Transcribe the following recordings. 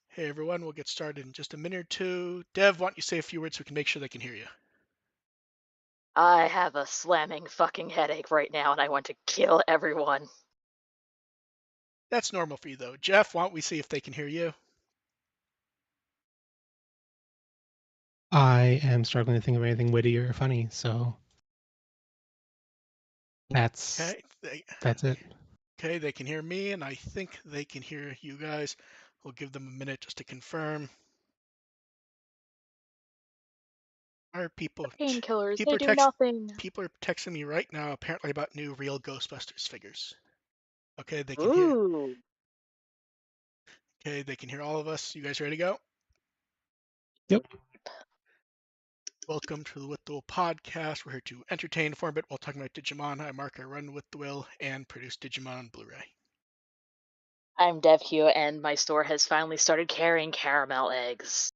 Hey everyone, we'll get started in just a minute or two. Dev, why don't you say a few words so we can make sure they can hear you? I have a slamming fucking headache right now and I want to kill everyone. That's normal for you though. Jeff, why don't we see if they can hear you? I am struggling to think of anything witty or funny, so that's Okay, that's it. okay, they can hear me, and I think they can hear you guys. We'll give them a minute just to confirm. Are Painkillers, people they are do text nothing. people are texting me right now apparently about new real Ghostbusters figures. Okay, they can hear. Ooh. Okay, they can hear all of us. You guys ready to go? Yep. Welcome to the With the Will podcast. We're here to entertain, inform, but while talking about Digimon. I'm Mark. I run With the Will and produce Digimon on Blu-ray. I'm DevQ and my store has finally started carrying caramel eggs.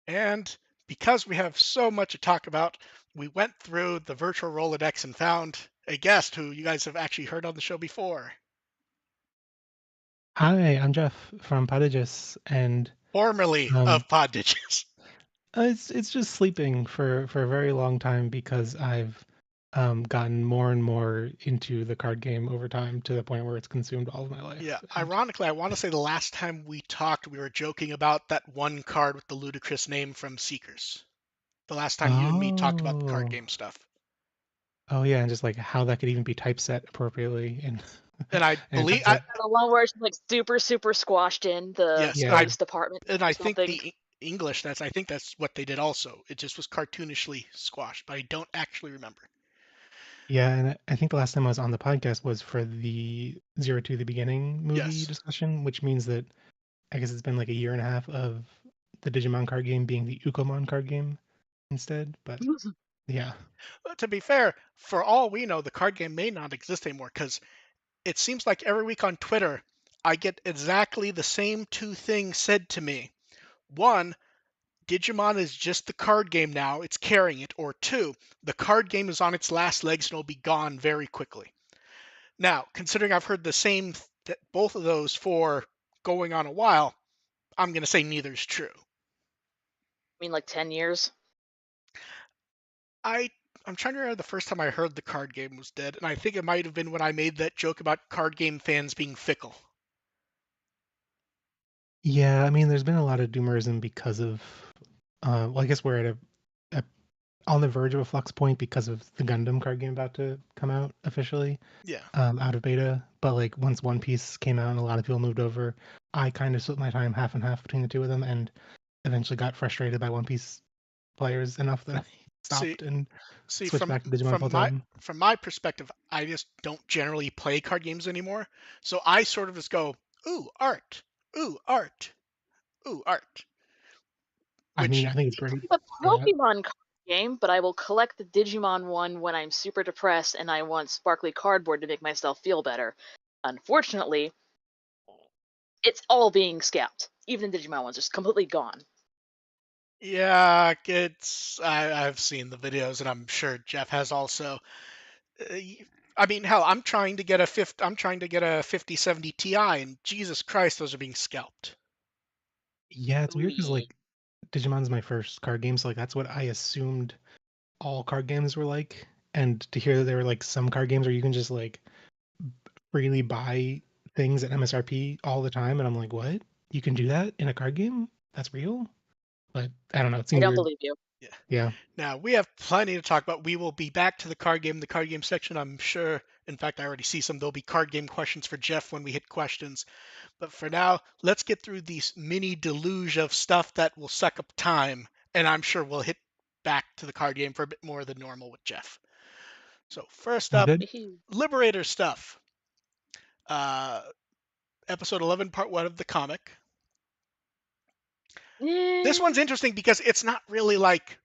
And because we have so much to talk about, we went through the virtual Rolodex and found a guest who you guys have actually heard on the show before. Hi, I'm Jeff from Podigious, and Formerly um, of Podigious. it's just sleeping for a very long time because I've gotten more and more into the card game over time to the point where it's consumed all of my Yeah, life. And ironically, I want to say the last time we talked, we were joking about that one card with the ludicrous name from Seekers. The last time you and me talked about the card oh, game stuff. oh yeah, and just like how that could even be typeset appropriately in And I in a believe, typeset. The one where it's like super squashed in the yes, Yeah, space department and or I think something. the English, I think that's what they did also. It just was cartoonishly squashed, but I don't actually remember. yeah, and I think the last time I was on the podcast was for the Zero to the Beginning movie Yes. discussion, which means that I guess it's been like a year and a half of the Digimon card game being the Ukomon card game instead. But yeah, To be fair, for all we know, the card game may not exist anymore because it seems like every week on Twitter, I get exactly the same two things said to me. One, Digimon is just the card game now, it's carrying it. Or two, the card game is on its last legs and will be gone very quickly. Now, considering I've heard the same, both of those for going on a while, I'm going to say neither's true. I mean, like 10 years. I I'm trying to remember the first time I heard the card game was dead, and I think it might have been when I made that joke about card game fans being fickle. yeah. I mean, there's been a lot of doomerism because of, well, I guess we're at a on the verge of a flux point because of the Gundam card game about to come out officially, Yeah. out of beta. But like once One Piece came out and a lot of people moved over, I kind of split my time half and half between the two of them, and eventually got frustrated by One Piece players enough that I See, stopped and see, switched back to Digimon full time. from my perspective, I just don't generally play card games anymore. So I sort of just go, ooh, art, ooh, art, ooh, art. I mean, Which I think it's great The for that. Pokemon card game, but I will collect the Digimon one when I'm super depressed and I want sparkly cardboard to make myself feel better. Unfortunately, it's all being scalped. Even the Digimon ones are just completely gone. yeah, I've seen the videos, and I'm sure Jeff has also. Uh, I mean, hell, I'm trying to get a 5070 Ti, and Jesus Christ, those are being scalped. Yeah, it's weird because Ooh. like Digimon's my first card game, so like that's what I assumed all card games were like. And to hear that there were like some card games where you can just like freely buy things at MSRP all the time, and I'm like, what? You can do that in a card game? That's real? But I don't know. It I seemed don't weird. believe you. Yeah. Yeah. Now we have plenty to talk about. We will be back to the card game section, I'm sure. In fact, I already see some. There'll be card game questions for Jeff when we hit questions. But for now, let's get through these mini deluge of stuff that will suck up time, and I'm sure we'll hit back to the card game for a bit more than normal with Jeff. So first Sounds up, good. Liberator stuff. Uh, episode 11, part 1 of the comic. This Eh, one's interesting because it's not really like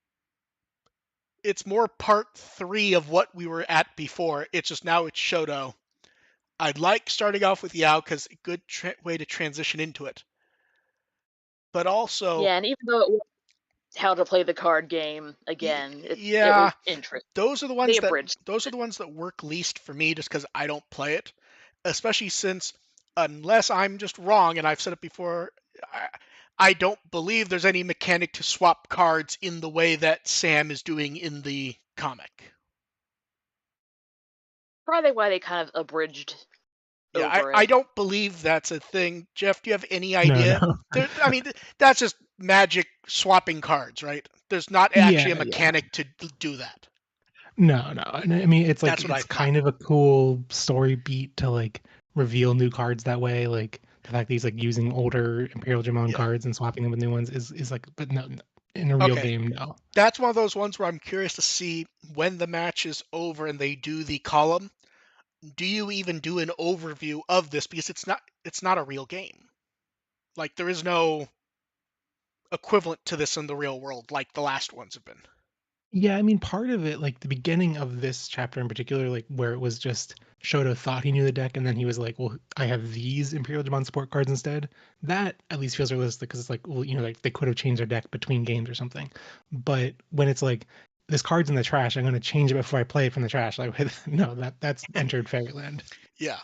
it's more part 3 of what we were at before. It's just now it's Shoto. I'd like starting off with Yao because a good way to transition into it. But also, yeah, and even though it was how to play the card game again, it was yeah, interesting. those are the They ones that abridged those are it. the ones that work least for me just because I don't play it, especially since unless I'm just wrong and I've said it before, I, I don't believe there's any mechanic to swap cards in the way that Sam is doing in the comic. Probably why they kind of abridged Yeah, over I it. don't believe that's a thing. Jeff, do you have any No, idea? no. I mean, that's just magic swapping cards, right? There's not actually a Yeah, yeah. mechanic to do that. No, no. And I mean, it's like That's what I it's thought. kind of a cool story beat to like reveal new cards that way. Like the fact that he's like using older Imperial Digimon Yeah. cards and swapping them with new ones is like, but no, no, in a real Okay. game, no. That's one of those ones where I'm curious to see when the match is over and they do the column. Do you even do an overview of this because it's not a real game. Like there is no equivalent to this in the real world like the last ones have been. Yeah, I mean, part of it, like the beginning of this chapter in particular, like where it was just Shoto thought he knew the deck, and then he was like, "Well, I have these Imperial Digimon support cards instead." That at least feels realistic because it's like, well, like they could have changed their deck between games or something. But when it's like this card's in the trash, I'm going to change it before I play it from the trash. Like, no, that's entered fairyland. Yeah.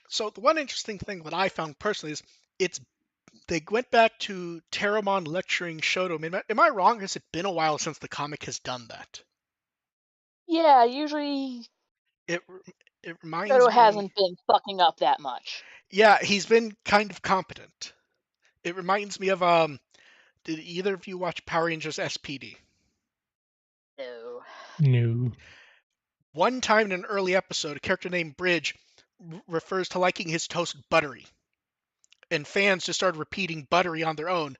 So the one interesting thing that I found personally is it's they went back to Terramon lecturing Shoto. Am I wrong? Has it been a while since the comic has done that? Yeah, usually It it reminds Frodo me. hasn't been fucking up that much. Yeah, he's been kind of competent. It reminds me of Did either of you watch Power Rangers SPD? No. No, One time in an early episode, a character named Bridge refers to liking his toast buttery, and fans just started repeating buttery on their own.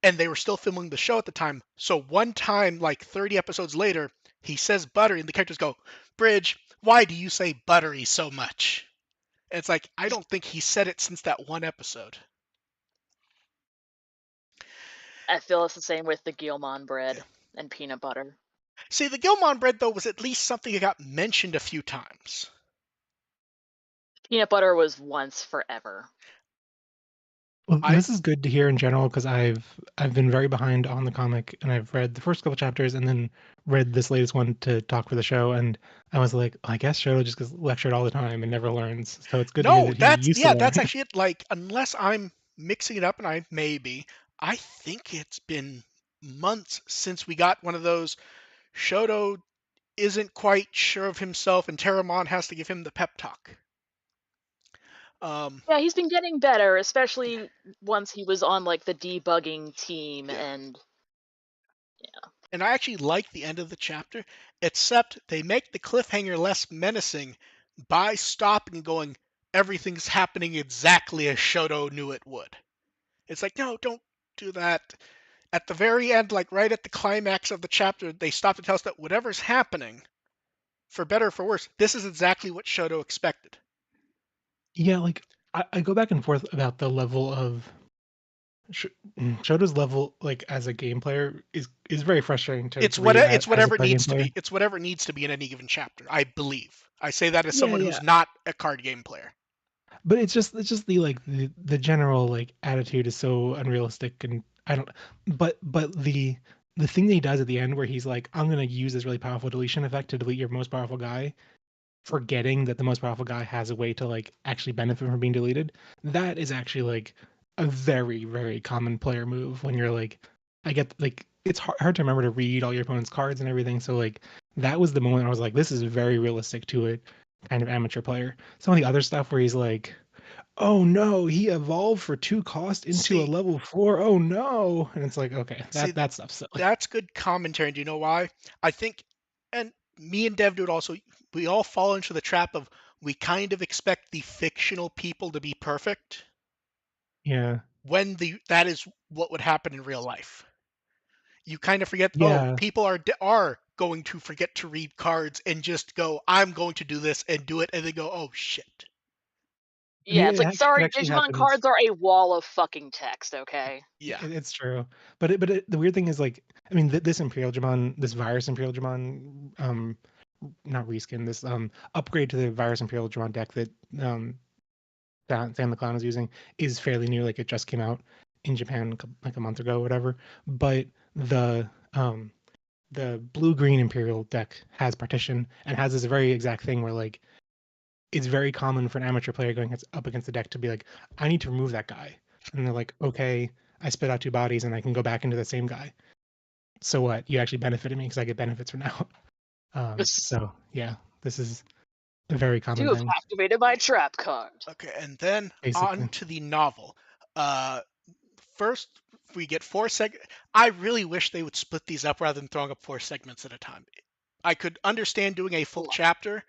And they were still filming the show at the time. So one time, like 30 episodes later, he says buttery, and the characters go, Bridge, why do you say buttery so much? And it's like, I don't think he said it since that one episode. I feel it's the same with the Guilmon Yeah. bread and peanut butter. See, the Gilmon bread, though, was at least something that got mentioned a few times. Peanut butter was once forever. well, I this is good to hear in general because I've been very behind on the comic, and I've read the first couple chapters and then read this latest one to talk for the show, and I was like, I guess Shoto just gets lectured all the time and never learns. So it's good to hear No, that he used to that's learn. actually it. Like, unless I'm mixing it up, and I may be, I think it's been months since we got one of those. Shoto isn't quite sure of himself, and Terramon has to give him the pep talk. Um, Yeah, he's been getting better, especially once he was on like the debugging team yeah, and and I actually like the end of the chapter, except they make the cliffhanger less menacing by stopping and going, everything's happening exactly as Shoto knew it would. It's like, no, don't do that. At the very end, like right at the climax of the chapter, they stop to tell us that whatever's happening, for better or for worse, this is exactly what Shoto expected. Yeah, like I go back and forth about the level of Sh- Shoto's level, like as a game player, is very frustrating to read It's as a whatever it card game needs to player. be. It's whatever it needs to be in any given chapter. I believe. I say that as Yeah, someone yeah. who's not a card game player. But it's just the like the general like attitude is so unrealistic, and I don't. But the thing that he does at the end where he's like, I'm gonna use this really powerful deletion effect to delete your most powerful guy, forgetting that the most powerful guy has a way to like actually benefit from being deleted. That is actually like a very, very common player move when you're like, I get like it's hard to remember to read all your opponent's cards and everything. So like that was the moment I was like, this is very realistic to a kind of amateur player. Some of the other stuff where he's like, oh no, he evolved for 2 cost into a See, level 4. Oh no. And it's like, okay, see, that stuff's silly. that's good commentary. Do you know why? I think, and me and Dev do it also. We all fall into the trap of we kind of expect the fictional people to be perfect Yeah. when that is what would happen in real life. You kind of forget, oh, Yeah. people are going to forget to read cards and just go, I'm going to do this and do it, and they go, oh shit. I mean, Yeah, it's like, it sorry, actually Digimon happens. cards are a wall of fucking text, okay? Yeah. It's true, but the weird thing is like, I mean, this Imperial Digimon, this Virus Imperial Digimon, not reskin, this upgrade to the Virus Imperial Digimon deck that Sam the Clown is using is fairly new. Like it just came out in Japan like a month ago, or whatever. But um the blue green Imperial deck has partition and has this very exact thing where like it's very common for an amateur player going up against the deck to be like, I need to remove that guy. And they're like, okay, I spit out 2 bodies and I can go back into the same guy. So what? You actually benefited me because I get benefits from now. So yeah, this is a very common You have thing, activated my trap card. Okay, and then on basically. to the novel. Uh, First, we get I really wish they would split these up rather than throwing up 4 segments at a time. I could understand doing a full chapter.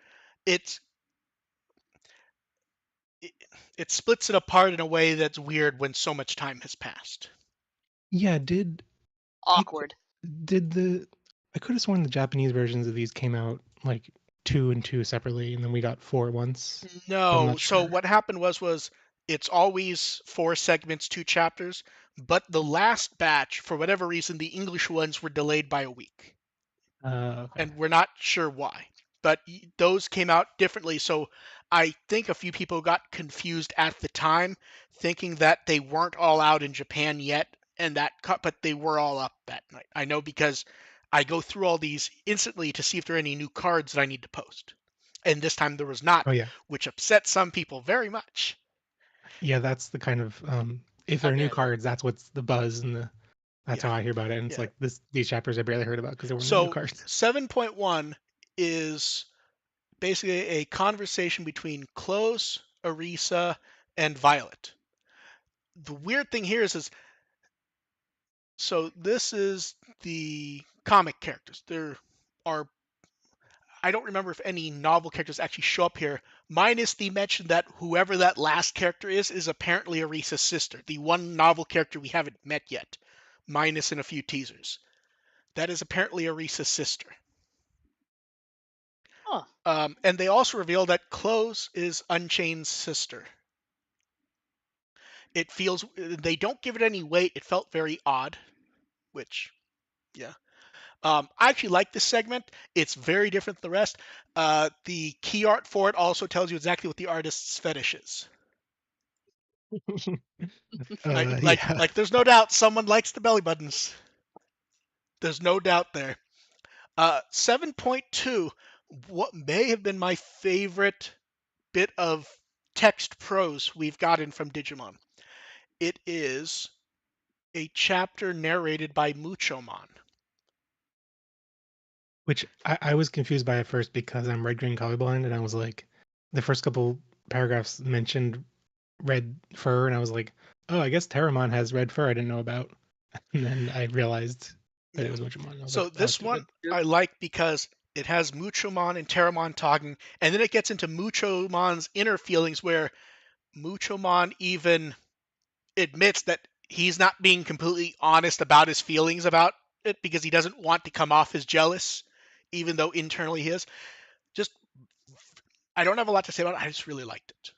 It's it, it splits it apart in a way that's weird when so much time has passed. Yeah, I Awkward. did the I could have sworn the Japanese versions of these came out like 2 and 2 separately, and then we got 4 at once. But I'm No, not so sure. what happened was it's always 4 segments, 2 chapters, but the last batch, for whatever reason, the English ones were delayed by a week. Okay. And we're not sure why. But those came out differently, so I think a few people got confused at the time, thinking that they weren't all out in Japan yet, and but they were all up that night. I know because I go through all these instantly to see if there are any new cards that I need to post, and this time there was not, Oh yeah, which upset some people very much. yeah. That's the kind of if there are new Okay. cards, that's what's the buzz and that's Yeah, how I hear about it. And it's yeah. like these chapters I barely heard about because there weren't any new So cards. 7.1 is basically a conversation between Close, Arisa, and Violet. The weird thing here is so this is the comic characters. There are I don't remember if any novel characters actually show up here, minus the mention that whoever that last character is apparently Arisa's sister, the one novel character we haven't met yet, minus in a few teasers. That is apparently Arisa's sister. Huh. And they also reveal that Close is Unchained's sister. It feels they don't give it any weight. It felt very odd, which yeah. I actually like this segment. It's very different than the rest. The key art for it also tells you exactly what the artist's fetish is. Yeah. There's no doubt someone likes the belly buttons. There's no doubt there. 7.2, what may have been my favorite bit of text prose we've gotten from Digimon. It is a chapter narrated by Muchomon. Which I was confused by at first because I'm red green colorblind, and I was like, the first couple paragraphs mentioned red fur, and I was like, oh, I guess Terramon has red fur I didn't know about. And then I realized that it Yeah. was Muchomon. And I was like, So that was this one stupid. I like because it has Muchomon and Terramon talking, and then it gets into Muchomon's inner feelings where Muchomon even admits that he's not being completely honest about his feelings about it because he doesn't want to come off as jealous, even though internally he is. Just I don't have a lot to say about it. I just really liked it.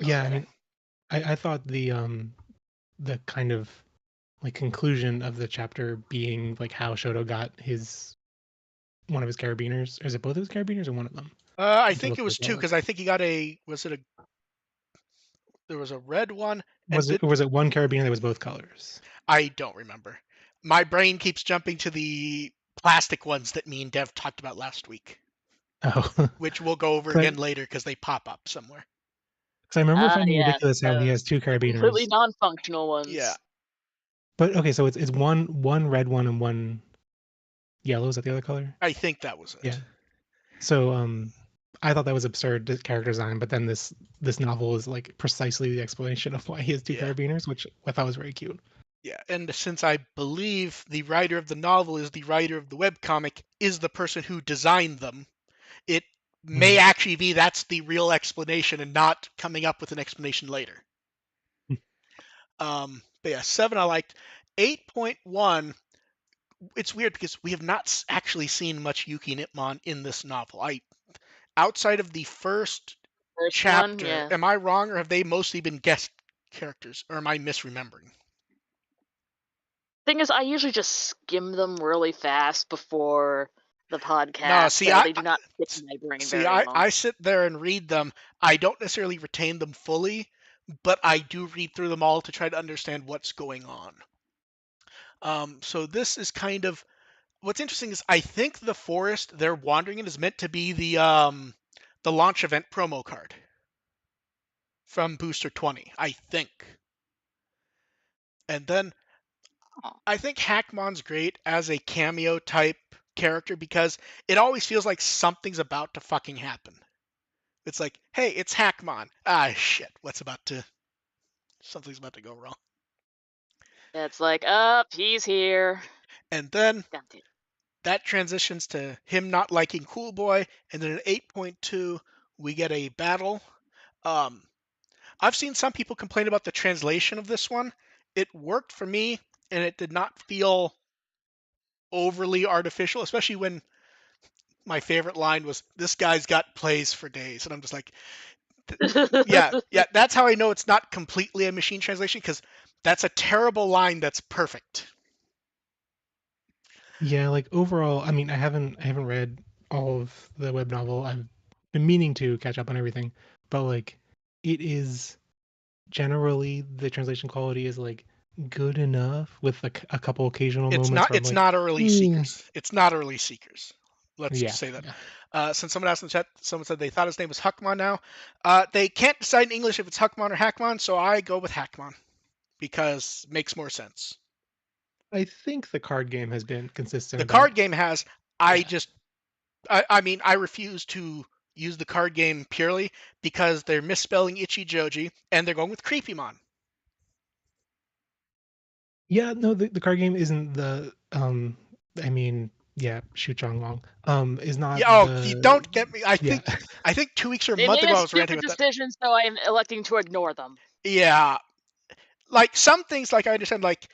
Yeah, I Okay. mean, I thought the kind of like conclusion of the chapter being like how Shoto got his one of his carabiners. Or is it both of his carabiners or one of them? I To think look it at was his two wallet. because I think he got there was a red one and Was it or was it one carabiner that was both colors? I don't remember. My brain keeps jumping to the plastic ones that me and Dev talked about last week, Oh, which we'll go over because again later because they pop up somewhere. I remember finding Yeah, ridiculous how he has two the completely carabiners. non-functional Yeah, ones. But okay, so it's one red one and one yellow. Is that the other color? I think that was Yeah. it. So I thought that was absurd character design, but then this novel is like precisely the explanation of why he has two Yeah, carabiners, which I thought was very cute. yeah. And since I believe the writer of the novel is the writer of the webcomic, is the person who designed them, it may Mhm. actually be that's the real explanation and not coming up with an explanation later. But yeah, 7 I liked. 8.1, it's weird because we have not actually seen much Yuki Nipmon in this novel. Outside of the first First one, chapter, yeah. am I wrong or have they mostly been guest characters or am I misremembering? Thing is, I usually just skim them really fast before the No, podcast, see, so they do not stick in my brain very long. I sit there and read them. I don't necessarily retain them fully, but I do read through them all to try to understand what's going on. So this is kind of what's interesting is I think the forest they're wandering in is meant to be the launch event promo card from Booster 20, I think. And then Oh, I think Hackmon's great as a cameo type character because it always feels like something's about to fucking happen. It's like, hey, it's Hackmon. Ah, shit, something's about to go wrong. it's like, up, he's here. And then God damn. that transitions to him not liking Cool Boy, and then in 8.2 we get a battle. Um, I've seen some people complain about the translation of this one. It worked for me, and it did not feel overly artificial, especially when my favorite line was, "This guy's got plays for days," and I'm just like, yeah, yeah. That's how I know it's not completely a machine translation because that's a terrible line. That's perfect. Yeah, like overall, I mean, I haven't read all of the web novel. I've been meaning to catch up on everything, but like it is generally the translation quality is like good enough with a couple occasional It's moments not. where I'm It's like, not early "Mm." seekers. It's not early seekers. Let's just Yeah, say that. yeah. Since someone asked in the chat, someone said they thought his name was Huckmon now. They can't decide in English if it's Huckmon or Hackmon, so I go with Hackmon because it makes more sense. I think the card game has been consistent The about, card game has. I yeah. just. I mean, I refuse to use the card game purely because they're misspelling Ichi Joji and they're going with Creepymon. Yeah, no, the card game isn't the I mean, yeah, Shu Chong Wong is not Yeah. Oh, you the, don't get me. yeah. I think 2 weeks or a They month made ago a I was ranting stupid with that. decision, so I am electing to ignore them. Yeah. Like some things, like I understand, like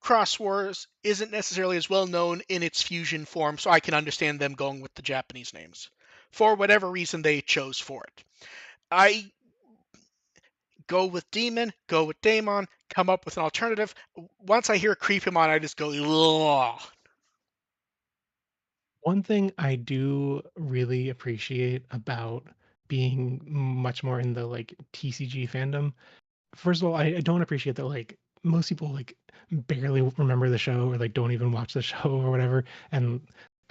Cross Wars isn't necessarily as well known in its fusion form, so I can understand them going with the Japanese names for whatever reason they chose for it. I go with Demon, go with Daemon, come up with an alternative. Once I hear Creepymon, I just go, ugh. One thing I do really appreciate about being much more in the like TCG fandom, first of all, I don't appreciate that like most people like barely remember the show or like don't even watch the show or whatever, and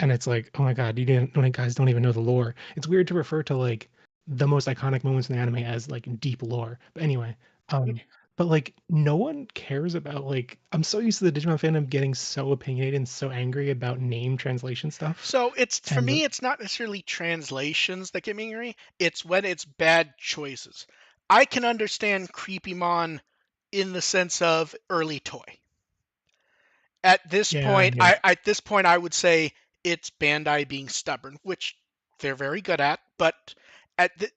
it's like, oh my god, you didn't, like, guys don't even know the lore. It's weird to refer to like the most iconic moments in the anime as like deep lore. But anyway, but like no one cares about, like, I'm so used to the Digimon fandom getting so opinionated and so angry about name translation stuff, So it's for and me, it's not necessarily translations that get me angry. It's when it's bad choices. I can understand Creepymon in the sense of early toy. yeah, yeah. At this point, I would say it's Bandai being stubborn, which they're very good at. But at the,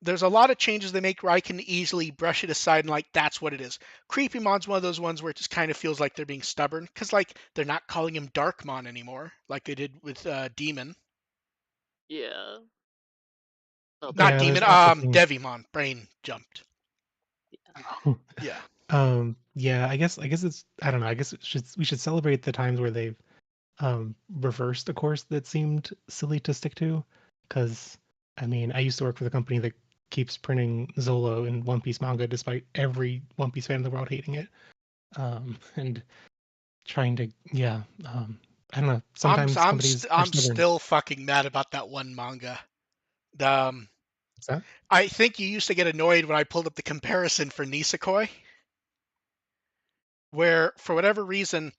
there's a lot of changes they make where I can easily brush it aside and like that's what it is. Creepymon's one of those ones where it just kind of feels like they're being stubborn because like they're not calling him Darkmon anymore like they did with Demon. Yeah. Oh, Not Yeah, Demon, there's lots of things. Devimon. Brain jumped. Yeah. Yeah, I guess it's, I don't know, I guess we should celebrate the times where they've reversed a course that seemed silly to stick to. Because I mean, I used to work for the company that keeps printing Zolo and One Piece manga despite every One Piece fan in the world hating it. And trying to, yeah, I don't know. Sometimes companies are I'm stubborn. still fucking mad about that one manga. Um, What's that? I think you used to get annoyed when I pulled up the comparison for Nisekoi, where for whatever reason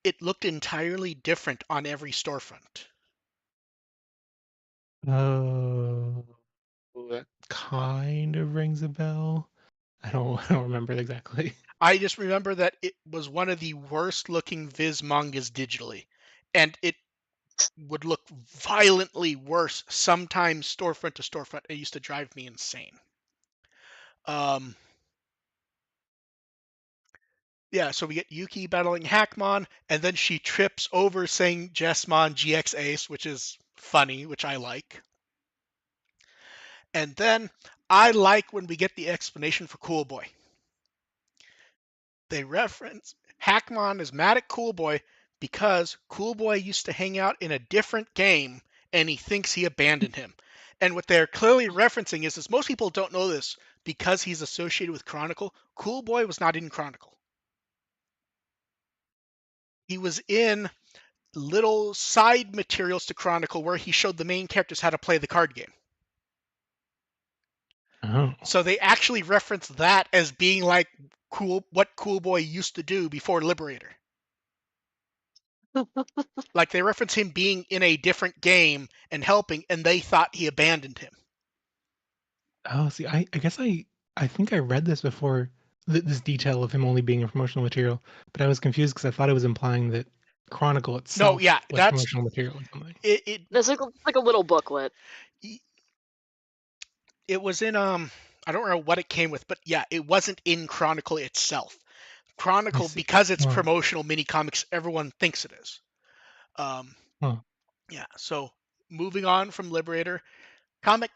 it looked entirely different on every storefront. Oh, that kind of rings a bell. I don't remember it exactly. I just remember that it was one of the worst looking Viz mangas digitally, and it would look violently worse sometimes storefront to storefront. It used to drive me insane. Um, yeah, so we get Yuki battling Hackmon, and then she trips over saying Jessmon GX Ace, which is funny, which I like. And then I like when we get the explanation for Cool Boy. They reference Hackmon is mad at Cool Boy because Cool Boy used to hang out in a different game and he thinks he abandoned him. And what they're clearly referencing is most people don't know this because he's associated with Chronicle. Cool Boy was not in Chronicle. He was in little side materials to Chronicle where he showed the main characters how to play the card game. Oh, So they actually reference that as being like what Cool Boy used to do before Liberator. Like they reference him being in a different game and helping, and they thought he abandoned him. oh, see, I guess I think I read this before, this detail of him only being a promotional material, but I was confused because I thought it was implying that Chronicle No, yeah, itself was that's promotional material or something. it. There's like a little booklet. It was in I don't know what it came with, but yeah, it wasn't in Chronicle itself. I Chronicle, see. because it's Huh, promotional mini comics, everyone thinks it is. Um, huh. yeah. So moving on from Liberator, comic.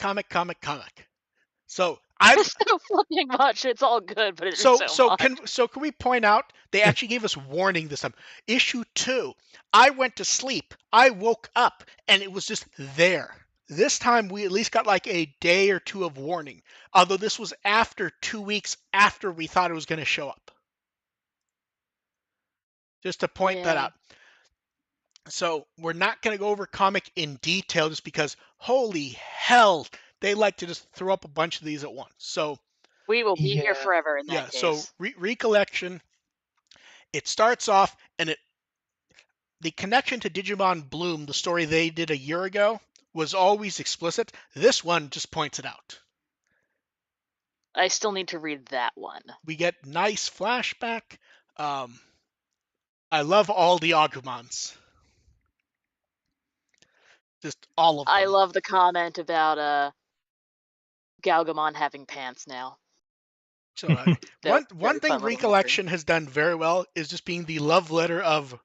So I There's so fucking much. It's all good, but it's just so so so much. can we point out they actually gave us warning this time. Issue 2. I went to sleep. I woke up and it was just there. This time we at least got like a day or two of warning. Although this was after 2 weeks after we thought it was going to show up. Just to point that Yeah. out. So we're not going to go over comic in detail just because holy hell, they like to just throw up a bunch of these at once. So We will be here Yeah. forever in yeah, that so case. recollection. It starts off and the connection to Digimon Bloom, the story they did a year ago, was always explicit. This one just points it out. I still need to read that one. We get nice flashback. Um, I love all the Agumons. Just all of I them. love the comment about Galgamon having pants now. So That was one very thing fun little mention. Recollection has done very well is just being the love letter of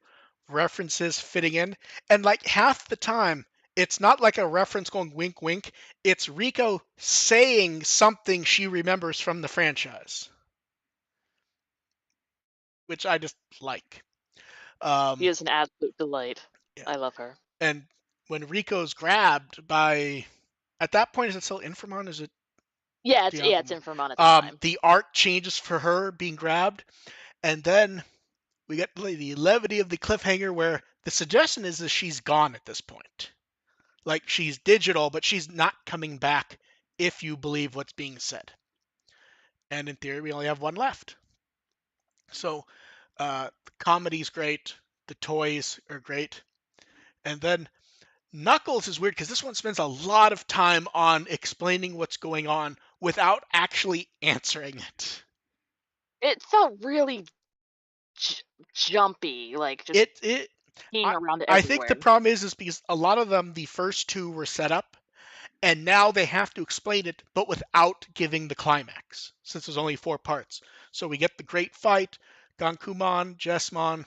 references fitting in. And like half the time, it's not like a reference going wink wink. It's Rico saying something she remembers from the franchise, which I just like. She Um, is an absolute delight. yeah. I love her. And when Rico's grabbed by, at that point, is it still Inframon? Is it Yeah, it's Diabomon? Inframon at the time. The art changes for her being grabbed, and then we get the levity of the cliffhanger where the suggestion is that she's gone at this point. Like she's digital, but she's not coming back if you believe what's being said. And in theory, we only have one left. So the comedy's great, the toys are great, and then Knuckles is weird because this one spends a lot of time on explaining what's going on without actually answering it. It felt really jumpy, like just It peeing I, around I think the everywhere. problem is because a lot of them, the first two were set up, and now they have to explain it, but without giving the climax, since there's only 4 parts. So we get the great fight, Gankumon, Jessmon,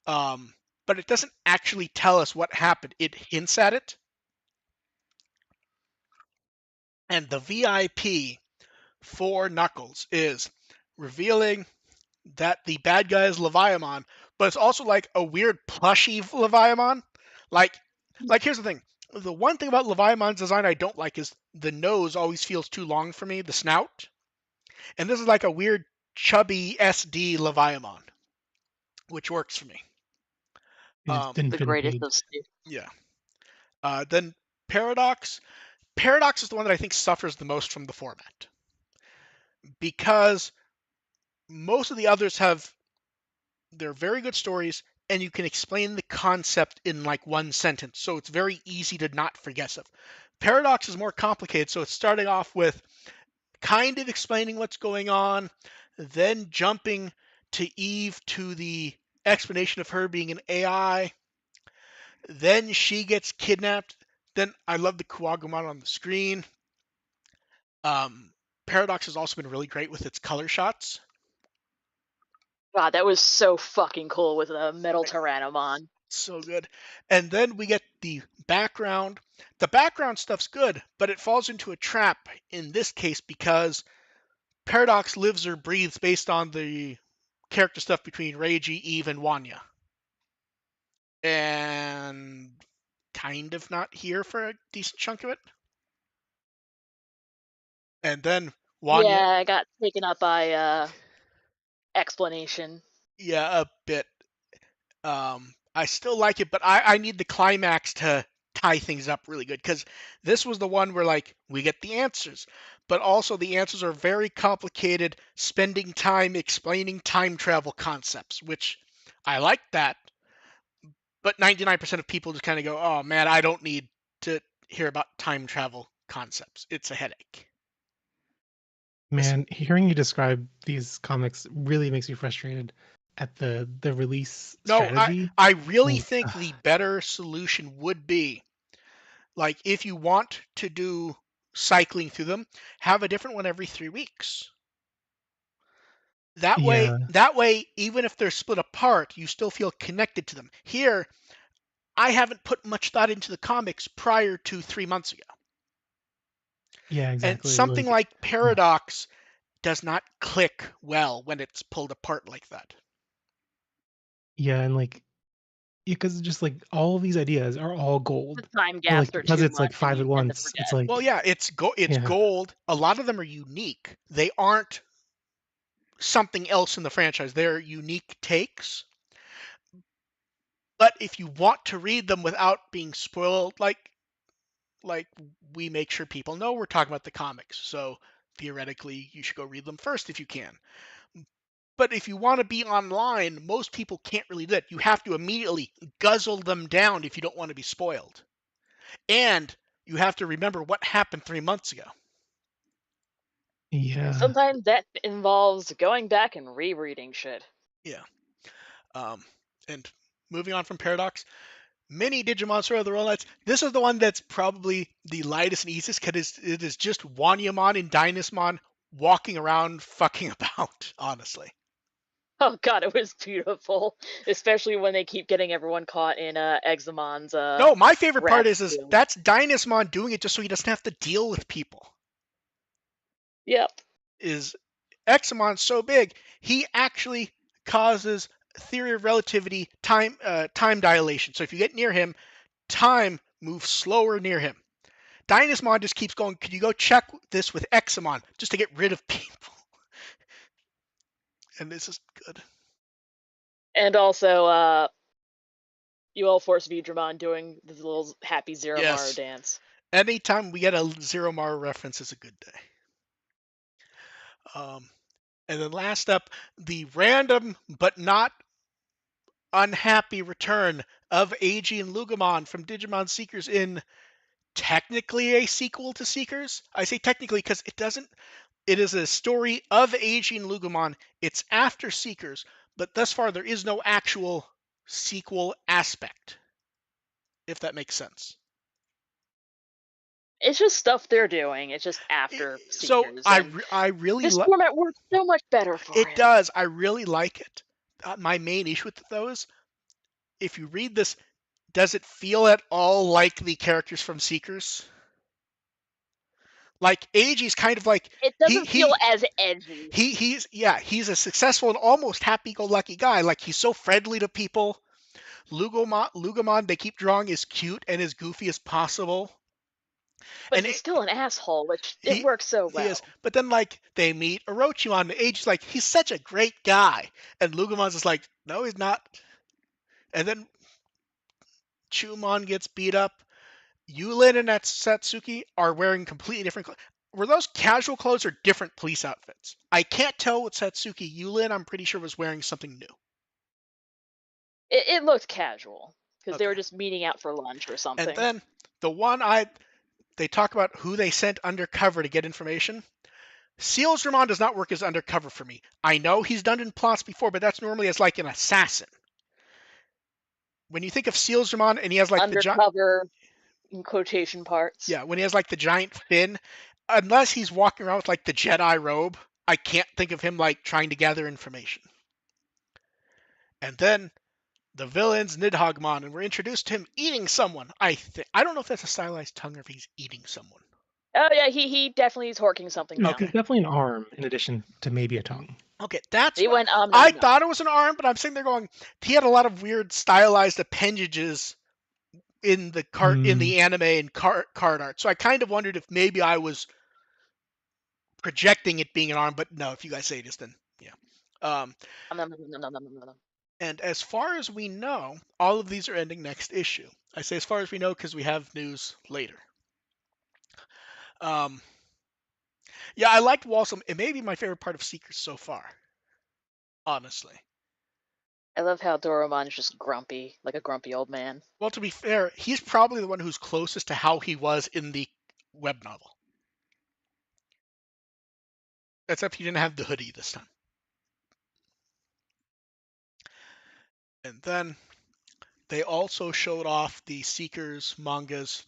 but it doesn't actually tell us what happened. It hints at it, and the VIP for Knuckles is revealing that the bad guy is Leviathan, but it's also like a weird plushy Leviathan. Like, here's the thing. The one thing about Leviathan's design I don't like is the nose always feels too long for me, the snout. And this is like a weird chubby SD Leviathan, which works for me. It's Um, The greatest Infinity. of Steve. yeah. Then Paradox. Paradox is the one that I think suffers the most from the format, because most of the others they're very good stories, and you can explain the concept in like one sentence, so it's very easy to not forget stuff. Paradox is more complicated, so it's starting off with kind of explaining what's going on, then jumping to Eve to the explanation of her being an AI. Then she gets kidnapped. Then I love the Kuwagumon on the screen. Um, Paradox has also been really great with its color shots. God, that was so fucking cool with a metal Tyrannomon. So good. And then we get the background. The background stuff's good, but it falls into a trap in this case because Paradox lives or breathes based on the character stuff between Reiji, Eve, and Wanya. And kind of not here for a decent chunk of it. And then Wanya, Yeah, I got taken up by explanation. yeah, a bit. I still like it, but I need the climax to tie things up really good, because this was the one where like we get the answers, but also the answers are very complicated, spending time explaining time travel concepts, which I like that, but 99% of people just kind of go, oh man, I don't need to hear about time travel concepts. It's a headache. This, Man, hearing you describe these comics really makes me frustrated at the release no, strategy. I really Like, think the better solution would be, like, if you want to do cycling through them, have a different one every 3 weeks. yeah, That way, even if they're split apart, you still feel connected to them. Here, I haven't put much thought into the comics prior to 3 months ago. yeah, And exactly. something Like, like Paradox does not click well when it's pulled apart like that. yeah, and like, because just like all of these ideas are all The gold, time but like gaps are because too it's like much, and five you at tend to once, it's forget. Well, like, yeah, it's yeah, gold. A lot of them are unique. They aren't something else in the franchise. They're unique takes. But if you want to read them without being spoiled, like we make sure people know we're talking about the comics. So theoretically, you should go read them first if you can. But if you want to be online, most people can't really do that. You have to immediately guzzle them down if you don't want to be spoiled. And you have to remember what happened 3 months ago. And yeah. sometimes that involves going back and rereading shit. Yeah. Um, and moving on from Paradox, Mini Digimon Story of the Rollets. This is the one that's probably the lightest and easiest, because it is just Wanyamon and Dynasmon walking around fucking about, honestly. Oh god, it was beautiful, especially when they keep getting everyone caught in Examon's No, my favorite part rabbit is field. that's Dynasmon doing it just so he doesn't have to deal with people. Yep. Is Examon's so big, he actually causes theory of relativity time dilation. So if you get near him, time moves slower near him. Dynasmon just keeps going, could you go check this with Examon just to get rid of people? And this is good. And also, you all force Vidramon doing the little happy Zero Maru Yes. dance. Anytime we get a Zero Maru reference is a good day. Um, and then last up, the random but not unhappy return of Ag and Lugumon from Digimon Seekers in technically a sequel to Seekers. I say technically because it is a story of Ag and Lugumon. It's after Seekers, but thus far there is no actual sequel aspect, if that makes sense. It's just stuff they're doing. It's just after So Seekers, and I really this format works so much better for it it. does. I really like it. My main issue with those, if you read this, does it feel at all like the characters from Seekers? Like Eiji's kind of like It he doesn't feel he as edgy. he's a successful and almost happy-go-lucky guy. Like he's so friendly to people. Lugomon they keep drawing as cute and as goofy as possible, But and he's still an asshole, which it he works so he is. well. But then like they meet Orochimaru, and Eiji's like he's such a great guy, and Lugomon's just like no he's not. And then Chumon gets beat up. Yulin and Satsuki are wearing completely different clothes. Were those casual clothes or different police outfits? I can't tell with Satsuki. Yulin, I'm pretty sure, was wearing something new. It looked casual because they Okay. were just meeting out for lunch or And something. then the one they talk about who they sent undercover to get information. Seals Ramon does not work as undercover for me. I know he's done in plots before, but that's normally as like an assassin. When you think of Seals Ramon and he has like the Undercover in quotation parts. when he has like the giant fin, unless he's walking around with like the Jedi robe, I can't think of him like trying to gather information. And then the villain's Nidhogmon, and we're introduced to him eating someone. I don't know if that's a stylized tongue or if he's eating someone. Oh yeah, he definitely is horking something It's down. Okay. definitely an arm in addition to maybe a tongue. Okay, that's He what went I nom. thought it was an arm, but I'm sitting there going, he had a lot of weird stylized appendages in the in the anime and card art. So I kind of wondered if maybe I was projecting it being an arm, but no, if you guys say it is, then yeah. And as far as we know, all of these are ending next issue. I say as far as we know because we have news later. Yeah, I liked Walsum. It may be my favorite part of Seekers so far, honestly. I love how Doromon's just grumpy, like a grumpy old man. Well, to be fair, he's probably the one who's closest to how he was in the web novel. Except he didn't have the hoodie this time. And then they also showed off the Seekers mangas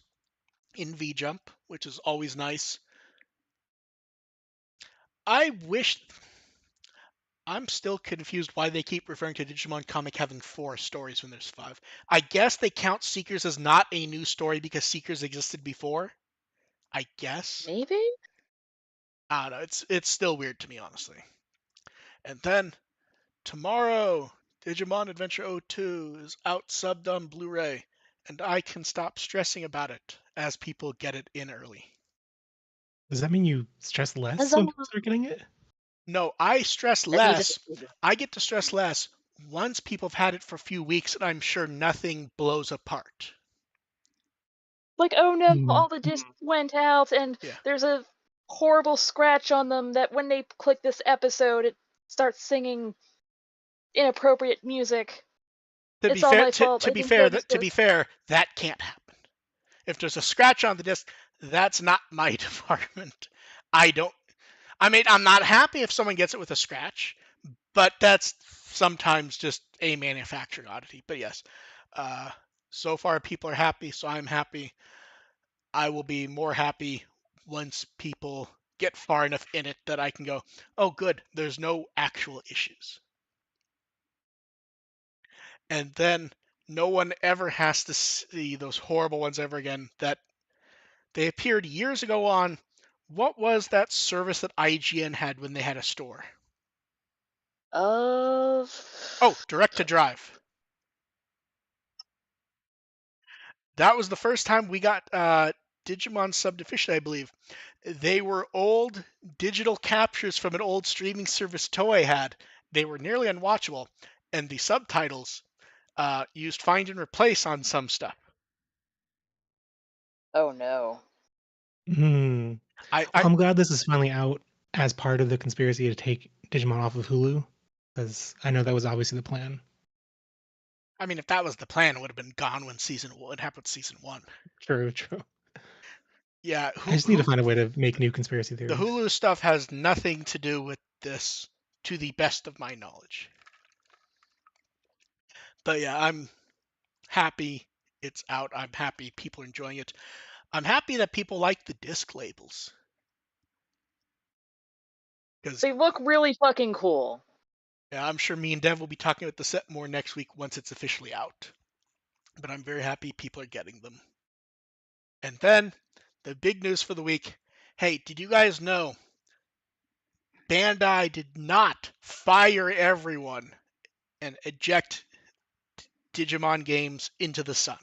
in V-Jump, which is always nice. I'm still confused why they keep referring to Digimon Comic having 4 stories when there's 5. I guess they count Seekers as not a new story because Seekers existed before. I guess. Maybe? I don't know. It's still weird to me, honestly. And then tomorrow, Digimon Adventure 02 is out subbed on Blu-ray, and I can stop stressing about it as people get it in early. Does that mean you stress less when people start getting it? No, I stress That means less. I get to stress less once people have had it for a few weeks and I'm sure nothing blows apart. like, oh no, all the Mm-hmm. discs went out and Yeah. there's a horrible scratch on them that when they click this episode, it starts singing inappropriate music. It's all my fault. To be fair, that can't happen. If there's a scratch on the disc, that's not my department. I'm not happy if someone gets it with a scratch, but that's sometimes just a manufacturing oddity. But yes, so far people are happy, so I'm happy. I will be more happy once people get far enough in it that I can go, oh, good, there's no actual issues. And then no one ever has to see those horrible ones ever again that they appeared years ago on. What was that service that IGN had when they had a store? Oh, Direct to Drive. That was the first time we got Digimon subbed officially, I believe. They were old digital captures from an old streaming service Toei had. They were nearly unwatchable, and the subtitles used find and replace on some stuff. oh no. Mm. I'm glad this is finally out as part of the conspiracy to take Digimon off of Hulu, because I know that was obviously the plan. I mean, if that was the plan, it would have been gone when it happened with season 1. True. Yeah, I just need to find a way to make new conspiracy the theories. Hulu stuff has nothing to do with this, to the best of my knowledge. But yeah, I'm happy it's out. I'm happy people are enjoying it. I'm happy that people like the disc labels. They look really fucking cool. Yeah, I'm sure me and Dev will be talking about the set more next week once it's officially out. But I'm very happy people are getting them. And then the big news for the week. Hey, did you guys know Bandai did not fire everyone and eject Digimon games into the sun?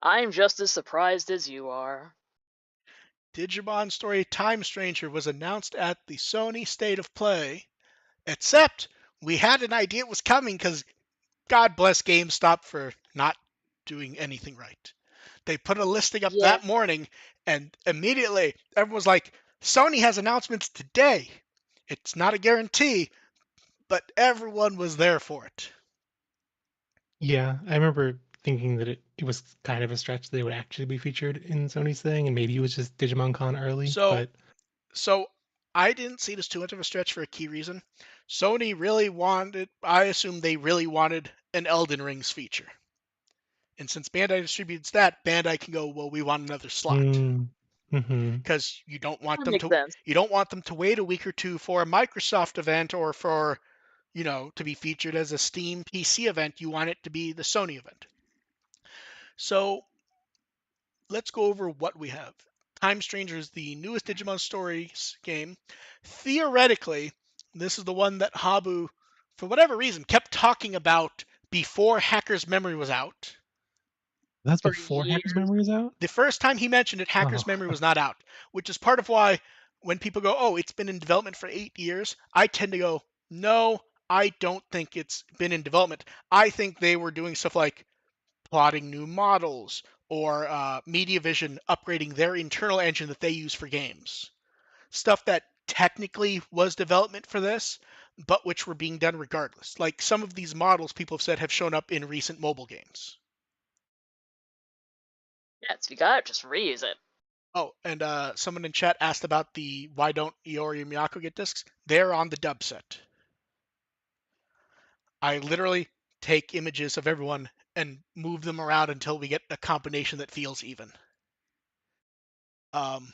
I'm just as surprised as you are. Digimon Story Time Stranger was announced at the Sony State of Play, except we had an idea it was coming because God bless GameStop for not doing anything right. They put a listing up Yeah, that morning, and immediately everyone was like, Sony has announcements today. It's not a guarantee, but everyone was there for it. Yeah, I remember thinking that it was kind of a stretch that they would actually be featured in Sony's thing, and maybe it was just Digimon Con early, So but so I didn't see it as too much of a stretch for a key reason. Sony really wanted, I assume they really wanted an Elden Rings feature. And since Bandai distributes that, Bandai can go, well, we want another slot. mm, hmm Because you don't want that them makes to sense. wait a week or two for a Microsoft event or for, to be featured as a Steam PC event. You want it to be the Sony event. So let's go over what we have. Time Stranger is the newest Digimon Stories game. Theoretically, this is the one that Habu, for whatever reason, kept talking about before Hacker's Memory was out. that's For before Hacker's years. Memory is out. The first time he mentioned it, Hacker's Oh, Memory was not out, which is part of why when people go, oh, it's been in development for 8 years, I tend to go, no, I don't think it's been in development. I think they were doing stuff like plotting new models or MediaVision upgrading their internal engine that they use for games. Stuff that technically was development for this, but which were being done regardless. Like some of these models people have said have shown up in recent mobile games. Yeah, so you got it, just reuse it. Oh, and someone in chat asked about the why don't Iori and Miyako get discs? They're on the dub set. I literally take images of everyone and move them around until we get a combination that feels even. Um,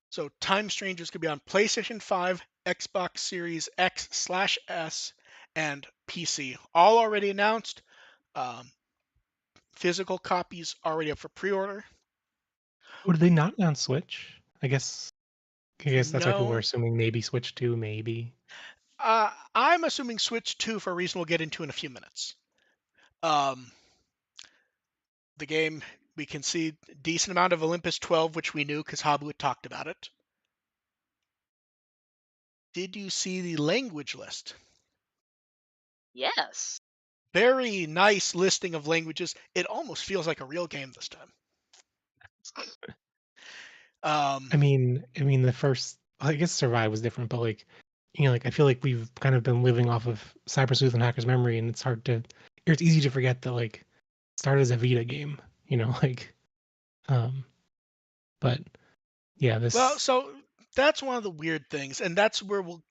so Time Strangers could be on PlayStation 5, Xbox Series X/S, and PC. All already announced. Um, Physical copies already up for pre-order. oh, did they We not announce Switch? I guess that's why people were no. assuming maybe Switch 2, maybe. I'm assuming Switch 2 for a reason we'll get into in a few minutes. Um, the game, we can see a decent amount of Olympus 12, which we knew because Habu had talked about it. Did you see the language list? Yes. Very nice listing of languages. It almost feels like a real game this time. Um, I mean, the first, I guess Survive was different, but like, like I feel like we've kind of been living off of Cyber Sleuth and Hacker's Memory, and it's easy to forget that like, it started as a Vita game, like, um, but yeah, well, this, so that's one of the weird things, and that's where we'll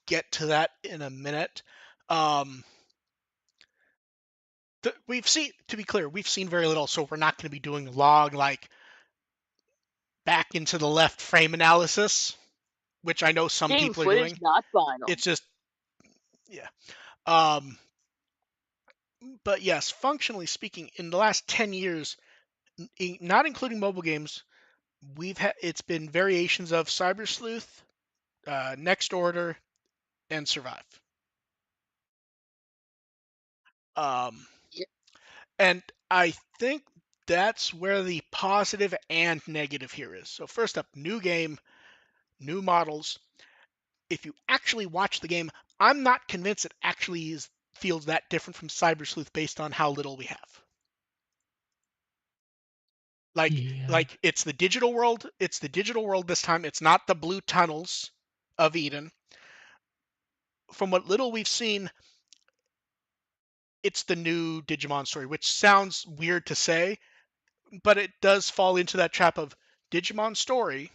get to that in a minute. Um, we've seen, to be clear, we've seen very little, so we're not going to be doing log like back into the left frame analysis, which I know some Game people are footage, doing. not final. It's just, yeah. Um, but yes, functionally speaking, in the last 10 years, not including mobile games, it's been variations of Cyber Sleuth, Next Order, and Survive. Um, Yeah. and I think that's where the positive and negative here is. So first up, new game, new models. If you actually watch the game, I'm not convinced it actually feels that different from Cyber Sleuth based on how little we have. Like yeah, like it's the digital world. It's the digital world this time. It's not the blue tunnels of Eden. From what little we've seen, it's the new Digimon story, which sounds weird to say, but it does fall into that trap of Digimon story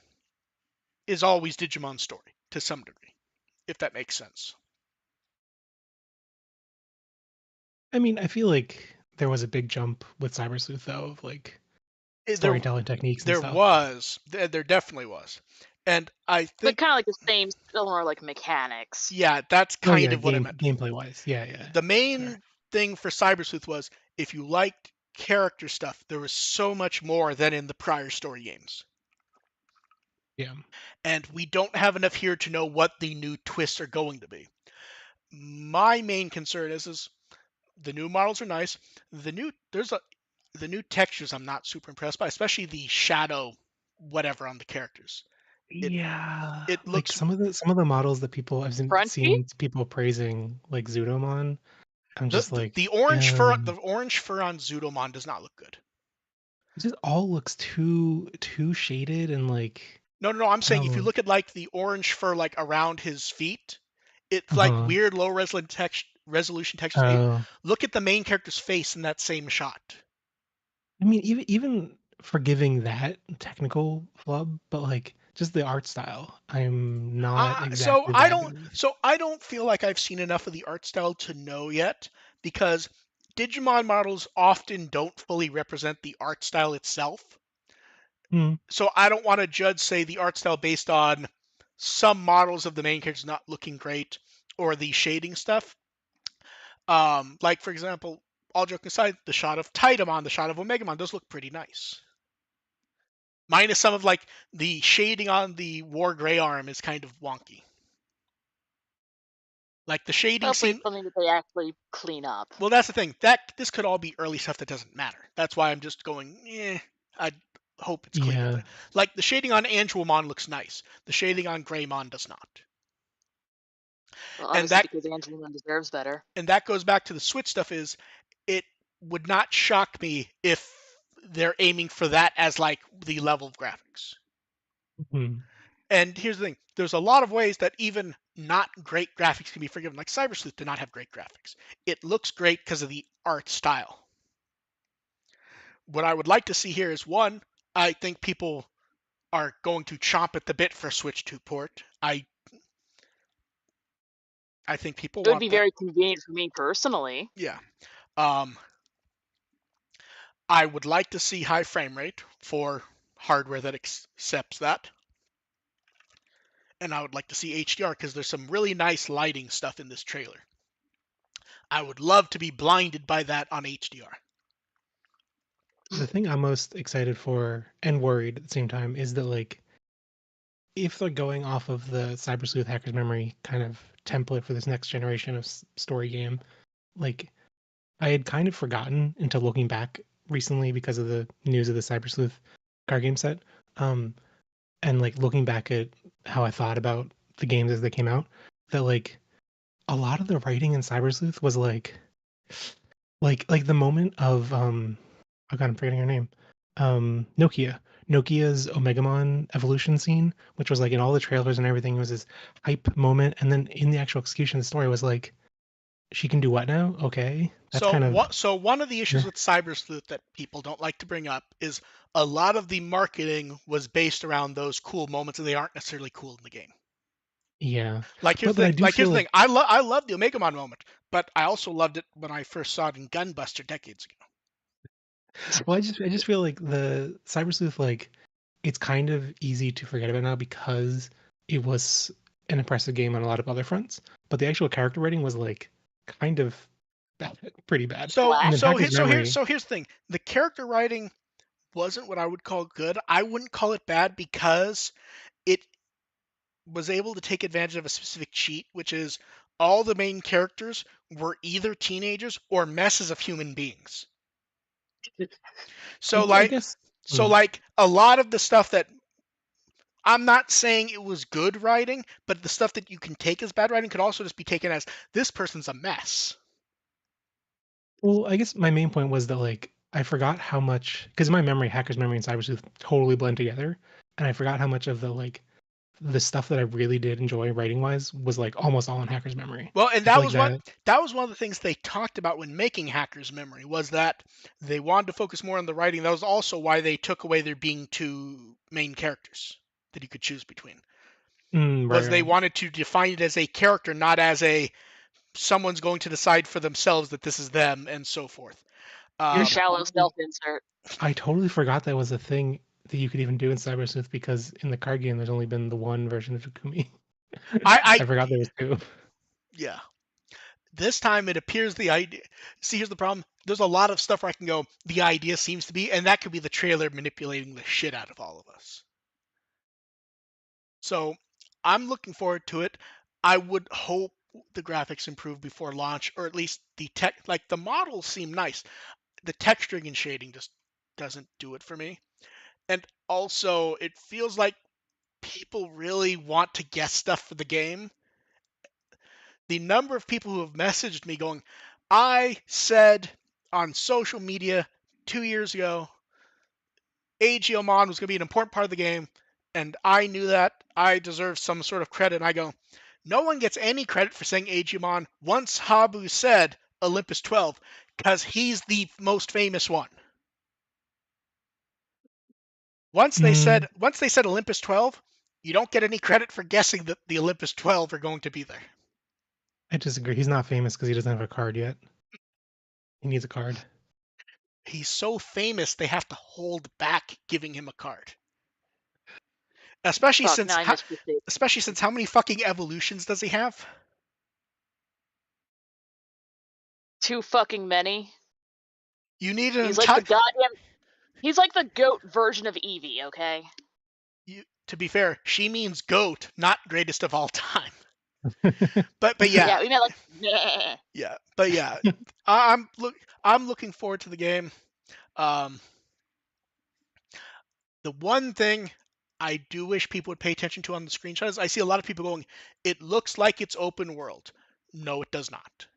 is always Digimon story to some degree, if that makes sense. I mean, I feel like there was a big jump with Cyber Sleuth though, of like Eh, There, storytelling techniques and there stuff. was, there definitely was, and I But think, kind of like the same, similar like mechanics. yeah, that's Oh kind yeah, of what I meant. gameplay wise, yeah, The for sure. main thing for Cyber Sleuth was if you liked character stuff, there was so much more than in the prior story games. Yeah, And we don't have enough here to know what the new twists are going to be. My main concern is the new models are nice. The new textures I'm not super impressed by, especially the shadow whatever on the characters. It yeah. it Like looks some of the models that people I've Crunchy? seen people praising, like Zudomon. I'm The just like, the orange fur on Zudomon does not look good. it just all looks too shaded and like No, no, no. I'm I saying don't if you know. look at like the orange fur like around his feet, it's like Uh-huh. weird low resolution textures. Oh, Look at the main character's face in that same shot. I mean, even forgiving that technical flub, but like just the art style, I'm not So exactly I vibing don't with. so I don't feel like I've seen enough of the art style to know yet because Digimon models often don't fully represent the art style itself. Hmm. So I don't want to judge, say, the art style based on some models of the main characters not looking great or the shading stuff. Like for example, all joking aside, the shot of Titamon, the shot of Omegamon, those look pretty nice. Minus some of like the shading on the War Gray arm is kind of wonky. Like the shading Hopefully, seem it's something that they actually clean up. well, that's the thing. That this could all be early stuff that doesn't matter. That's why I'm just going, I hope it's cleaned up. Yeah. Like the shading on Angelmon looks nice. The shading on Greymon does not. Well, And obviously, that because Angelina deserves better. and that goes back to the Switch stuff is it would not shock me if they're aiming for that as like the level of graphics. Hmm. And here's the thing, there's a lot of ways that even not great graphics can be forgiven. Like Cyber Sleuth did not have great graphics. It looks great because of the art style. What I would like to see here is one, I think people are going to chomp at the bit for Switch 2 port. I think people It would want be that. very convenient for me personally. Yeah. Um, I would like to see high frame rate for hardware that accepts that. And I would like to see HDR because there's some really nice lighting stuff in this trailer. I would love to be blinded by that on HDR. The thing I'm most excited for and worried at the same time is that like if they're going off of the Cyber Sleuth Hacker's Memory kind of template for this next generation of story game, like I had kind of forgotten until looking back recently because of the news of the Cyber Sleuth card game set. Um, and like looking back at how I thought about the games as they came out, that like a lot of the writing in Cyber Sleuth was like the moment of oh god, I'm forgetting her name. Nokia's Omegamon evolution scene, which was like in all the trailers and everything, it was this hype moment, and then in the actual execution of the story was like, she can do what now? Okay. That's So kind of what? So one of the issues with Cyber Sleuth that people don't like to bring up is a lot of the marketing was based around those cool moments, and they aren't necessarily cool in the game. yeah. Like here's But the I thing. do Like here's feel the like thing. I love the Omegamon moment, but I also loved it when I first saw it in Gunbuster decades ago. well, I just feel like the Cyber Sleuth, like it's kind of easy to forget about now because it was an impressive game on a lot of other fronts. But the actual character writing was like kind of bad, pretty bad. So And in Flat. so here Hacker's so here Memory, so here's the thing. The character writing wasn't what I would call good. I wouldn't call it bad because it was able to take advantage of a specific cheat, which is all the main characters were either teenagers or messes of human beings. So I like guess. so like a lot of the stuff that I'm not saying it was good writing, but the stuff that you can take as bad writing could also just be taken as this person's a mess. Well, I guess my main point was that like I forgot how much because my memory, Hacker's Memory and Cyber Sleuth totally blend together, and I forgot how much of the stuff that I really did enjoy writing wise was like almost all in Hacker's Memory. Well, and I feel like that. that was one of the things they talked about when making Hacker's Memory was that they wanted to focus more on the writing. That was also why they took away there being two main characters that you could choose between. Right, Was they right. wanted to define it as a character, not as a someone's going to decide for themselves that this is them and so forth. Your I shallow totally, self insert. I totally forgot that was a thing that you could even do in Cyber Sleuth because in the card game there's only been the one version of Takumi. I I forgot there was two. yeah. This time it appears the idea. See, here's the problem. There's a lot of stuff where I can go. The idea seems to be, and that could be the trailer manipulating the shit out of all of us. So I'm looking forward to it. I would hope the graphics improve before launch, or at least the tech. Like the models seem nice. The texturing and shading just doesn't do it for me. And also, it feels like people really want to guess stuff for the game. The number of people who have messaged me going, I said on social media 2 years ago, Aegiomon was going to be an important part of the game, and I knew that I deserved some sort of credit. And I go, no one gets any credit for saying Aegiomon once Habu said Olympus 12, because he's the most famous one. Once they said Olympus 12, you don't get any credit for guessing that the Olympus 12 are going to be there. I disagree. He's not famous because he doesn't have a card yet. He needs a card. He's so famous they have to hold back giving him a card. Especially Fuck, since now I miss Crusader. how many fucking evolutions does he have? Too fucking many. You need an He's like the entire. goddamn. He's like the goat version of Eevee. Okay. To be fair, she means goat, not greatest of all time. But Yeah, yeah, we meant like. Meh. yeah, but yeah, I'm looking forward to the game. Um, the one thing I do wish people would pay attention to on the screenshot is I see a lot of people going, "It looks like it's open world." No, it does not.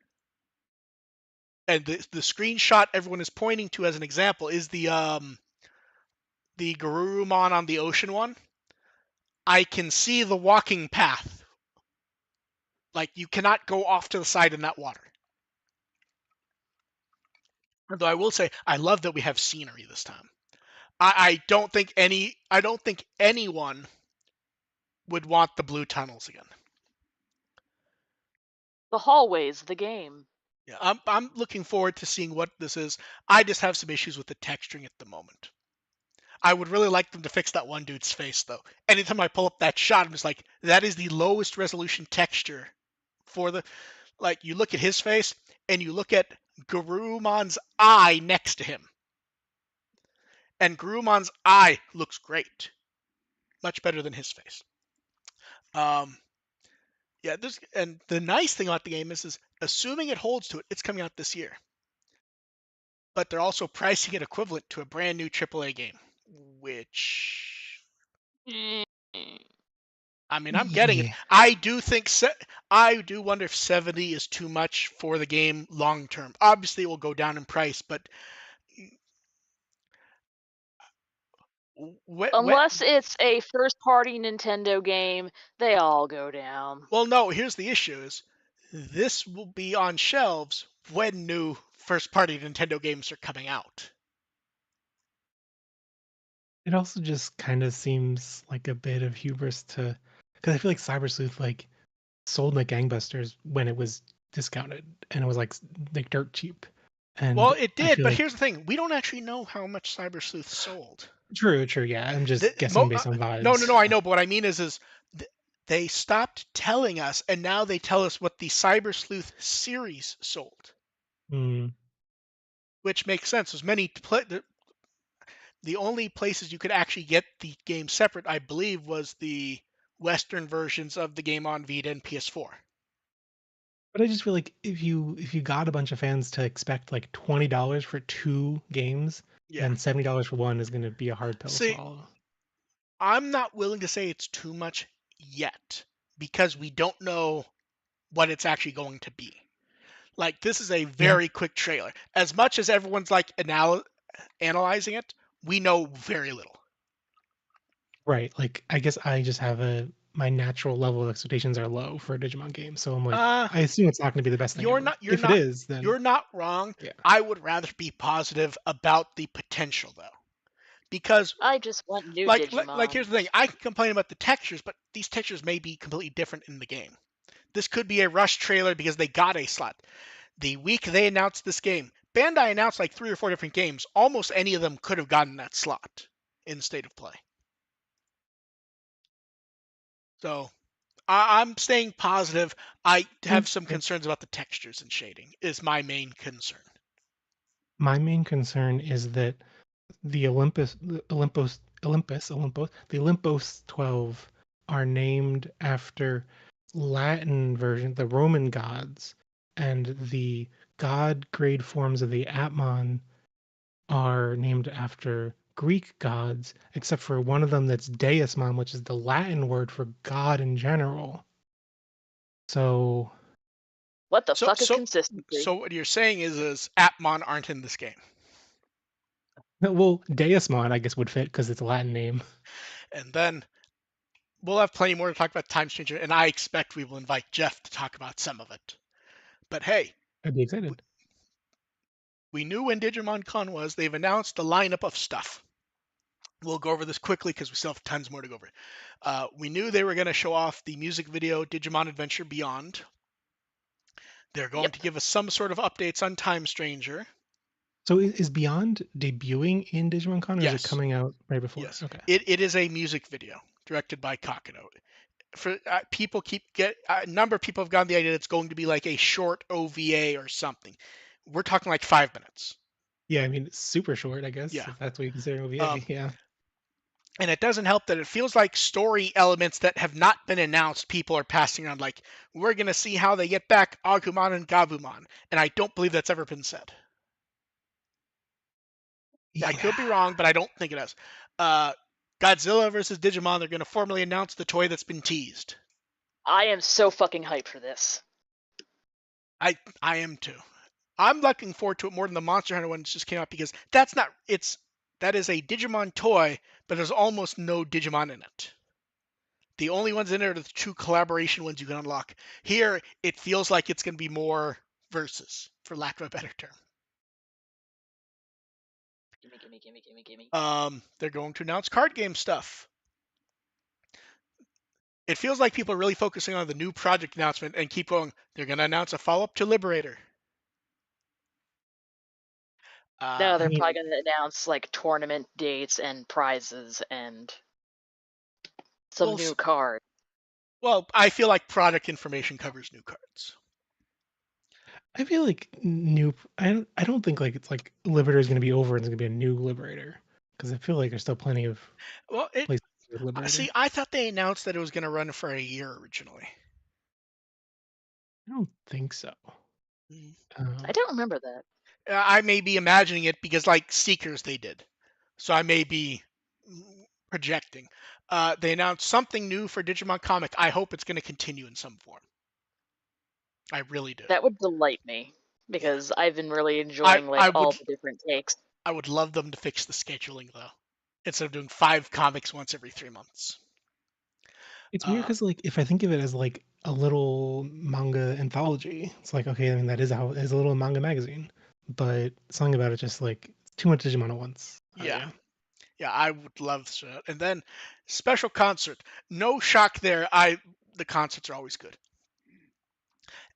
And the screenshot everyone is pointing to as an example is the Garurumon on the ocean one. I can see the walking path. Like, you cannot go off to the side in that water. Although I will say, I love that we have scenery this time. I don't think anyone would want the blue tunnels again. The hallways, the game. Yeah, I'm looking forward to seeing what this is. I just have some issues with the texturing at the moment. I would really like them to fix that one dude's face, though. Anytime I pull up that shot, I'm just like, that is the lowest resolution texture for the. Like, you look at his face, and you look at Garumon's eye next to him. And Garumon's eye looks great. Much better than his face. Yeah, and the nice thing about the game is assuming it holds to it, it's coming out this year. But they're also pricing it equivalent to a brand new AAA game, which Mm. I mean, I'm getting it. Yeah. I do think I do wonder if 70 is too much for the game long term. Obviously, it will go down in price, but Unless it's a first-party Nintendo game, they all go down. well, no. Here's the issue: is this will be on shelves when new first-party Nintendo games are coming out. It also just kind of seems like a bit of hubris to, because I feel like Cyber Sleuth like sold like gangbusters when it was discounted and it was like dirt cheap. Well, And it I did, feel but like here's the thing: we don't actually know how much Cyber Sleuth sold. true, yeah. I'm just guessing based on No, vibes. I know, but what I mean is they stopped telling us, and now they tell us what the Cyber Sleuth series sold, Mm. which makes sense. There's the only places you could actually get the game separate, I believe, was the Western versions of the game on Vita and PS4. But I just feel like if you got a bunch of fans to expect like $20 for two games, Yeah. then $70 for one is going to be a hard pill to See, swallow. I'm not willing to say it's too much yet because we don't know what it's actually going to be. Like, this is a Yeah. very quick trailer. As much as everyone's like analyzing it, we know very little. Right. Like I guess I just have my natural level of expectations are low for a Digimon game. So I'm like, Uh, I assume it's not going to be the best thing you're ever. not you're If it not is, then you're not wrong. yeah. I would rather be positive about the potential though. Because I just want new like Digimon. here's the thing, I can complain about the textures, but these textures may be completely different in the game. This could be a rush trailer because they got a slot. The week they announced this game, Bandai announced like 3 or 4 different games. Almost any of them could have gotten that slot in State of Play. So I'm staying positive. I have some Okay. concerns about the textures and shading is my main concern. My main concern is that the the Olympus 12 are named after Latin version, the Roman gods, and the god grade forms of the Atmon are named after Greek gods, except for one of them that's Deusmon, which is the Latin word for god in general. So What the So fuck is so consistency? so what you're saying is Atmon aren't in this game, Well, Deusmon, I guess, would fit because it's a Latin name. and then we'll have plenty more to talk about Time Stranger, and I expect we will invite Jeff to talk about some of it. But hey, I'd be we, excited. we knew when Digimon Con was. They've announced a lineup of stuff. We'll go over this quickly because we still have tons more to go over. We knew they were going to show off the music video Digimon Adventure Beyond. They're going to Yep. give us some sort of updates on Time Stranger. So is Beyond debuting in Digimon Con, or is it Yes, coming out right before? yes. Okay. It is a music video directed by Kakano. For people keep get a number of people have gotten the idea that it's going to be like a short OVA or something. We're talking like 5 minutes. Yeah, I mean, it's super short, I guess, Yeah. if that's what you consider an OVA. Um, Yeah. and it doesn't help that it feels like story elements that have not been announced, people are passing around like, we're going to see how they get back Agumon and Gabumon. And I don't believe that's ever been said. I Yeah. could be wrong, but I don't think it has. Uh, Godzilla versus Digimon, they're going to formally announce the toy that's been teased. I am so fucking hyped for this. I am too. I'm looking forward to it more than the Monster Hunter one that just came out because that is a Digimon toy, but there's almost no Digimon in it. The only ones in it are the two collaboration ones you can unlock. Here, it feels like it's going to be more versus, for lack of a better term. Gimme, gimme, gimme, gimme, gimme. They're going to announce card game stuff. It feels like people are really focusing on the new project announcement and keep going. They're going to announce a follow-up to Liberator. No, Uh, I they're probably mean, gonna announce like tournament dates and prizes and some we'll new card. well, I feel like product information covers new cards. I feel like new. I don't think like it's like Liberator is going to be over and it's going to be a new Liberator, because I feel like there's still plenty of Well, places with Liberator. see, I thought they announced that it was going to run for a year originally. I don't think so. Mm. I Um, don't remember that. I may be imagining it because, like Seekers, they did. So I may be projecting. They announced something new for Digimon Comic. I hope it's going to continue in some form. I really do. That would delight me Yeah. because I've been really I enjoying I like all would the different takes. I would love them to fix the scheduling though, instead of doing 5 comics once every 3 months. it's weird Uh, because like if I think of it as like a little manga anthology, it's like okay, I mean that is how is a little manga magazine, but something about it just like it's too much Digimon at once. yeah, Yeah. yeah, I would love that. And then special concert. No shock there. The concerts are always good.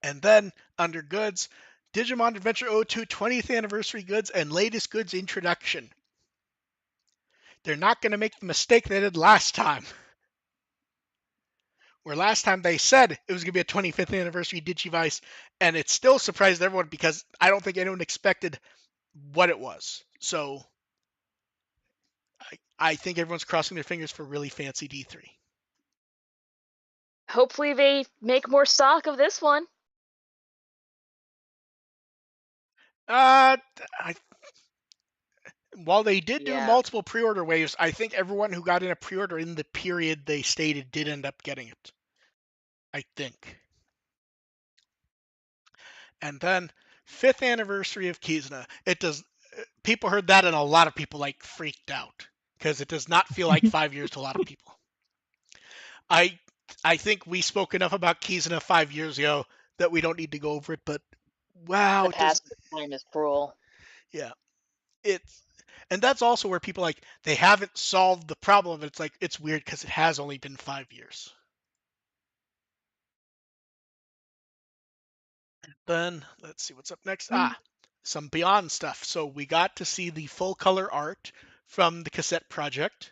And then under goods, Digimon Adventure 02 20th anniversary goods and latest goods introduction. They're not going to make the mistake they did last time. Where last time they said it was going to be a 25th anniversary Digivice, and it still surprised everyone because I don't think anyone expected what it was. So I think everyone's crossing their fingers for really fancy D3. Hopefully they make more stock of this one. Uh, I, while they did do Yeah, multiple pre-order waves, I think everyone who got in a pre-order in the period they stated did end up getting it. I think. And then 5th anniversary of Kizuna. It does. People heard that, and a lot of people like freaked out because it does not feel like 5 years to a lot of people. I I think we spoke enough about Kizuna 5 years ago that we don't need to go over it. But wow, the it does. passage of time is cruel. Yeah, it's and that's also where people like they haven't solved the problem. It's like it's weird because it has only been 5 years. Then let's see what's up next. Some Beyond stuff. So we got to see the full color art from the cassette project.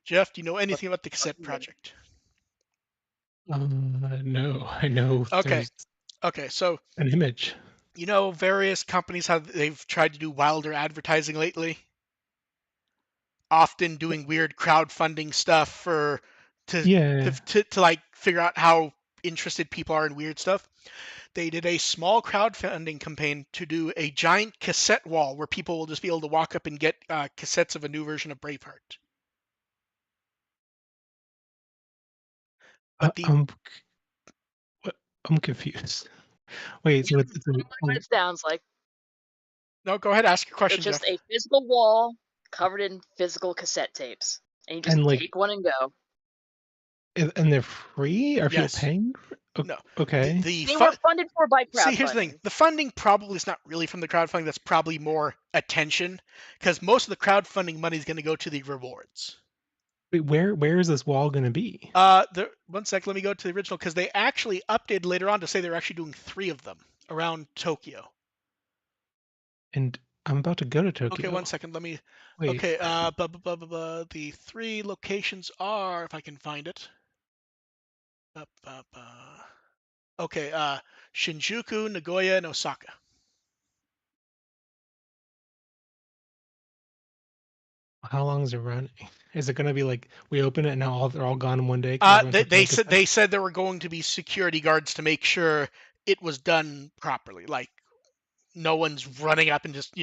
Jeff, do you know anything about the cassette project? No, I know Okay. there's Okay. So an image. various companies have they've tried to do wilder advertising lately, often doing weird crowdfunding stuff for to Yeah. to like figure out how interested people are in weird stuff. They did a small crowdfunding campaign to do a giant cassette wall where people will just be able to walk up and get cassettes of a new version of Braveheart. Uh, But the I'm what- I'm confused. Wait, so it's Literally what it sounds like. No, go ahead, ask your It's question, just Jeff. a physical wall covered in physical cassette tapes, and you just and like take one and go. and they're free? Are people Yes. paying? No. Okay. The They were funded for by See, here's the thing. crowdfunding. The funding probably is not really from the crowdfunding. That's probably more attention, because most of the crowdfunding money is going to go to the rewards. Wait, where is this wall gonna be? One sec. Let me go to the original because they actually updated later on to say they're actually doing 3 of them around Tokyo. And I'm about to go to Okay, Tokyo. 1 second. Let me. Wait, Okay. The 3 locations are, if I can find it. Buh, buh, buh. Okay. Shinjuku, Nagoya, and Osaka. how long is it running? Is it gonna be like we open it and now they're all gone in one day because everyone took They their said cassette? there were going to be security guards to make sure it was done properly. Like no one's running up and just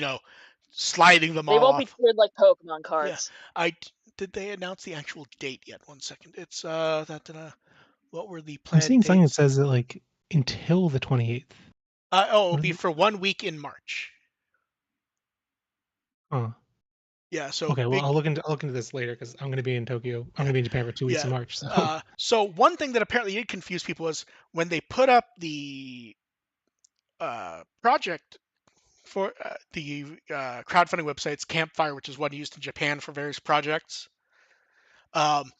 sliding them They all won't be off. tiered like Pokemon Yeah, cards. did they announce the actual date yet? 1 second. It's what were the I'm planned seeing something that dates? says that like until the 28th. It'll What be is it? for 1 week in March. Huh. Yeah, so Okay, well big. I'll look into this later because I'm gonna be in Tokyo. I'm Yeah, gonna be in Japan for 2 weeks yeah. in March. So So one thing that apparently did confuse people was when they put up the project for the crowdfunding websites, Campfire, which is one used in Japan for various projects. Um,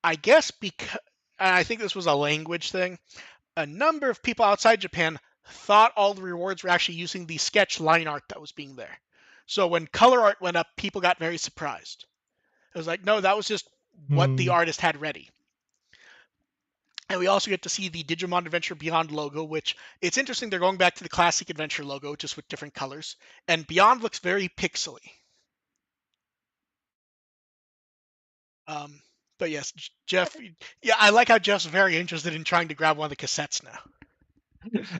I guess because I think this was a language thing. A number of people outside Japan thought all the rewards were actually using the sketch line art that was being there. So when color art went up, people got very surprised. It was like, no, that was just what the hmm. artist had ready. And we also get to see the Digimon Adventure Beyond logo, which it's interesting. They're going back to the classic Adventure logo, just with different colors. And Beyond looks very pixely. Um, but yes, Jeff. Yeah, I like how Jeff's very interested in trying to grab one of the cassettes now.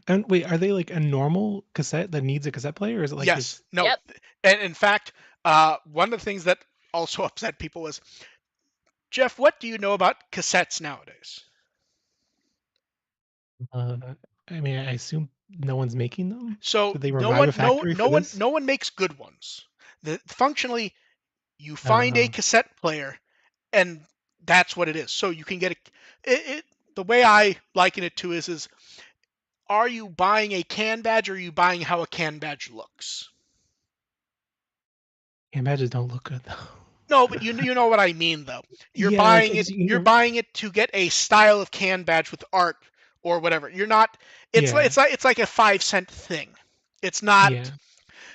And wait, are they like a normal cassette that needs a cassette player, or is it like Yes, this? no, Yep. and in fact, one of the things that also upset people was, Jeff, what do you know about cassettes nowadays? Uh, I mean, I assume no one's making them. So Did they revive a factory for this? no one makes good ones. Functionally, you find a Uh, cassette player, and that's what it is. So you can get the way I liken it to is are you buying a can badge or are you buying how a can badge looks? can badges don't look good though. No, but you know what I mean though. Yeah, like I just You're buying it to get a style of can badge with art or whatever. You're not yeah, it's like a 5 cent thing. It's not. yeah.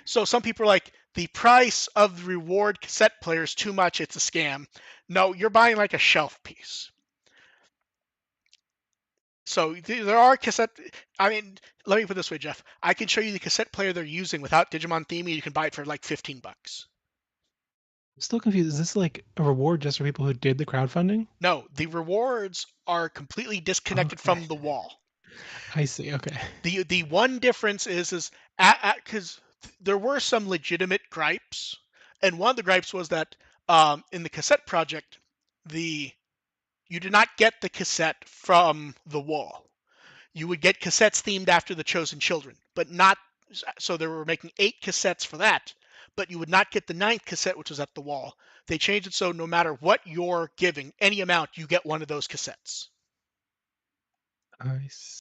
So some people are like, the price of the reward cassette player is too much, it's a scam. No, you're buying like a shelf piece. So there are cassette. I mean, let me put it this way, Jeff. I can show you the cassette player they're using without Digimon theming. You can buy it for like $15. I'm still confused. Is this like a reward just for people who did the crowdfunding? No, the rewards are completely disconnected Okay, from the wall. I see. Okay. The one difference is because there were some legitimate gripes, and one of the gripes was that in the cassette project, the you did not get the cassette from the wall. You would get cassettes themed after the Chosen Children, but not. So they were making 8 cassettes for that, but you would not get the ninth cassette, which was at the wall. They changed it so no matter what you're giving, any amount, you get one of those cassettes. I s-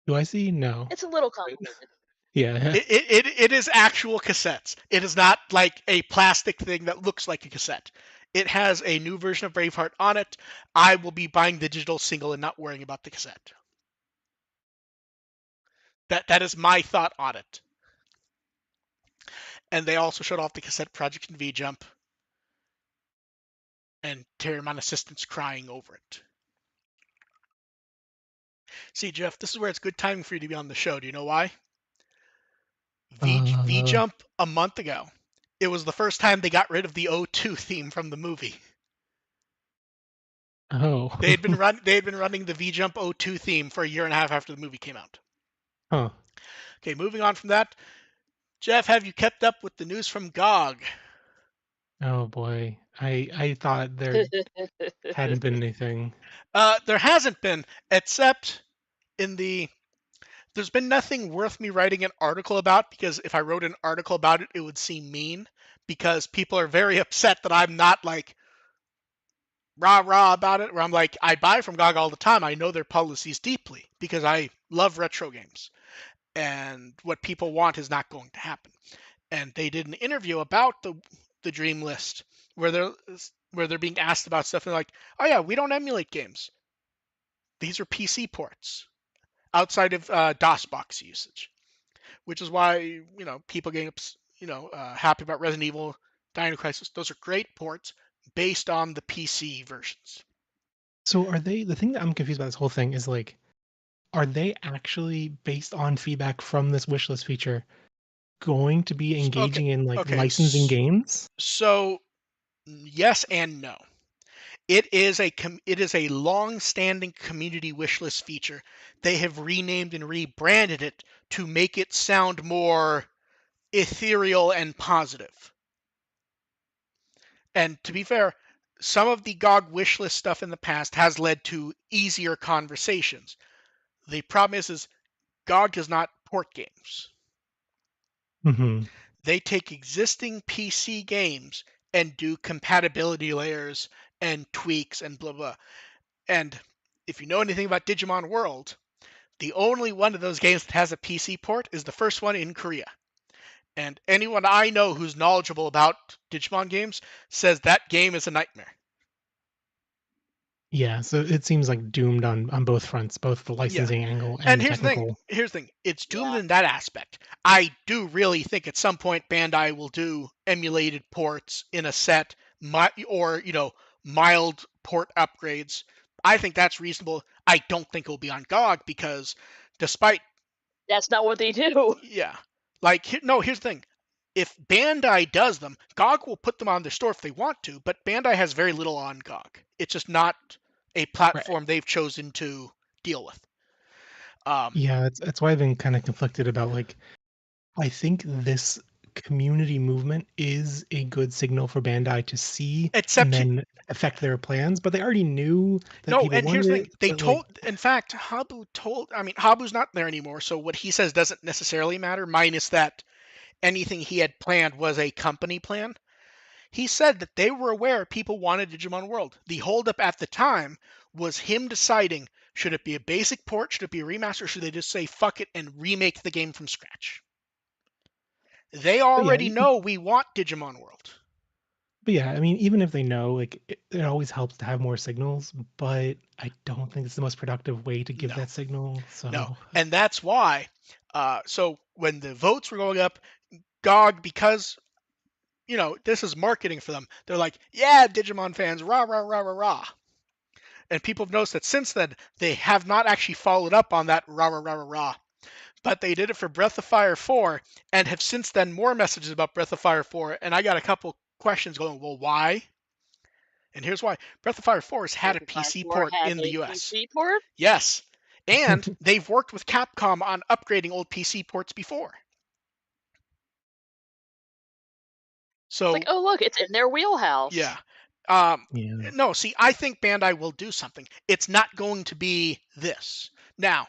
Do I see? No. It's a little Wait. complicated. Yeah. It is actual cassettes. It is not like a plastic thing that looks like a cassette. It has a new version of Braveheart on it. I will be buying the digital single and not worrying about the cassette. That is my thought on it. And they also showed off the cassette project in V Jump and Terramon assistants crying over it. See, Jeff, this is where it's good timing for you to be on the show. Do you know why? V Uh, Jump a month ago. It was the first time they got rid of the O2 theme from the movie. oh. They had been running the V Jump O2 theme for a year and a half after the movie came out. Huh. Okay, moving on from that. Jeff, have you kept up with the news from GOG? Oh boy. I thought there hadn't been anything. There hasn't been, except in the There's been nothing worth me writing an article about, because if I wrote an article about it, it would seem mean, because people are very upset that I'm not like rah rah about it, where I'm like, I buy from GOG all the time. I know their policies deeply because I love retro games. And what people want is not going to happen. And they did an interview about the Dream List where they're being asked about stuff, and they're like, oh yeah, we don't emulate games. These are PC ports outside of DOSBox usage, which is why people getting happy about Resident Evil, Dino Crisis. Those are great ports based on the PC versions. So are they, the thing that I'm confused about this whole thing is like, are they actually based on feedback from this wishlist feature going to be Okay, engaging in like okay. licensing games? So yes and no. It is a long-standing community wishlist feature. They have renamed and rebranded it to make it sound more ethereal and positive. And to be fair, some of the GOG wishlist stuff in the past has led to easier conversations. The problem is GOG does not port games. Hmm. They take existing PC games and do compatibility layers and tweaks and blah blah. And if you know anything about Digimon World, the only one of those games that has a PC port is the first one in Korea. And anyone I know who's knowledgeable about Digimon games says that game is a nightmare. Yeah, so it seems like doomed on both fronts, both the Yeah. licensing angle And and the here's the thing. technical. Here's the thing. It's doomed Yeah, in that aspect. I do really think at some point Bandai will do emulated ports in a set, or mild port upgrades. I think that's reasonable. I don't think it'll be on GOG because, despite that's not what they do. yeah, like no. Here's the thing. If Bandai does them, GOG will put them on their store if they want to, but Bandai has very little on GOG. It's just not a Right. platform they've chosen to deal with. Um, Yeah, that's why I've been kind of conflicted about like, I think this community movement is a good signal for Bandai to see and except then affect their plans, but they already knew that No, people and here's wanted the it, thing. They but like, told, in fact, Habu's not there anymore, so what he says doesn't necessarily matter, minus that anything he had planned was a company plan. He said that they were aware people wanted Digimon World. The holdup at the time was him deciding, should it be a basic port, should it be a remaster, or should they just say fuck it and remake the game from scratch? They but yeah, already know we want Digimon World. but yeah, I mean, even if they know, like, it always helps to have more signals, but I don't think it's the most productive way to give No, that signal. no. So, And that's why, so when the votes were going up, GOG, because this is marketing for them. They're like, yeah, Digimon fans, rah, rah, rah, rah, rah. And people have noticed that since then, they have not actually followed up on that rah, rah, rah, rah, rah. But they did it for Breath of Fire 4 and have since then more messages about Breath of Fire 4. And I got a couple questions going, well, why? And here's why. Breath of Fire 4 has had Breath a of Fire PC 4 port has in the a US. PC port. Yes. And they've worked with Capcom on upgrading old PC ports before. It's like, So oh look, it's in their yeah. wheelhouse. Um, yeah. no, see, I think Bandai will do something. It's not going to be this. Now,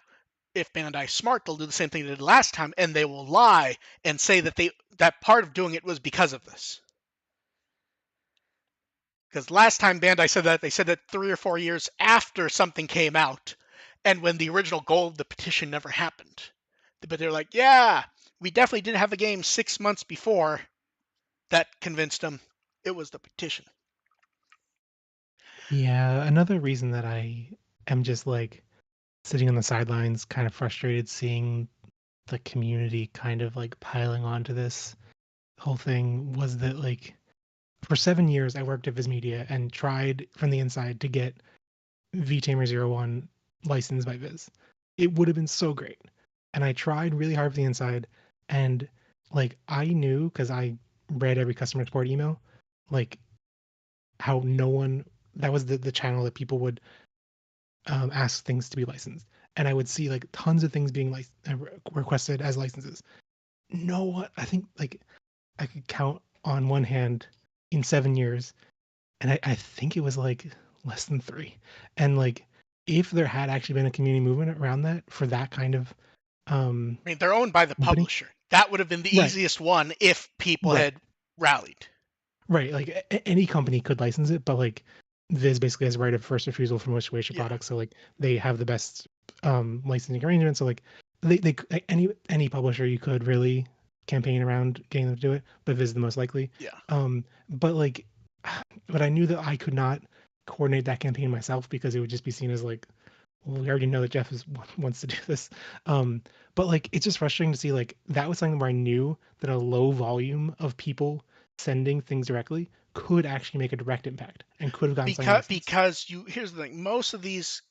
if Bandai's smart, they'll do the same thing they did last time, and they will lie and say that part of doing it was because of this. Because last time Bandai said that, they said that 3 or 4 years after something came out, and when the original goal of the petition never happened. But they're like, yeah, we definitely didn't have a game 6 months before that convinced them it was the petition. Yeah, another reason that I am just like sitting on the sidelines, kind of frustrated seeing the community kind of like piling onto this whole thing was that like for 7 years I worked at Viz Media and tried from the inside to get VTamer01 licensed by Viz. It would have been so great. And I tried really hard from the inside and like I knew because I read every customer support email, like how no one that was the channel that people would ask things to be licensed. And I would see like tons of things being like requested as licenses. No one, I think like I could count on one hand in 7 years, and I think it was like less than three. And like if there had actually been a community movement around that for that kind of I mean, they're owned by the company. publisher. That would have been the Right, easiest one if people right, had rallied. right. Like any company could license it, but like Viz basically has a right of first refusal for most Shueisha Yeah, products, so like they have the best licensing arrangements. So like any publisher you could really campaign around getting them to do it, but Viz is the most likely. yeah. But like, but I knew that I could not coordinate that campaign myself because it would just be seen as like, well, we already know that Jeff wants to do this. Um, but like, it's just frustrating to see like that was something where I knew that a low volume of people sending things directly could actually make a direct impact and could have gotten something licensed. Because here's the thing, most of these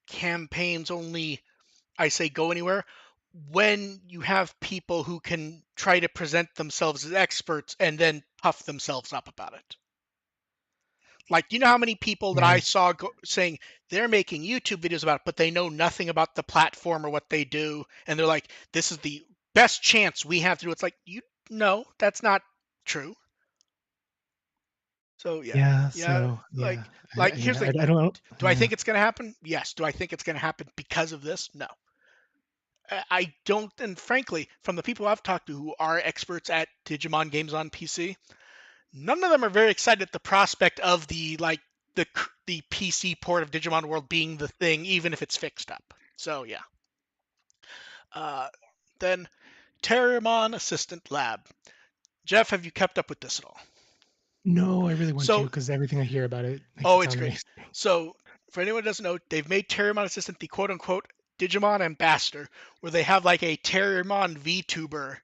campaigns only, I say, go anywhere when you have people who can try to present themselves as experts and then puff themselves up about it. Like, you know how many people that Yeah, I saw saying they're making YouTube videos about it, but they know nothing about the platform or what they do, and they're like, "This is the best chance we have to do." It's like, you no, that's not true. So yeah, yeah. yeah, So like yeah, here's the thing. I don't know. Do I Yeah, think it's gonna happen? Yes. Do I think it's gonna happen because of this? No. I don't, and frankly, from the people I've talked to who are experts at Digimon games on PC, none of them are very excited at the prospect of the PC port of Digimon World being the thing, even if it's fixed up. So yeah. Uh, then Terramon Assistant Lab. Jeff, have you kept up with this at all? no, I really want to So, because everything I hear about it makes oh, it it's sound great. amazing. So, for anyone who doesn't know, they've made Terramon Assistant the quote unquote Digimon ambassador, where they have like a Terramon VTuber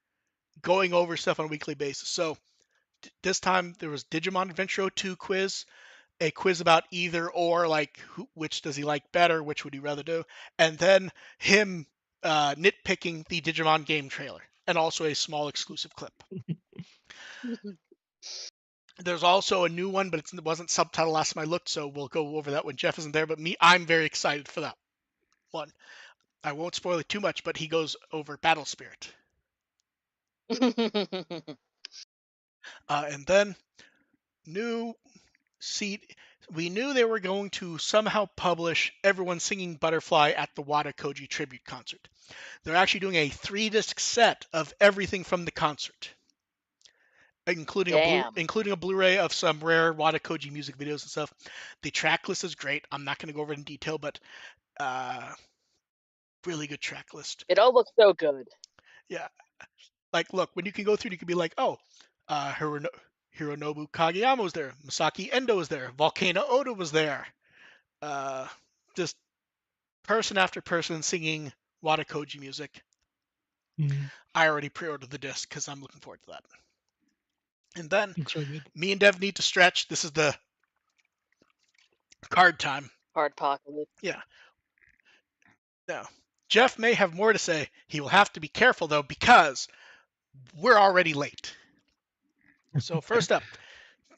going over stuff on a weekly basis. So, this time there was Digimon Adventure 2 quiz, a quiz about either or, like which does he like better, which would he rather do, and then him nitpicking the Digimon game trailer, and also a small exclusive clip. There's also a new one, but it wasn't subtitled last time I looked, so we'll go over that when Jeff isn't there. But I'm very excited for that one. I won't spoil it too much, but he goes over Battle Spirit. And then new seed. We knew they were going to somehow publish Everyone Singing Butterfly at the WtW tribute concert. They're actually doing a 3-disc set of everything from the concert, Damn. including a Blu-ray of some rare Watakoji music videos and stuff. The track list is great. I'm not going to go over it in detail, but uh, really good track list. It all looks so good. Yeah, like look, when you can go through, you can be like, oh, Hironobu Kageyama was there, Masaki Endo was there, Volcano Oda was there. Uh, just person after person singing Watakoji music. Mm, I already pre-ordered the disc because I'm looking forward to that. And then looks really good. me and Dev need to stretch. This is the card time. Hard pocket. Yeah. Now, Jeff may have more to say. He will have to be careful though because we're already late. So first up,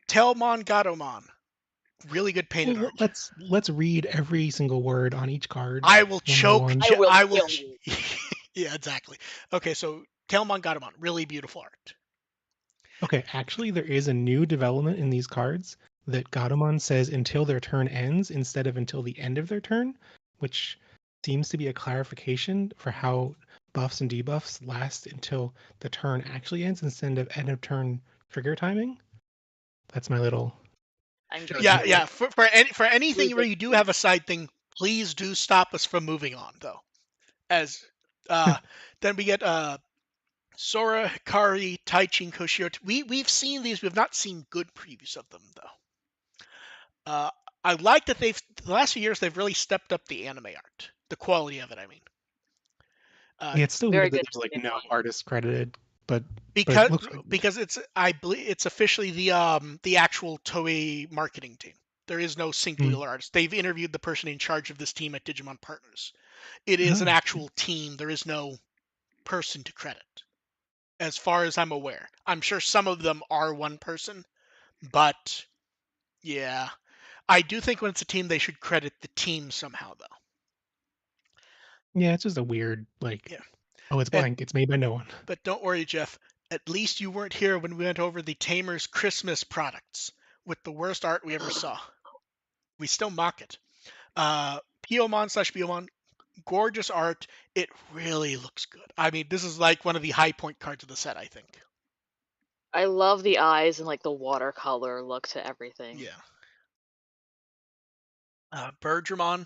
Telmon Gatomon. Really good painted Well, art. let's read every single word on each card I will one by choke. one. I will I will. kill you. Yeah, exactly. Okay, so Telmon Gatomon. Really beautiful art. Okay, actually, there is a new development in these cards that Gatomon says until their turn ends instead of until the end of their turn, which seems to be a clarification for how buffs and debuffs last until the turn actually ends instead of end of turn trigger timing. That's my little I'm going Yeah, judgment. to yeah. For anything lose where it. you do have a side thing, please do stop us from moving on though. As then we get Sora, Hikari, Taichin, Koshiro. We've seen these. We've not seen good previews of them though. I like that the last few years they've really stepped up the anime art, the quality of it. I mean, uh, Yeah, it's still Very weird that good there's like no anime. artist credited, but because it looks really good. because it's I believe it's officially the actual Toei marketing team. There is no Mm. singular artist. They've interviewed the person in charge of this team at Digimon Partners. It is an Oh, actual team. There is no person to credit, as far as I'm aware. I'm sure some of them are one person, but yeah, I do think when it's a team, they should credit the team somehow, though. yeah, it's just a weird like. Yeah, Oh, it's and blank. It's made by no one. but don't worry, Jeff. At least you weren't here when we went over the Tamer's Christmas products with the worst art we ever saw. We still mock it. Piomon slash Biomon, gorgeous art. It really looks good. I mean, this is like one of the high point cards of the set, I think. I love the eyes and like the watercolor look to everything. Yeah. Bergermon.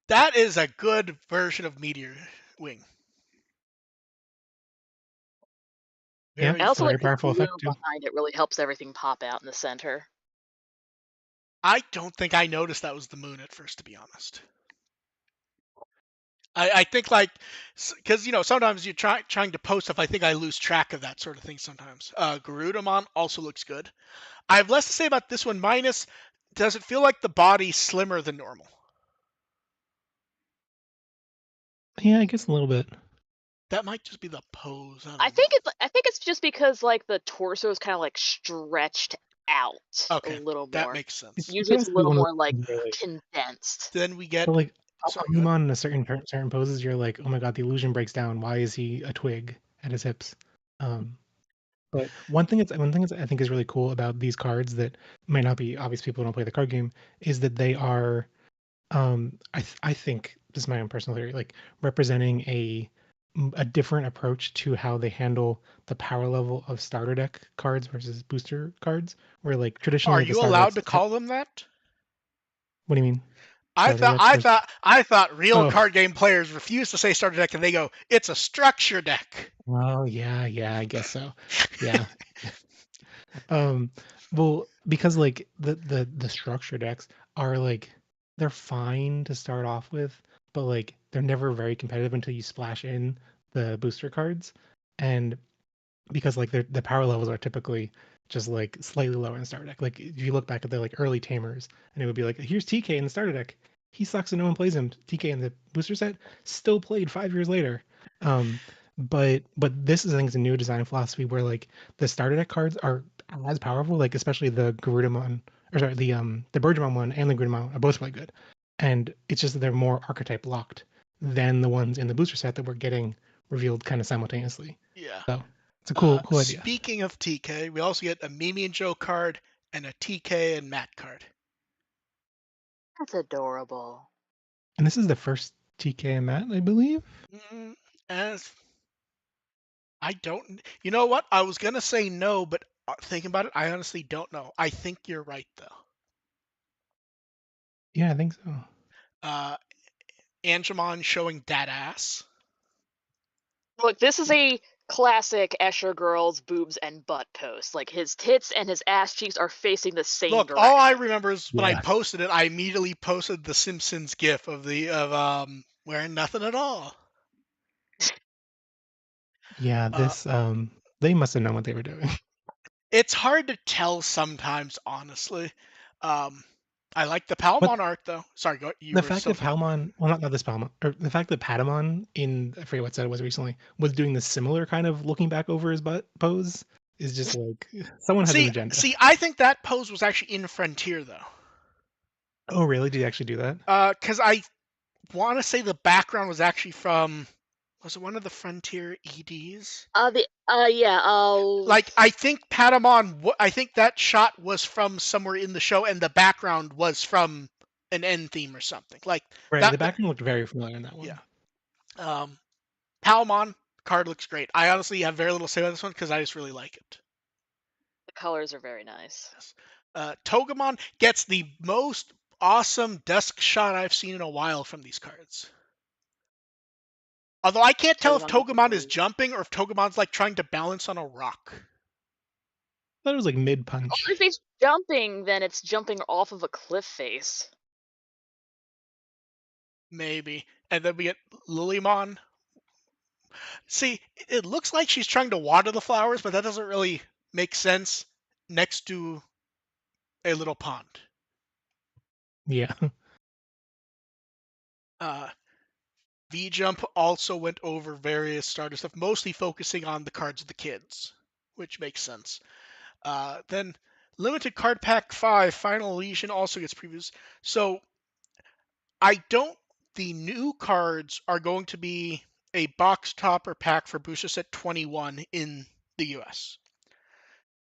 That is a good version of Meteor Wing. Yeah, I Very it's a also fun. very like the powerful blue effect too. behind it really helps everything pop out in the center. I don't think I noticed that was the moon at first, to be honest. I think like, because sometimes you're trying to post stuff. I think I lose track of that sort of thing sometimes. Garudamon also looks good. I have less to say about this one. Minus, does it feel like the body's slimmer than normal? Yeah, I guess a little bit. That might just be the pose. I I don't think know. it's just because like the torso is kind of like stretched out a Okay, little that more. makes sense. It Usually could it's a also be little one of more those like things where, like, condensed. Then we but get. like Sorry, go ahead. Agumon in a certain poses, you're like, oh my god, the illusion breaks down. Why is he a twig at his hips? Um, but one thing I think is really cool about these cards that might not be obvious to people who don't play the card game is that they are I think this is my own personal theory, like representing a different approach to how they handle the power level of starter deck cards versus booster cards, where like Are traditionally the you starter allowed decks to call them that? what do you mean? I Starter thought decks I versus thought I thought real oh card game players refuse to say starter deck and they go, it's a structure deck. well yeah, I guess so. Yeah. Um, well, because like the structure decks are like they're fine to start off with, but like they're never very competitive until you splash in the booster cards, and because like the power levels are typically just like slightly lower in the starter deck. Like if you look back at the like early tamers, and it would be like, here's TK in the starter deck. He sucks and no one plays him. TK in the booster set still played 5 years later. Um, but this is I think is a new design philosophy where like the starter deck cards are as powerful, like especially the Garudamon or sorry the Bergemon one and the Garudamon are both really good, and it's just that they're more archetype locked than the ones in the booster set that we're getting revealed kind of simultaneously. Yeah. So it's a cool idea. Speaking of TK, we also get a Mimi and Joe card and a TK and Matt card. That's adorable. And this is the first TK and Matt, I believe. Mm, as I don't, you know what? I was gonna say no, but thinking about it, I honestly don't know. I think you're right though. Yeah, I think so. Uh, Angemon showing that ass. Look, this is a classic Escher girl's boobs and butt post. Like his tits and his ass cheeks are facing the same Look, all I direction. remember is when I Yeah. posted it, I immediately posted the Simpsons gif of wearing nothing at all. Yeah, Uh, this they must have known what they were doing. it's hard to tell sometimes, honestly. Um, I like the But Palmon art though. Sorry, go, you the were fact still that talking. Palmon, well not this Palmon, or the fact that Patamon in I forget what set it was recently, was doing this similar kind of looking back over his butt pose is just like someone has an agenda. I think that pose was actually in Frontier though. Oh really? Did he actually do that? Because I want to say the background was actually from, was it one of the Frontier EDs? The yeah, Like I think Patamon, I think that shot was from somewhere in the show, and the background was from an end theme or something like Right, that. the background looked very familiar in that Yeah. one. Um, Palmon card looks great. I honestly have very little to say about this one because I just really like it. the colors are very nice. Yes. Togemon gets the most awesome desk shot I've seen in a while from these cards. Although I can't tell if Pokemon gets Togemon is blue. jumping or if Togemon's like trying to balance on a rock. I thought it was like mid Oh, punch. if it's jumping, then it's jumping off of a cliff face. Maybe. And then we get Lilymon. See, it looks like she's trying to water the flowers, but that doesn't really make sense next to a little pond. Yeah. Uh, V Jump also went over various starter stuff, mostly focusing on the cards of the kids, which makes sense. Then Limited Card Pack 5, Final Legion also gets previews. So I don't. The new cards are going to be a box topper pack for Booster Set 21 in the US.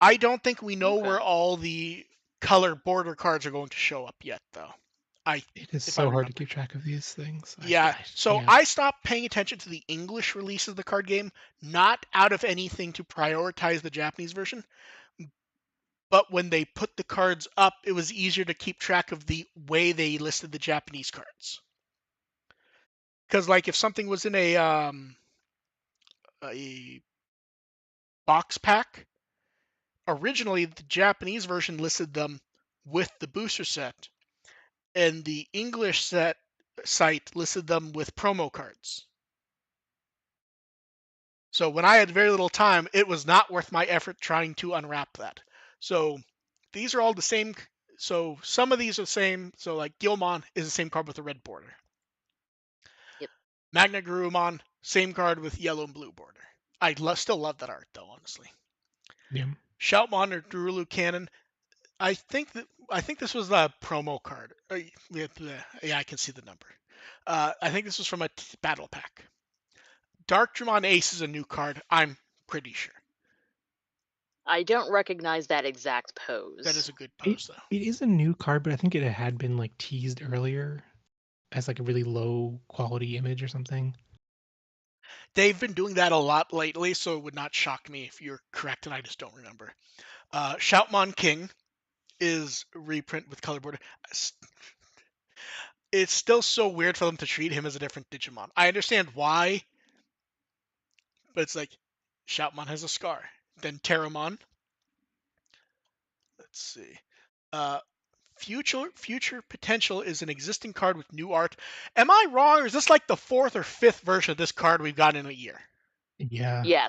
I don't think we know where Okay. all the color border cards are going to show up yet, though. It is if I so hard to remember. keep track of these things. Yeah, so Yeah. I stopped paying attention to the English release of the card game, not out of anything to prioritize the Japanese version, but when they put the cards up, it was easier to keep track of the way they listed the Japanese cards. Because like if something was in a box pack, originally the Japanese version listed them with the booster set, and the English site listed them with promo cards. So when I had very little time, it was not worth my effort trying to unwrap that. So these are all the same. So some of these are the same. So like Gilmon is the same card with a red border. Yep. Magna Garurumon, same card with yellow and blue border. I still love that art though, honestly. Yeah. Shoutmon or Durulu Cannon. I think this was the promo card. Yeah, I can see the number. I think this was from a battle pack. Dark Dramon Ace is a new card. I'm pretty sure. I don't recognize that exact That is pose. a good It pose though. it is a new card, but I think it had been like teased earlier as like a really low quality image or something. They've been doing that a lot lately, so it would not shock me if you're correct and I just don't remember. Shoutmon King is a reprint with color border. It's still so weird for them to treat him as a different Digimon. I understand why, but it's like Shoutmon has a scar. Then Terramon. Let's see. Uh, Future Potential is an existing card with new art. Am I wrong, or is this like the fourth or fifth version of this card we've gotten in a year? Yeah. Yeah,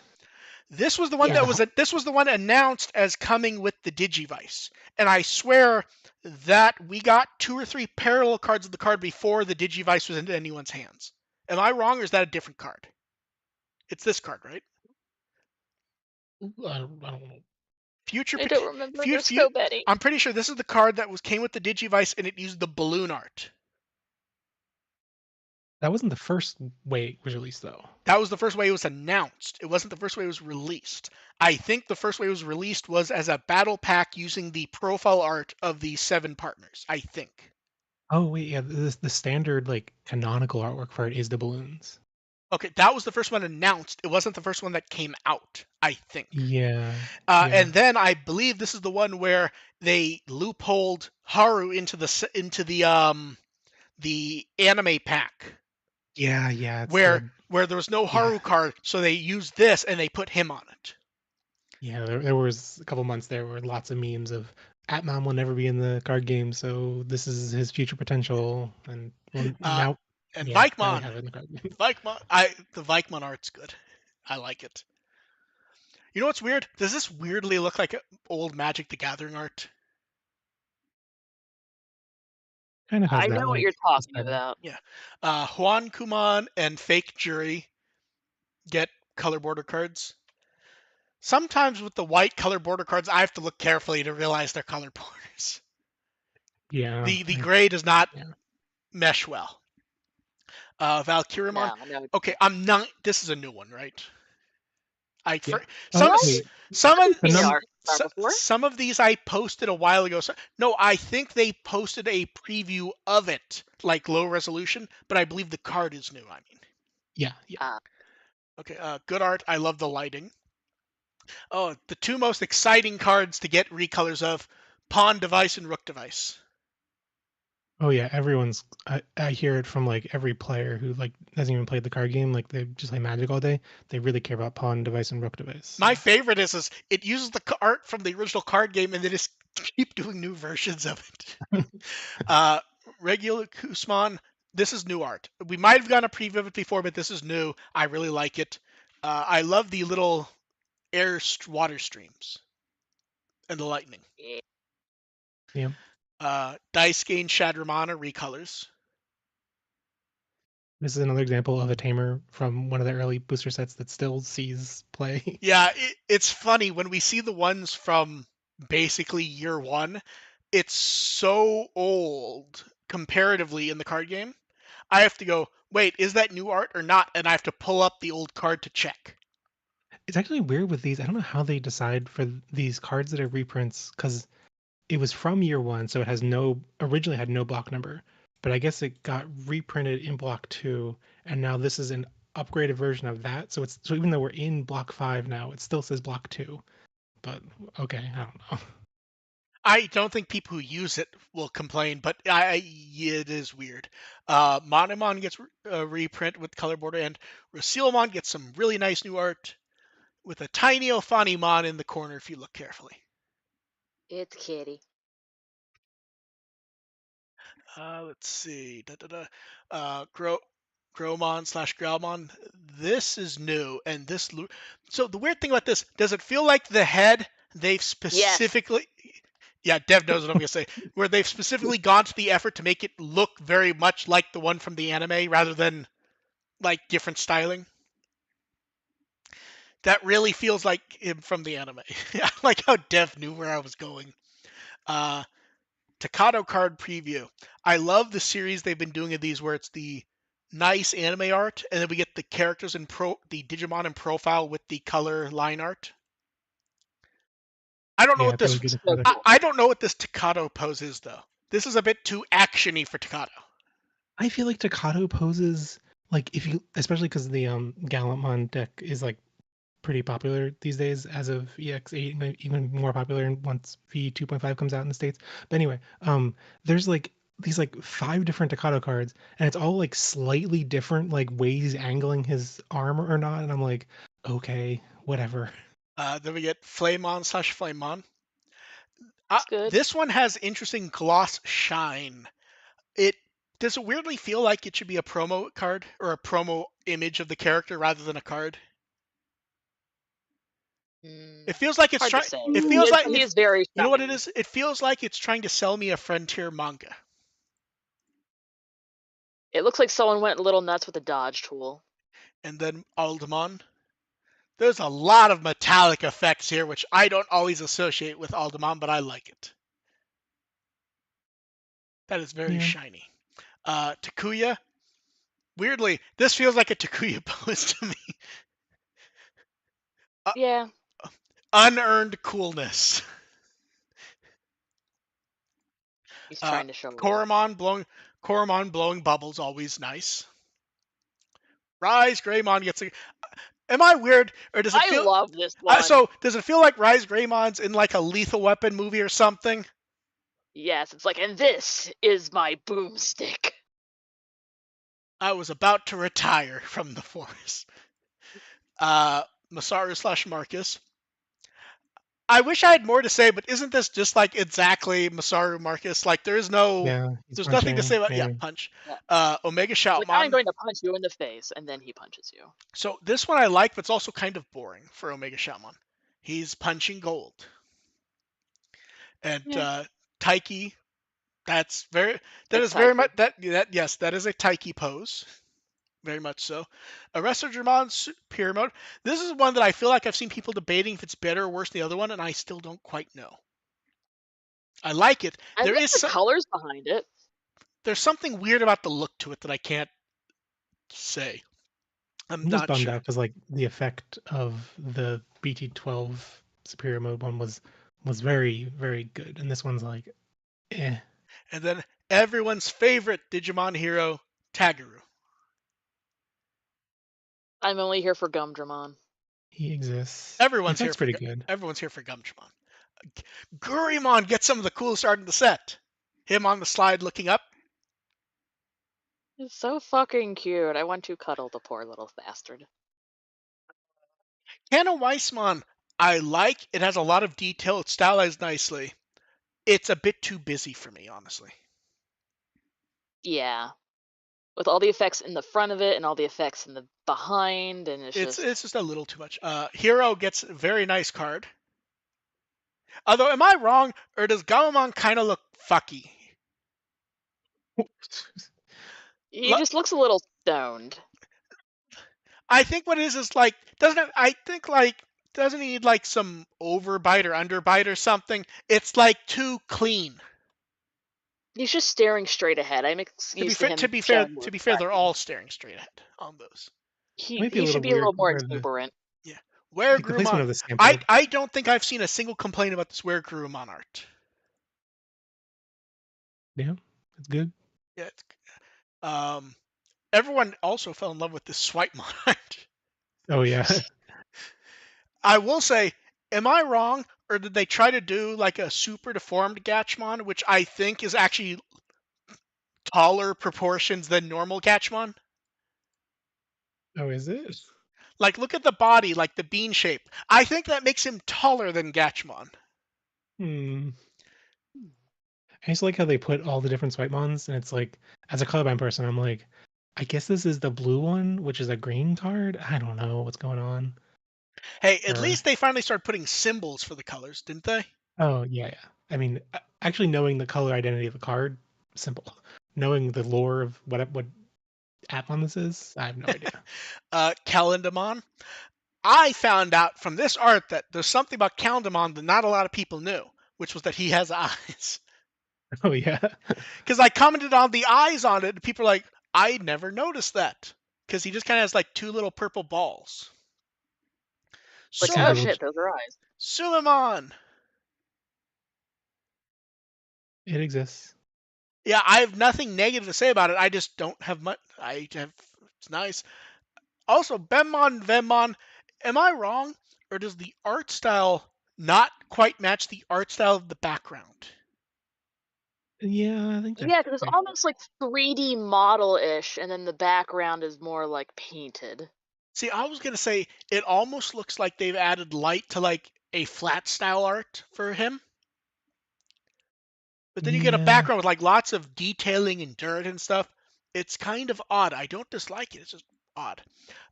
This was the one Yeah. yeah. this was the one announced as coming with the Digivice, and I swear that we got 2 or 3 parallel cards of the card before the Digivice was in anyone's hands. Am I wrong, or is that a different card? It's this card, right? I don't know. Future, I don't remember. There's future. so many. I'm pretty sure this is the card that came with the Digivice, and it used the balloon art. That wasn't the first way it was released though. That was the first way it was announced. It wasn't the first way it was released. I think the first way it was released was as a battle pack using the profile art of the 7 partners. I think. Oh wait, yeah, the standard like canonical artwork for it is the balloons. Okay, that was the first one announced. It wasn't the first one that came out, I think. Yeah. Yeah. And then I believe this is the one where they loopholed Haru into the anime pack Yeah, yeah, it's where the there was no yeah. Haru card, so they used this and they put him on it. Yeah, there was a couple months there where lots of memes of Atmom will never be in the card game, so this is his future potential. And well, Uh, now, and yeah, now we Vikemon, have it in the card game. the Vikemon art's good. I like it. You know what's weird? Does this weirdly look like old Magic the Gathering art? Kind of has I that know what like you're talking aesthetic. about. Yeah. Juan Kuman and Fake Jury get color border cards. Sometimes with the white color border cards, I have to look carefully to realize they're color borders. Yeah, The gray does not yeah, mesh well. Valkyrimon. No, I know what Okay, you're I'm not. This is a new one, right? I yeah. for, Oh some What? wait, some of I've the seen the num art art before. some of these I posted a while ago. So, no, I think they posted a preview of it, like low resolution, but I believe the card is new. I mean, yeah, yeah. Uh, okay, good art. I love the lighting. Oh, the 2 most exciting cards to get recolors of: Pawn Device and Rook Device. Oh yeah, everyone's I hear it from like every player who like hasn't even played the card game, like they just play Magic all day. They really care about pawn device and rook device. My So favorite is it uses the art from the original card game and they just keep doing new versions of it. Uh, Regular Kusman, this is new art. We might have gotten a preview of it before, but this is new. I really like it. I love the little water streams and the lightning. eh, yeah. Dice Gain Shadramana recolors. This is another example of a tamer from one of the early booster sets that still sees play. Yeah, it's funny when we see the ones from basically year 1. It's so old comparatively in the card game. I have to go, wait, is that new art or not? And I have to pull up the old card to check. It's actually weird with these. I don't know how they decide for these cards that are reprints because it was from year 1, so it has no originally had no block number. but I guess it got reprinted in Block 2, and now this is an upgraded version of that. So even though we're in Block 5 now, it still says Block 2. But okay, I don't know. I don't think people who use it will complain, but it is weird. Monomon gets a reprint with color border, and Racilmon gets some really nice new art with a tiny Ophanimon in the corner if you look carefully. It's kitty. Let's see. Growmon slash Growlmon. This is new, and so the weird thing about this, does it feel like the head they've Yes. specifically? Yeah, Dev knows what I'm gonna say. Where they've specifically gone to the effort to make it look very much like the one from the anime, rather than like different styling. That really feels like him from the anime. I like how Dev knew where I was going. Uh, Takato card preview. I love the series they've been doing of these where it's the nice anime art, and then we get the characters in the Digimon in profile with the color line art. I don't know Yeah, what it's this. really good to So put it. cool. I don't know what this Takato pose is though. This is a bit too actiony for Takato. I feel like Takato poses like if you, especially because the Gallantmon deck is like pretty popular these days as of EX8, and even more popular once V2.5 comes out in the States. But anyway, there's like these like 5 different Takato cards, and it's all like slightly different like ways he's angling his arm or not, and I'm like, okay, whatever. Then we get Flamon slash Flamon. It's good. This one has interesting gloss shine. It does it weirdly feel like it should be a promo card or a promo image of the character rather than a card. It feels like it's Hard to trying. say. It He feels is like he is very you know what it shiny. is. It feels like it's trying to sell me a Frontier manga. It looks like someone went a little nuts with the dodge tool. And then Aldemon. There's a lot of metallic effects here, which I don't always associate with Aldemon, but I like it. That is very Yeah, shiny. Takuya. Weirdly, this feels like a Takuya pose to me. Uh, Yeah. Unearned coolness. He's Uh, trying to show off. Koromon blowing bubbles, always nice. Rise Greymon gets a. Am I weird, or does it I feel? love this one. So does it feel like Rise Greymon's in like a Lethal Weapon movie or something? Yes, it's like, and this is my boomstick. I was about to retire from the force. Uh, Masaru slash Marcus. I wish I had more to say, but isn't this just like exactly Masaru Marcus? Like there's yeah, he's nothing to say punching. about Yeah, punch. Yeah. Omega Like, I'm Shoutmon. going to punch you in the face, and then he punches you. So this one I like, but it's also kind of boring for Omega Shoutmon. He's punching gold. And Yeah. Taiki, that It's is very much Taiki. that is a Taiki pose. Very much so. Arrestor Dramon Superior Mode. This is one that I feel like I've seen people debating if it's better or worse than the other one, and I still don't quite know. I like it. I like the colors behind it. There's something weird about the look to it that I can't say. I'm I'm just not bummed sure. out because like the effect of the BT12 Superior Mode one was very good, and this one's like, eh. And then everyone's favorite Digimon hero, Tagaru. I'm only here for Gumdramon. He exists. The Everyone's here effect's for pretty good. Gumdramon. Gurimon gets some of the coolest art in the set. Him on the slide looking up. It's so fucking cute. I want to cuddle the poor little bastard. Hannah Weissman, I like. It has a lot of detail. It's stylized nicely. It's a bit too busy for me, honestly. Yeah. With all the effects in the front of it and all the effects in the behind, and It's just a little too much. Hero gets a very nice card. Although, am I wrong, or does Gamamon kind of look fucky? he just looks a little stoned. I think what it is like I think like doesn't he need like some overbite or underbite or something? It's like too clean. He's just staring straight ahead. I'm used to him showing more To be fair, they're expression. all staring straight ahead on those. It might be a He little should be a weird little more where the exuberant. Yeah, where like the placement Grumon. of the sample. I don't think I've seen a single complaint about this Where Grumon art. Yeah, it's good. Yeah. Everyone also fell in love with this swipe mod. Oh yeah. I will say, am I wrong, or did they try to do like a super deformed Gatchmon, which I think is actually taller proportions than normal Gatchmon? Oh, is it? Like, look at the body, like the bean shape. I think that makes him taller than Gatchmon. Hmm. I just like how they put all the different Swipemons, and it's like, as a colorblind person, I'm like, I guess this is the blue one, which is a green card. I don't know what's going on. Hey, at Or least they finally started putting symbols for the colors, didn't they? oh yeah, yeah. I mean, actually knowing the color identity of the card, simple. Knowing the lore of what Atmon this is, I have no idea. Calendamon. I found out from this art that there's something about Calendamon that not a lot of people knew, which was that he has eyes. Oh yeah, Because I commented on the eyes on it, and people are like, I never noticed that. Because he just kind of has like two little purple balls. Like, like his oh So, little. shit, those are eyes. Suleiman. It exists. Yeah, I have nothing negative to say about it. I just don't have much. It's nice. Also, Benmon, Venmon, am I wrong? Or does the art style not quite match the art style of the background? Yeah, I think that. Yeah, because it's almost like 3D model-ish, and then the background is more like painted. See, I was going to say it almost looks like they've added light to like a flat style art for him. But then you get a Yeah, background with like lots of detailing and dirt and stuff. It's kind of odd. I don't dislike it. It's just odd.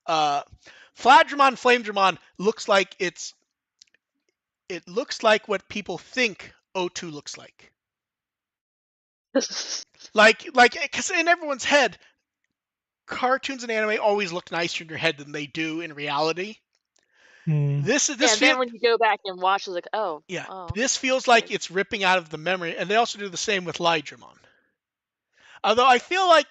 Uh, Fladramon Flamedramon it looks like what people think O2 looks like. Like because in everyone's head, cartoons and anime always look nicer in your head than they do in reality. mm, This And then feel when you go back and watch, it's like, oh, Yeah, oh, this feels okay. like it's ripping out of the memory, and they also do the same with Lydramon. Although I feel like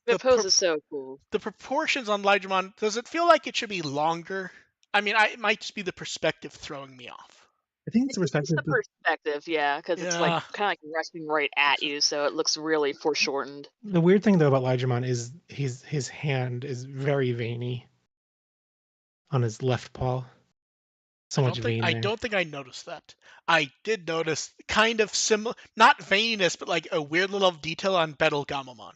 The the pose is so cool. the proportions on Lydramon, does it feel like it should be longer? I mean, it might just be the perspective throwing me off. I think it's It's the it's the perspective. perspective, yeah, because it's like Yeah, kind of like resting right at you, so it looks really foreshortened. The weird thing though about Ligramon is his hand is very veiny on his left paw. So much vein I there. don't think I noticed that. I did notice kind of similar, not veininess, but like a weird little detail on Betelgamamon.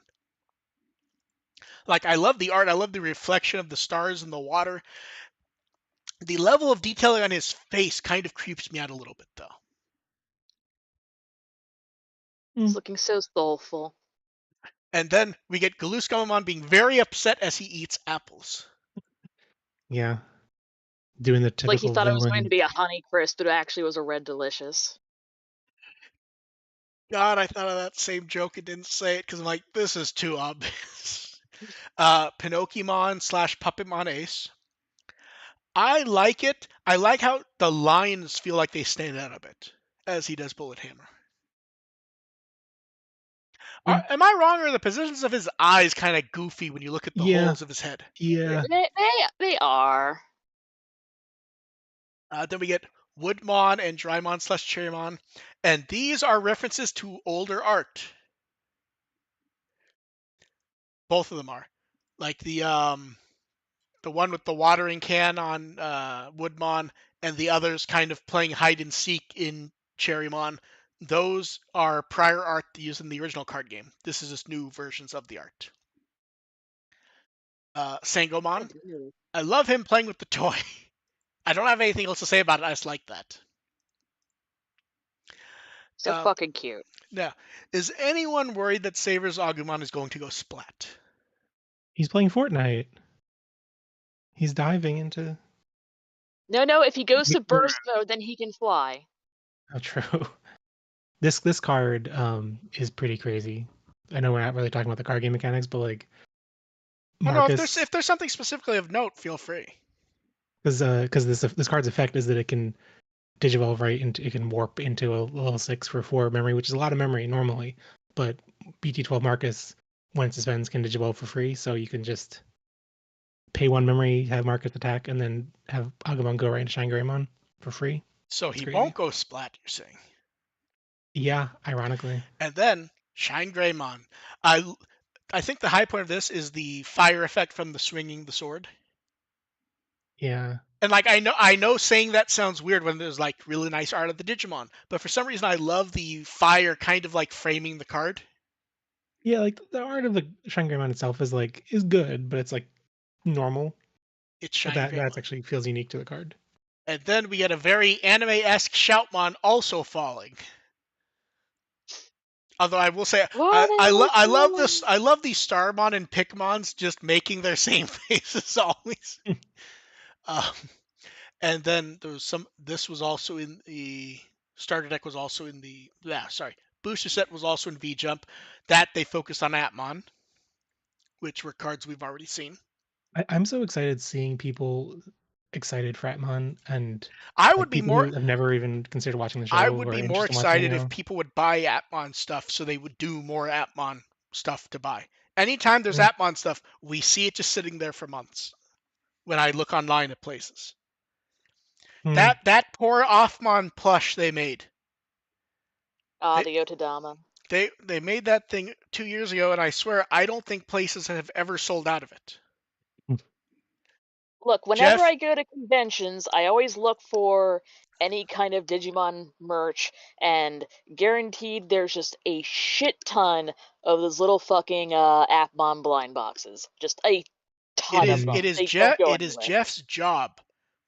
Like I love the art, I love the reflection of the stars in the water. The level of detailing on his face kind of creeps me out a little bit though. It's Mm, looking so soulful. And then we get Galuskamamon being very upset as he eats apples. yeah, doing the Like he typical thought it was going to villain. be a Honey Crisp, but it actually was a Red Delicious. God, I thought of that same joke and didn't say it because I'm like, this is too obvious. Pinocchimon slash Puppetmon Ace. I like it. I like how the lines feel like they stand out a bit as he does Bullet Hammer. Yeah, Am I wrong, or are the positions of his eyes kind of goofy when you look at the yeah, holes of his head? yeah. They are. Then we get Woodmon and Drymon slash Cherrymon, and these are references to older art. Both of them are, like the one with the watering can on Woodmon, and the others kind of playing hide and seek in Cherrymon. Those are prior art used in the original card game. This is just new versions of the art. I Sangomon, do. I love him playing with the toy. I don't have anything else to say about it. I just like that. So Um, fucking cute. Now, is anyone worried that Saber's Agumon is going to go splat? He's playing Fortnite. He's diving into. No, if he goes to Victor. burst mode, then he can fly. How true. This card is pretty crazy. I know we're not really talking about the card game mechanics, but like Oh no, Marcus, if there's something specifically of note, feel free. because this card's effect is that it can digivolve right into it can warp into a level 6 for 4 memory, which is a lot of memory normally. But BT12 Marcus, when it suspends, can digivolve for free, so you can just pay 1 memory, have Marcus attack, and then have Agumon go right into Shine Greymon for free. So It's he crazy. won't go splat, you're saying. Yeah, ironically. And then Shine Greymon. I think the high point of this is the fire effect from the swinging the sword. Yeah. And like I know saying that sounds weird when there's like really nice art of the Digimon, but for some reason I love the fire kind of like framing the card. Yeah, like the art of the Shine Greymon itself is good, but it's like normal. It's But Shine that Greymon. actually feels unique to the card. And then we get a very anime-esque Shoutmon also falling. Although I will say What else? I love this I love these Starmon and Pikmons just making their same faces always. Um, and then there was some. This was also in the starter deck. Was also in the booster set was also in V Jump. That they focused on Atmon, which were cards we've already seen. I'm so excited seeing people excited for Atmon and I would like be people more who have never even considered watching the I show would or be more interested in watching it excited if now. people would buy Atmon stuff, so they would do more Atmon stuff to buy. Anytime there's Yeah. Atmon stuff, we see it just sitting there for months. When I look online at places, Hmm. that poor Offmon plush they made. Ah, They the Otadama. they made that thing 2 years ago, and I swear I don't think places have ever sold out of it. Look, whenever Jeff, I go to conventions, I always look for any kind of Digimon merch, and guaranteed there's just a shit ton of those little fucking Appmon blind boxes. Just a ton of them. They don't go It is anywhere. Jeff's job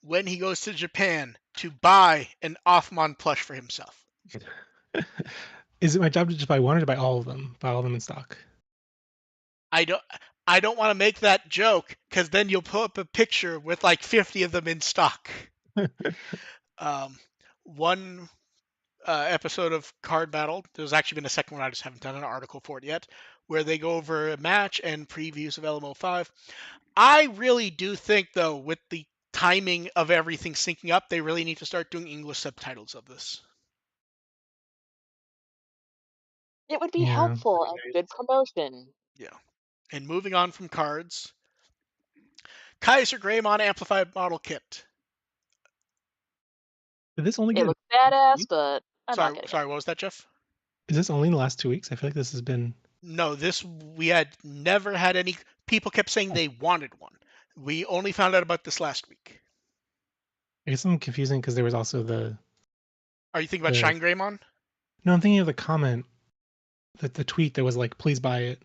when he goes to Japan to buy an Offmon plush for himself. Is it my job to just buy one or to buy all of them? Buy all of them in stock. I don't I don't want to make that joke because then you'll pull up a picture with like 50 of them in stock. Um, one episode of Card Battle. There's actually been a second one. I just haven't done an article for it yet, where they go over a match and previews of LMO5. I really do think, though, with the timing of everything syncing up, they really need to start doing English subtitles of this. It would be Yeah. helpful and good promotion. Yeah. And moving on from cards, Kaiser Greymon Amplified Model Kit. Did this only It get looks badass, week? but I'm not Sorry, getting it. sorry. What was that, Jeff? Is this only in the last 2 weeks? I feel like this has been. No, this we had never had any. People kept saying Oh, they wanted one. We only found out about this last week. I guess I'm confusing because there was also Are you thinking about the. Shine Greymon? No, I'm thinking of the comment that the tweet that was like, "Please buy it."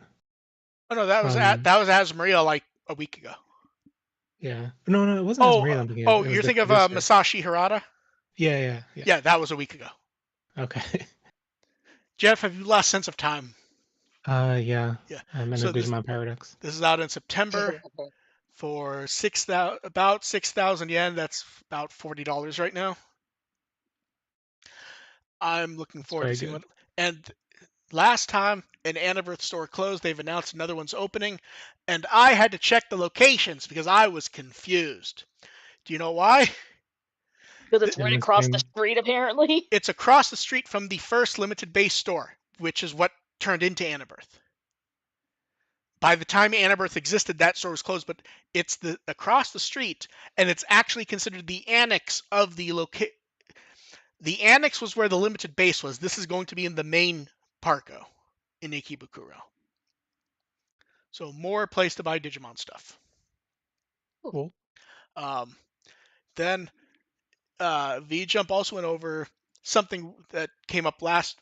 Oh no, From that was Asmaria like a week ago. yeah. No, it wasn't Oh, Asmaria I'm thinking of. It was you're the thinking of producer. Masashi Harada? Yeah. Yeah, that was a week ago. Okay. Jeff, have you lost sense of time? Yeah. Yeah. I'm in a So Digimon paradox. this is out in September for 6,000 about 6,000 yen. That's about $40 right now. I'm looking It's forward to very seeing good. what. And last time an Annabirth store closed, they've announced another one's opening, and I had to check the locations because I was confused. Do you know why? Because it's right And this across the game. street, apparently. It's across the street from the first limited base store, which is what turned into Annabirth. By the time Annabirth existed, that store was closed, but it's the across the street, and it's actually considered the annex of the locate. The annex was where the limited base was. This is going to be in the main Parko in Ikebukuro. So more place to buy Digimon stuff. Cool. Um, then V Jump also went over something that came up last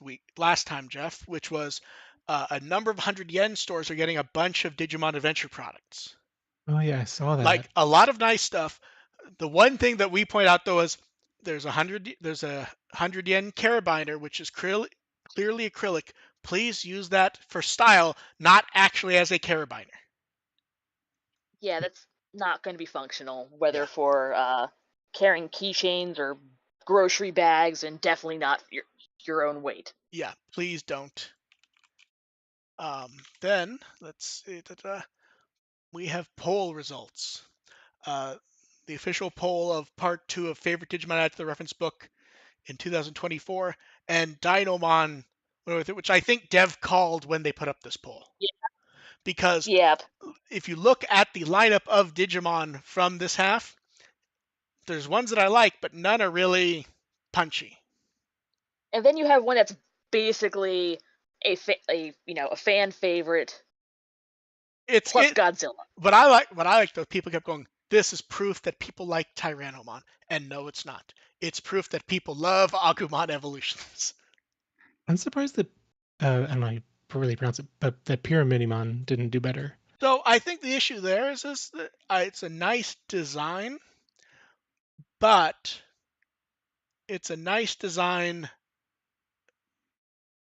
time, Jeff, which was a number of 100 yen stores are getting a bunch of Digimon Adventure products. Oh yeah, I saw Like that. a lot of nice stuff. The one thing that we point out though is there's a 100 yen carabiner which is clearly acrylic. Please use that for style, not actually as a carabiner. Yeah, that's not going to be functional, Yeah, whether for carrying keychains or grocery bags, and definitely not your own weight. yeah. Please don't. Then let's see. We have poll results. Uh, the official poll of part 2 of favorite Digimon added to the reference book in 2024, and Dinomon, which I think Dev called when they put up this poll. Because Yep. if you look at the lineup of Digimon from this half, there's ones that I like, but none are really punchy. And then you have one that's basically a fan favorite It's plus it. Godzilla. What I like though, people kept going, this is proof that people like Tyrannomon. And no, it's not. It's proof that people love Agumon evolutions. I'm surprised that I don't know how you really pronounce it, but that Pyramidimon didn't do better. So I think the issue there is that it's a nice design, but it's a nice design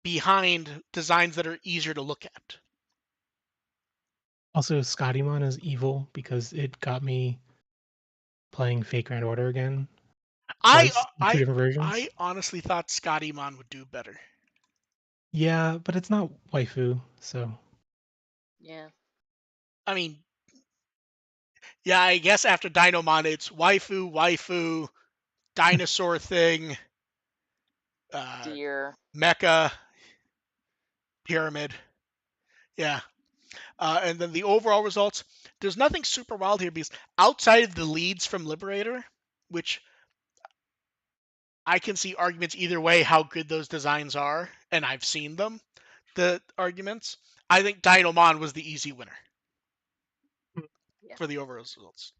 behind designs that are easier to look at. Also, Scottymon is evil because it got me playing Fake Grand Order again I twice, two I different versions. I honestly thought Scottymon would do better. Yeah, but it's not waifu, so Yeah. I mean, yeah, I guess after Dinomon, it's waifu, dinosaur thing, uh, Dear. mecha, pyramid. Yeah. And then the overall results, there's nothing super wild here because outside of the leads from Liberator, which I can see arguments either way how good those designs are, and I've seen them, the arguments. I think Dinomon was the easy winner Yeah. for the overall results.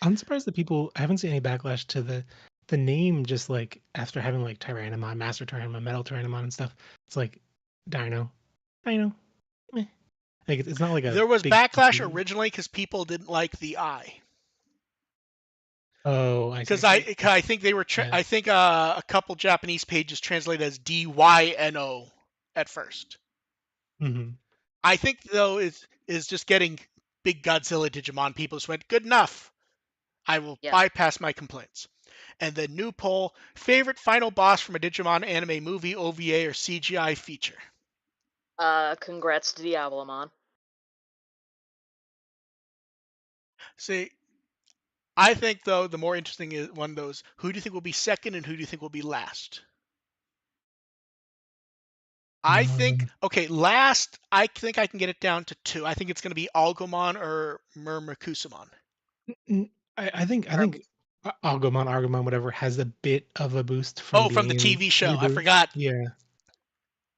I'm surprised that people I haven't seen any backlash to the name. Just like after having like Tyrannomon, Master Tyrannomon, Metal Tyrannomon, and stuff, it's like Dino, Dino. Meh. Like it's not like a There was big backlash deal. originally because people didn't like the I. Oh, I see, I Because I, see. 'cause I think they were, Yeah. I think a couple Japanese pages translate as DYNO at first. Hmm. I think though is just getting big Godzilla Digimon people just went good enough. I will Yeah. bypass my complaints. And then new poll: favorite final boss from a Digimon anime movie, OVA, or CGI feature. Congrats to Diabolomon. See, I think though the more interesting is one of those: who do you think will be second, and who do you think will be last? I think Um, okay, last. I think I can get it down to two. I think it's going to be Algomon or Murmurkusamon. I think Agumon, whatever, has a bit of a boost from Oh, from being the in TV show. I reboot. forgot. Yeah.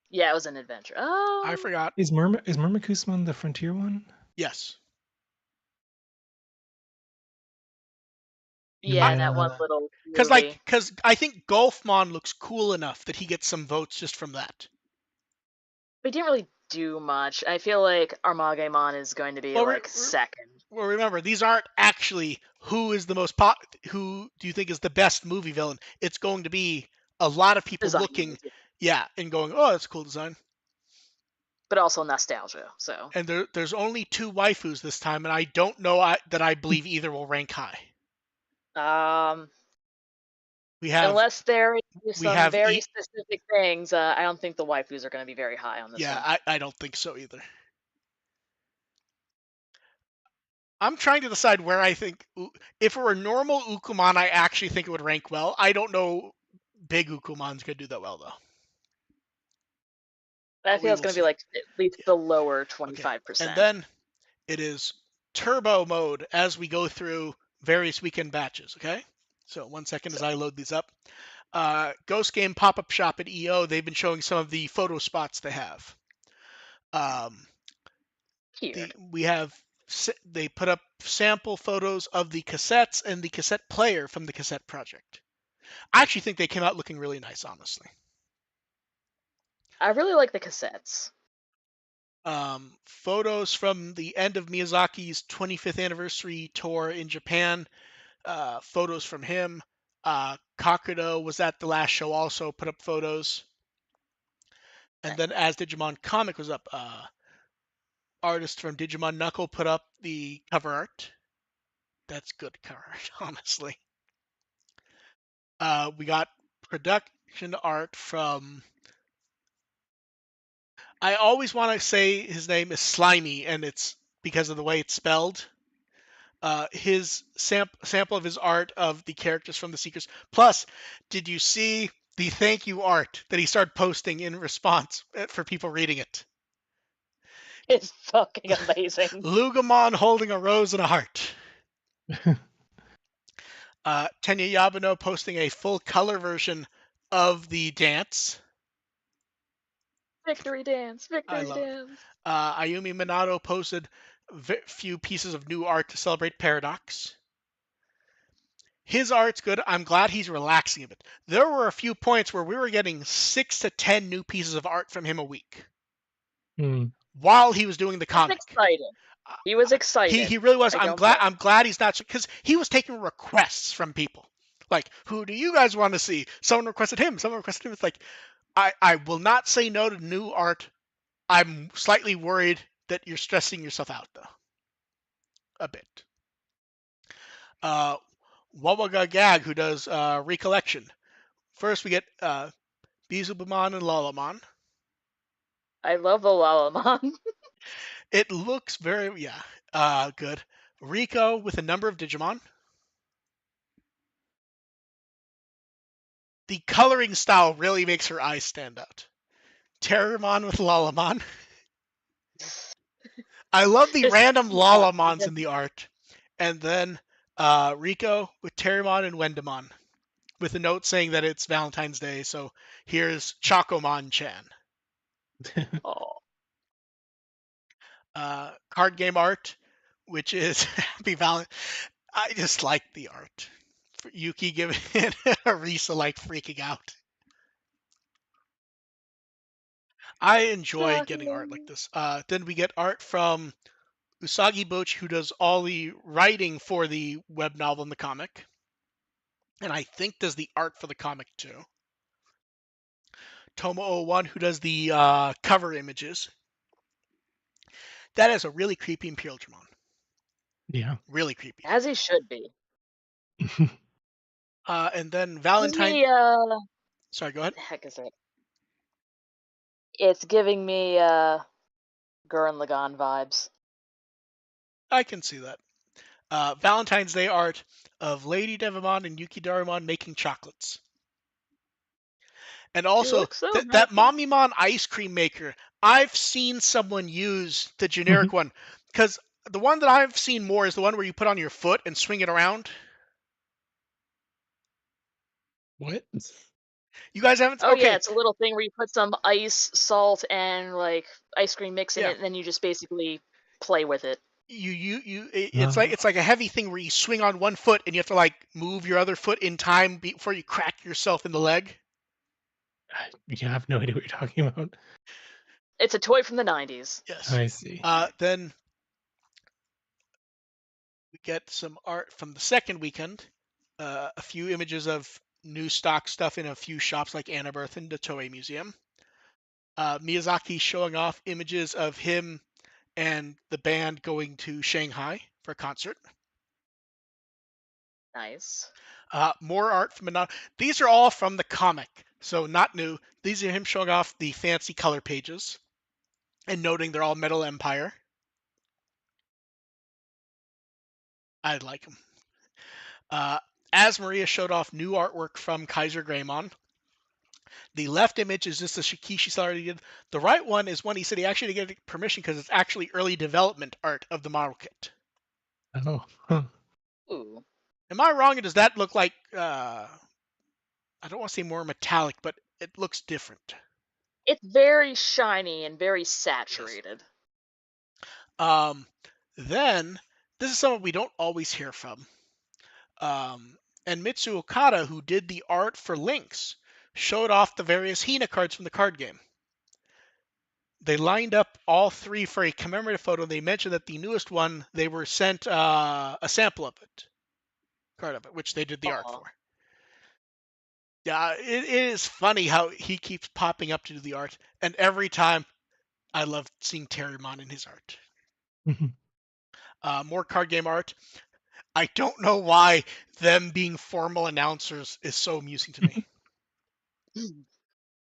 Yeah, it was an adventure. I forgot. Is Myrmikusmon the frontier one? Yes. Yeah, Yeah. that one little Cause movie. like, cause I think Golfmon looks cool enough that he gets some votes just from that. We didn't really do much. I feel like Armagemon is going to be Well, like second. remember these aren't actually who is the most pop. Who do you think is the best movie villain? It's going to be a lot of people Design looking, wise, yeah. yeah, and going, oh, that's a cool design. But also nostalgia. So And there's only two waifus this time, and I don't know that I believe either will rank high. um We have unless there is we some have very specific things, I don't think the waifus are going to be very high on this yeah, one. I don't think so either. I'm trying to decide where I think if it were normal Ukumon, I actually think it would rank well. I don't know big Ukumon's gonna do that well though. I But feel we it's will going to be see. like at least Yeah. the lower Okay. And 25%. then it is turbo mode as we go through various weekend batches. Okay. So 1 second as So I load these up. Ghost Game Pop-Up Shop at EO. They've been showing some of the photo spots they have. Um, weird. we have they put up sample photos of the cassettes and the cassette player from the cassette project. I actually think they came out looking really nice, honestly. I really like the cassettes. Photos from the end of Miyazaki's 25th anniversary tour in Japan. Photos from him. Kakudo was at the last show also, put up photos. And then as Digimon Comic was up, artist from Digimon Knuckle put up the cover art. That's good cover art, honestly. We got production art from. I always want to say his name is Slimy, and it's because of the way it's spelled. His sample of his art of the characters from the Seekers. Plus, did you see the thank you art that he started posting in response for people reading it? It's fucking amazing. Lugamon holding a rose and a heart. Tenya Yabano posting a full color version of the dance. Victory dance, I victory love it. dance. Ayumi Minato posted few pieces of new art to celebrate Paradox. His art's good. I'm glad he's relaxing a bit. There were a few points where we were getting 6 to 10 new pieces of art from him a week Mm. while he was doing the That's comic. exciting. He was He excited. really was. I I'm don't glad. blame I'm glad he's not, because he was taking requests from people. Like, who do you guys want to see? Someone requested him. Someone requested him. It's like, I will not say no to new art. I'm slightly worried that you're stressing yourself out though, a bit. Wawaga Gag, who does recollection. First, we get Bizubamon and Lalamon. I love the Lalamon. It looks very, yeah, good. Rico with a number of Digimon. The coloring style really makes her eyes stand out. Terramon with Lalamon. I love the Just random not Lalamons even. in the art. And then Rico with Terramon and Wendamon, with a note saying that it's Valentine's Day, so here's Chocomon-chan. Oh, Card game art, which is Happy Valentine. I just like the art. Yuki giving it Arisa like freaking out. I enjoy getting art like chocolate. this. Then we get art from Usagi Bochi, who does all the writing for the web novel and the comic, and I think does the art for the comic too. Tomo01, who does the cover images. That is a really creepy Imperial Dramon. Yeah. Really creepy. As he should be. And then Gives Valentine. me Sorry, go ahead. the heck is it? It's giving me Gurren Lagann vibes. I can see that. Valentine's Day art of Lady Devamon and Yuki Darimon making chocolates. And She also, looks so that happy. Momimon ice cream maker, I've seen someone use the generic one. Because the one that I've seen more is the one where you put on your foot and swing it around. What? You guys haven't? Oh yeah, Okay. it's a little thing where you put some ice, salt, and like ice cream mix in Yeah. it, and then you just basically play with it. It's like a heavy thing where you swing on one foot and you have to like move your other foot in time before you crack yourself in the leg. You have no idea what you're talking about. It's a toy from the 90s. Yes. I see. Then we get some art from the second weekend. A few images of new stock stuff in a few shops like Annabirth and the Toei Museum. Miyazaki showing off images of him and the band going to Shanghai for a concert. Nice. More art from Minato. These are all from the comic, so not new. These are him showing off the fancy color pages and noting they're all Metal Empire. I like them. As Maria showed off new artwork from Kaiser Greymon. The left image is just a Shikishi already did. The right one is one he said he actually didn't get permission because it's actually early development art of the model kit. Oh, huh. Ooh. Am I wrong? Or does that look like, I don't want to say more metallic, but it looks different. It's very shiny and very Yes. saturated. Then, this is someone we don't always hear from. And Mitsu Okada, who did the art for Lynx, showed off the various Hina cards from the card game. They lined up all three for a commemorative photo. They mentioned that the newest one, they were sent a sample of it, card of it, which they did the art Aw. for. Yeah, it is funny how he keeps popping up to do the art, and every time I love seeing Terrymon in his art. More card game art. I don't know why them being formal announcers is so amusing to me.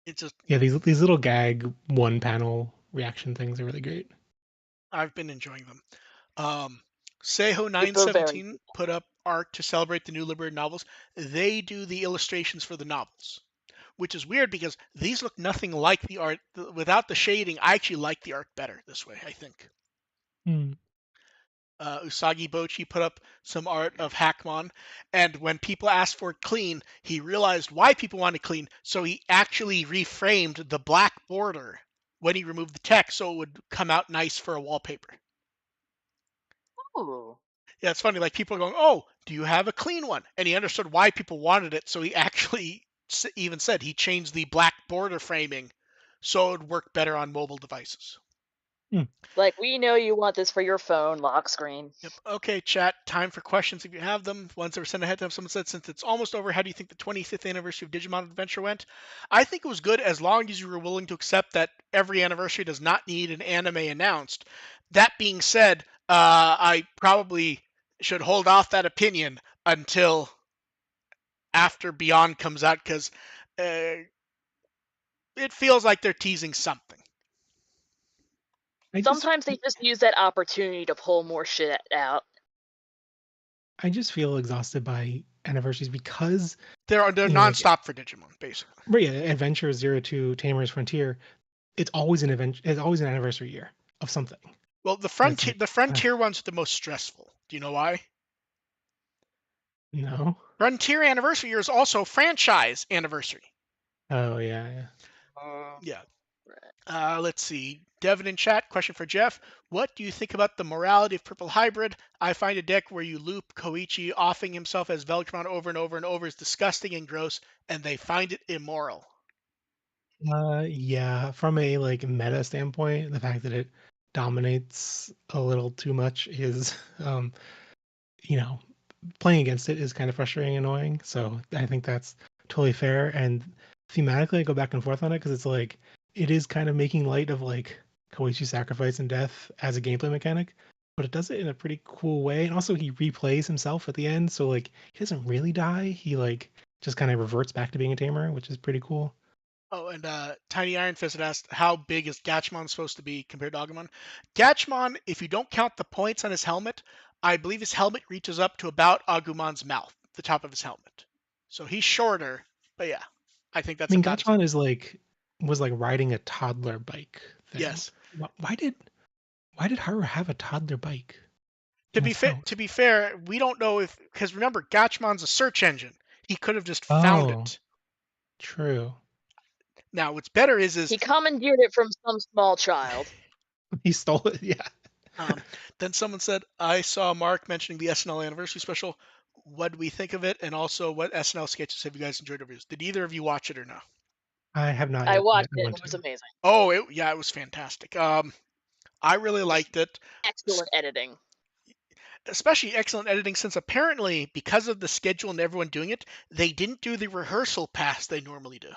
It just, Yeah, these little gag one panel reaction things are really great. I've been enjoying them. Seiho They're very 917 put up art to celebrate the new Liberator novels. They do the illustrations for the novels, which is weird because these look nothing like the art. Without the shading, I actually like the art better this way, I think. Hmm. Usagi Bochi put up some art of Hackmon, and when people asked for it clean, he realized why people wanted clean, so he actually reframed the black border when he removed the text so it would come out nice for a wallpaper. Ooh. Yeah, it's funny. Like people are going, "Oh, do you have a clean one?" And he understood why people wanted it, so he actually even said he changed the black border framing so it would work better on mobile devices. Hmm. Like, we know you want this for your phone lock screen. Yep. Okay, chat. Time for questions if you have them. Ones that were sent ahead of time. Someone said, since it's almost over, how do you think the 25th anniversary of Digimon Adventure went? I think it was good as long as you were willing to accept that every anniversary does not need an anime announced. That being said, I probably should hold off that opinion until after Beyond comes out because it feels like they're teasing something. I just Sometimes they just use that opportunity to pull more shit out. I just feel exhausted by anniversaries because They're like nonstop for Digimon, basically. right, yeah, Adventure 02, Tamer's Frontier, it's always an event. It's always an anniversary year of something, Well, and it's like, the Frontier ones are the most stressful. Do you know why? no. Frontier anniversary year is also franchise anniversary. Oh yeah, yeah. Yeah. Right. Let's see. Devin in chat, question for Jeff. What do you think about the morality of Purple Hybrid? I find a deck where you loop Koichi offing himself as Veltron over and over and over is disgusting and gross, and they find it immoral. Yeah. From a like meta standpoint, the fact that it dominates a little too much is, you know, playing against it is kind of frustrating and annoying. So I think that's totally fair. And thematically, I go back and forth on it because it's like it is kind of making light of like Koichi's sacrifice and death as a gameplay mechanic, but it does it in a pretty cool way. And also, he replays himself at the end, so like he doesn't really die. He like just kind of reverts back to being a tamer, which is pretty cool. Oh, and Tiny Iron Fist had asked, how big is Gatchmon supposed to be compared to Agumon? Gatchmon, if you don't count the points on his helmet, I believe his helmet reaches up to about Agumon's mouth, the top of his helmet. So he's shorter, but yeah, I think I that's mean, about as. Gachon is like was like riding a toddler bike thing. Yes. Why did Haru have a toddler bike To in be his fair, house? we don't know if, because remember, Gatchmon's a search engine. He could have just found Oh, it. true. Now, what's better is He commandeered it from some small child. He stole it. Yeah. um, then someone said, I saw Mark mentioning the SNL anniversary special. What do we think of it? And also, what SNL sketches have you guys enjoyed over years? Did either of you watch it or no? I have not I yet, but watched I it and want it was to. amazing. Oh, yeah, it was fantastic. I really Just liked it, excellent editing. especially excellent editing since apparently, because of the schedule and everyone doing it, they didn't do the rehearsal pass they normally do.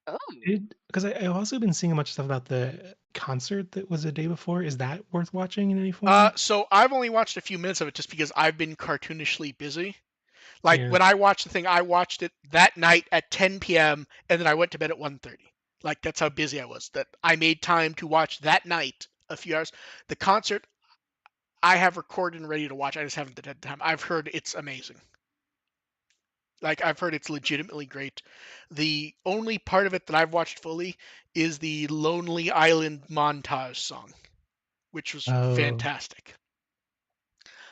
Oh. Because I've also been seeing a bunch of stuff about the concert that was a day before. Is that worth watching in any form? So I've only watched a few minutes of it just because I've been cartoonishly busy. Like Yeah. when I watched the thing, I watched it that night at 10 p.m. and then I went to bed at 1:30. Like that's how busy I was. That I made time to watch that night a few hours. The concert I have recorded and ready to watch. I just haven't had time. I've heard it's amazing. Like I've heard it's legitimately great. The only part of it that I've watched fully is the Lonely Island montage song, which was Oh, fantastic.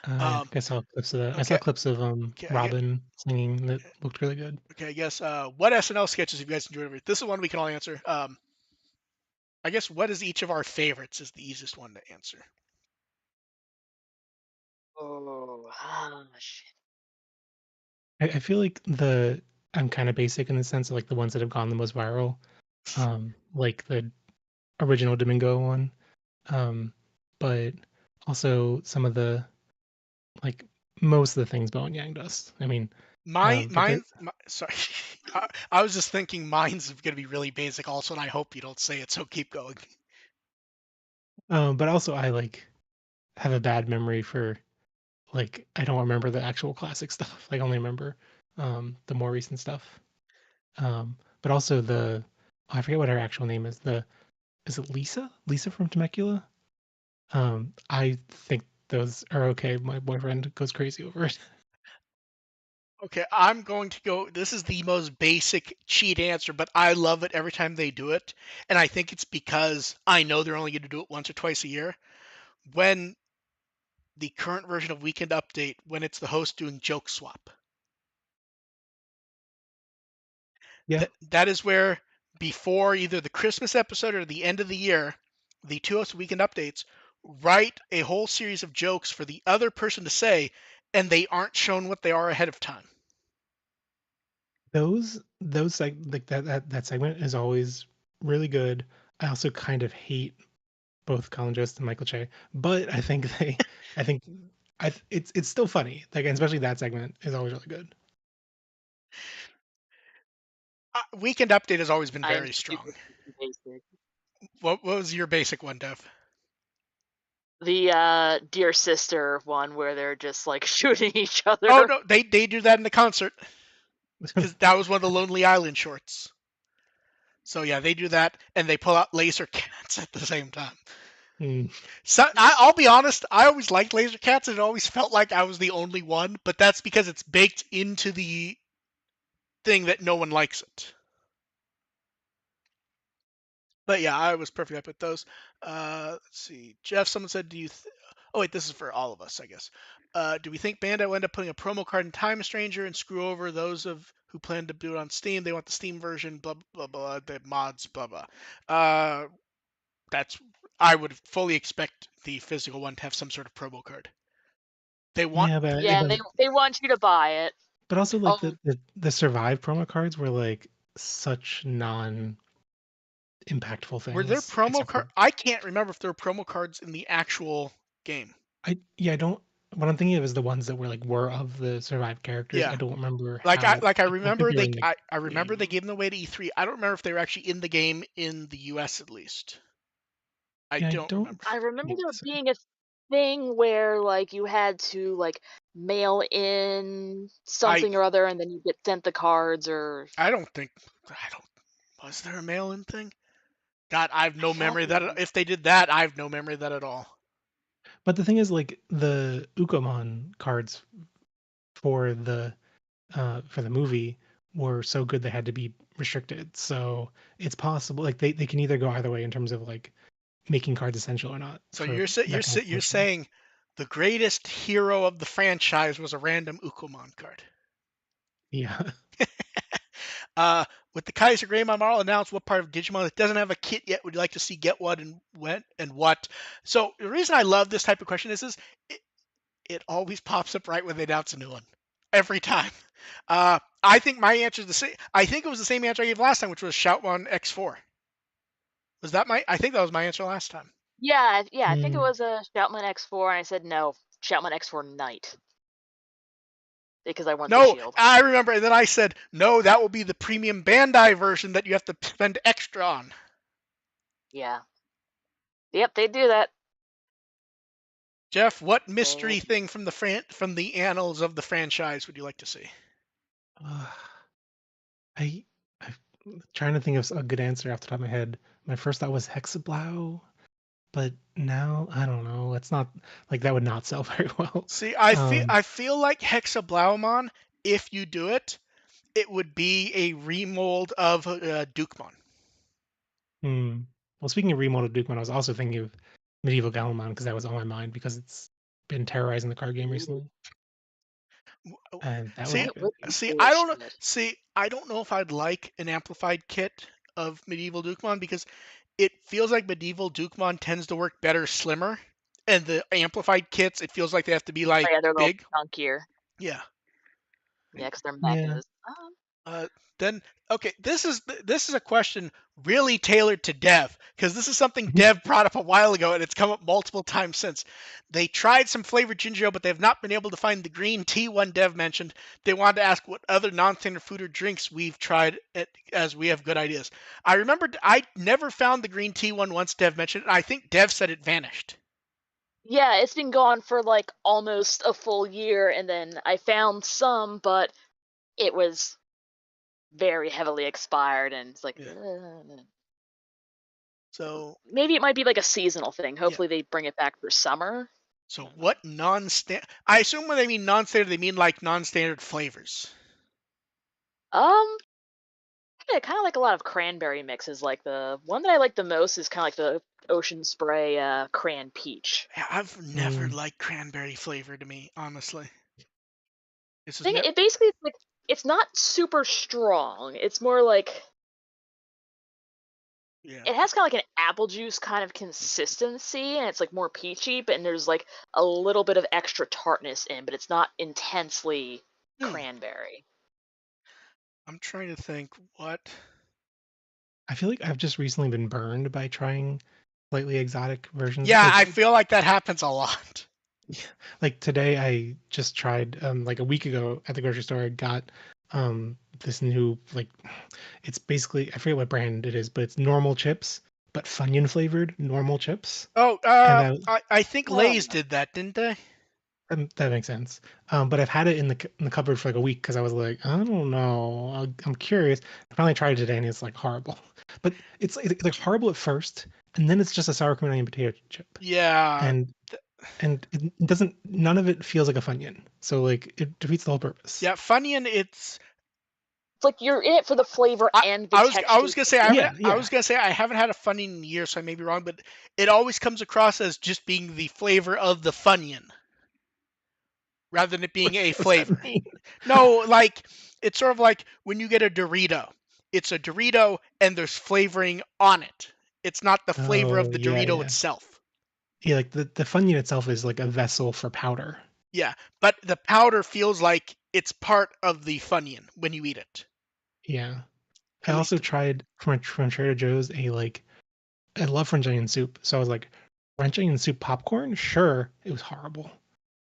I Um, think I saw clips of that. I saw okay, clips of okay, Robin singing that looked really good. okay. I guess what SNL sketches have you guys enjoyed? This is one we can all answer. I guess what is each of our favorites is the easiest one to answer. Oh, shit. I feel like I'm kind of basic in the sense of like the ones that have gone the most viral, like the original Domingo one, um, but also some of the like most of the things Bowen Yang does. I mean, but Sorry, I was just thinking mine's going to be really basic also, and I hope you don't say it. So keep going. but also I like have a bad memory for like I don't remember the actual classic stuff. Like I only remember the more recent stuff. But also I forget what her actual name is. The is it Lisa? Lisa from Temecula? I think those are okay. My boyfriend goes crazy over it. Okay, I'm going to go. This is the most basic cheat answer, but I love it every time they do it. And I think it's because I know they're only going to do it once or twice a year. When the current version of Weekend Update, when it's the host doing joke swap, Yeah. that is where before either the Christmas episode or the end of the year, the 2 weekend updates write a whole series of jokes for the other person to say, and they aren't shown what they are ahead of time. Like that segment is always really good. I also kind of hate both Colin Jost and Michael Che, but I think it's still funny. Like, and especially that segment is always really good. Weekend update has always been I am very strong. super basic. What was your basic one, Dev? The Dear Sister one where they're just like shooting each other. Oh no, they do that in the concert because that was one of the Lonely Island shorts. So yeah, they do that, and they pull out laser cats at the same time. Mm. So I'll be honest, I always liked laser cats, and it always felt like I was the only one. But that's because it's baked into the thing that no one likes it. But yeah, I was perfectly happy with those. Let's see, Jeff. Someone said, "Do you?" Oh wait, this is for all of us, I guess. Do we think Bandai will end up putting a promo card in Time Stranger and screw over those of who plan to do it on Steam? They want the Steam version, blah blah blah, the mods, blah blah. That's I would fully expect the physical one to have some sort of promo card. They want, Yeah, but Yeah, they want you to buy it. also like Um, the Survive promo cards were like such non impactful were there things, promo except card? for I can't remember if there were promo cards in the actual game. I don't. What I'm thinking of is the ones that were of the Survive characters. I Yeah, don't remember like how. I I don't think remember they were in the I remember they game. gave them away to E3. I don't remember if they were actually in the game in the US at least. I Yeah, I don't don't remember. I remember think there so. being a thing where like you had to like mail in I something or other and then you get sent the cards or I don't think I don't was there a mail-in thing? God, I have I no don't memory of that. remember. If they did that, I have no memory of that at all. But the thing is, like the Ukomon cards for the movie were so good they had to be restricted. So it's possible, like they can either go either way in terms of like making cards essential or not So for that kind of you're promotion. saying the greatest hero of the franchise was a random Ukomon card. Yeah. uh, with the Kaiser Greymon model announced, what part of Digimon that doesn't have a kit yet would you like to see get what and when and what? So the reason I love this type of question is it, it always pops up right when they announce a new one. Every time. I think my answer is the same. I think it was the same answer I gave last time, which was Shoutmon X4. Was that my? I think that was my answer last time. Yeah, I think it Mm. was a Shoutman X4 and I said no, Shoutman X4 Knight because I want the No, shield. I remember. And then I said, no, that will be the premium Bandai version that you have to spend extra on. Yeah. Yep, they do that. Jeff, what They mystery thing from from the annals of the franchise would you like to see? Uh, I'm trying to think of a good answer off the top of my head. My first thought was Hexablow, but now I don't know. It's not like that would not sell very well. See, Um, I feel like Hexablaumon, if you do it, it would be a remold of Dukemon. hmm. Well, speaking of remodeled Duke, I was also thinking of Medieval Galamon because that was on my mind because it's been terrorizing the card game Ooh, recently, and that would See, be that good. would be I really don't know. good. See, I don't know if I'd like an amplified kit of Medieval Dukemon because it feels like Medieval Dukemon tends to work better slimmer, and the amplified kits, it feels like they have to be Oh like yeah, they're a little big. chunkier. Yeah. Yeah, because they're Yeah. mechas. Uh, then okay, this is a question really tailored to Dev because this is something Dev brought up a while ago and it's come up multiple times since. They tried some flavored ginger ale, but they have not been able to find the green tea one Dev mentioned. They wanted to ask what other non-standard food or drinks we've tried as we have good ideas. I remembered I never found the green tea one once Dev mentioned it. I think Dev said it vanished. Yeah, it's been gone for like almost a full year, and then I found some, but it was very heavily expired, and it's like, Yeah. So maybe it might be like a seasonal thing. yeah. Hopefully, they bring it back for summer. I So don't know. what non-standard? I assume when they mean non-standard, they mean like non-standard flavors. Um, yeah, kind of like a lot of cranberry mixes. Like the one that I like the most is kind of like the Ocean Spray cran peach. Yeah, I've never Mm. liked cranberry flavor to me, honestly. This I is think never. it basically it's like it's not super strong. It's more like Yeah. it has kind of like an apple juice kind of consistency, and it's like more peachy, but and there's like a little bit of extra tartness in, but it's not intensely Hmm. cranberry. I'm trying to think what. I feel like I've just recently been burned by trying slightly exotic versions. Yeah, I feel like that happens a lot. Like today, I just tried like a week ago at the grocery store. I got this new like it's basically I forget what brand it is, but it's normal chips, but Funyun flavored normal chips, Oh, and I I think Oh, Lay's did that, didn't they? that makes sense. But I've had it in in the cupboard for like a week because I was like, I don't know, I'm curious. I finally tried it today, and it's like horrible. But it's like horrible at first, and then it's just a sour cream and onion potato chip, Yeah. and it doesn't. None of it feels like a Funyun, so like it defeats the whole purpose. Yeah, Funyun, it's like you're in it for the flavor I, and the I was texture gonna say together. I Yeah. was gonna say I haven't had a Funyun in years, so I may be wrong, but it always comes across as just being the flavor of the Funyun rather than it being a What's that flavor. mean? No, like it's sort of like when you get a Dorito. It's a Dorito and there's flavoring on it. It's not the flavor of Oh, the yeah, Dorito yeah. itself. Yeah, like the Funyun itself is like a vessel for powder. Yeah, but the powder feels like it's part of the Funyun when you eat it. Yeah. I At also least tried from Trader Joe's a like I love French onion soup, so I was like, French onion soup popcorn? Sure. It was horrible.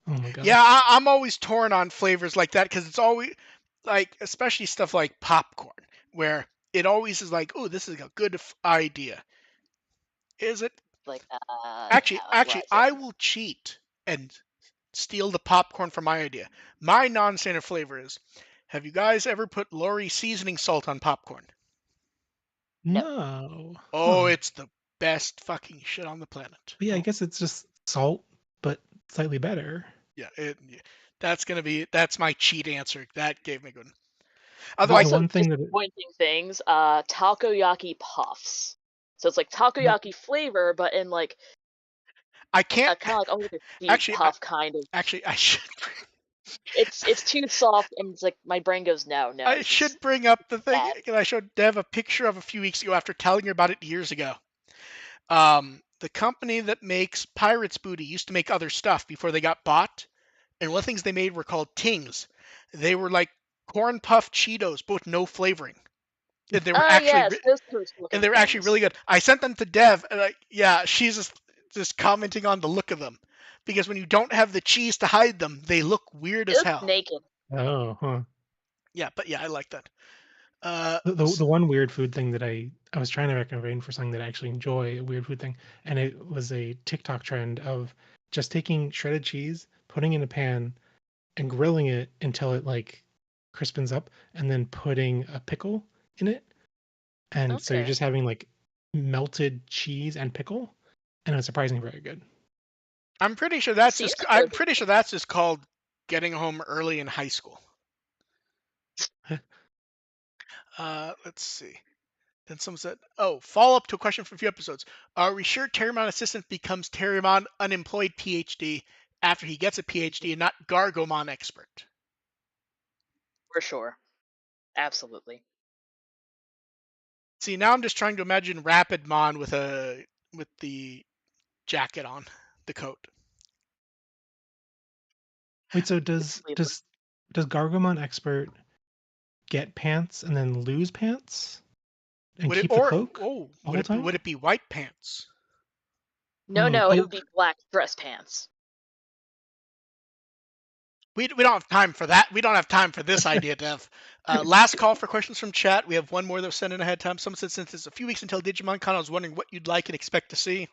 Oh my god. yeah, I'm always torn on flavors like that because it's always like, especially stuff like popcorn, where it always is like, oh, this is a good idea. Is it? Like, no, it Actually, wasn't. I will cheat and steal the popcorn from my idea. My non-standard flavor is, have you guys ever put Lori seasoning salt on popcorn? No, No. Oh, Huh. it's the best fucking shit on the planet. But yeah, I Oh, guess it's just salt, but slightly better. yeah, yeah. That's my cheat answer. That gave me a good one. The Otherwise, also one thing that disappointing things. Takoyaki puffs. So it's like that takoyaki flavor, but in like I can't a kind of like almost like a sheet actually. puff kind of. I should. It's too soft, and it's like my brain goes, no, no, I this is should bring up the thing. bad. And I showed Dev a picture of a few weeks ago after telling her about it years ago. The company that makes Pirates Booty used to make other stuff before they got bought, and one of the things they made were called Tings. They were like corn puff Cheetos, but with no flavoring. And they were Oh actually yes, those toast looking really things. good. I sent them to Dev, and yeah, she's just commenting on the look of them, because when you don't have the cheese to hide them, they look weird They as look hell. naked. oh, huh. Yeah, but yeah, I like that. The one weird food thing that I was trying to recommend for something that I actually enjoy, a weird food thing, and it was a TikTok trend of just taking shredded cheese, putting in a pan, and grilling it until it like crispens up, and then putting a pickle in it. And so you're Okay. just having like melted cheese and pickle, and it's surprisingly very good. Seems I'm good. pretty sure that's just called getting home early in high school. Let's see. Then someone said, "Oh, follow up to a question from a few episodes. Are we sure Terramon assistant becomes Terramon unemployed PhD after he gets a PhD and not Gargomon expert?" For sure. Absolutely. See, now I'm just trying to imagine Rapidmon with the jacket on, the coat. Wait, so It's sleeper. does Gargomon expert get pants and then lose pants and Would it keep the or cloak oh the whole time? would it be white pants? No, no, it Oh, would be black dress pants. We don't have time for that. We don't have time for this idea, Dev. Last call for questions from chat. We have one more that was sent in ahead of time. Someone said, since it's a few weeks until Digimon Con, I was wondering what you'd like and expect to see.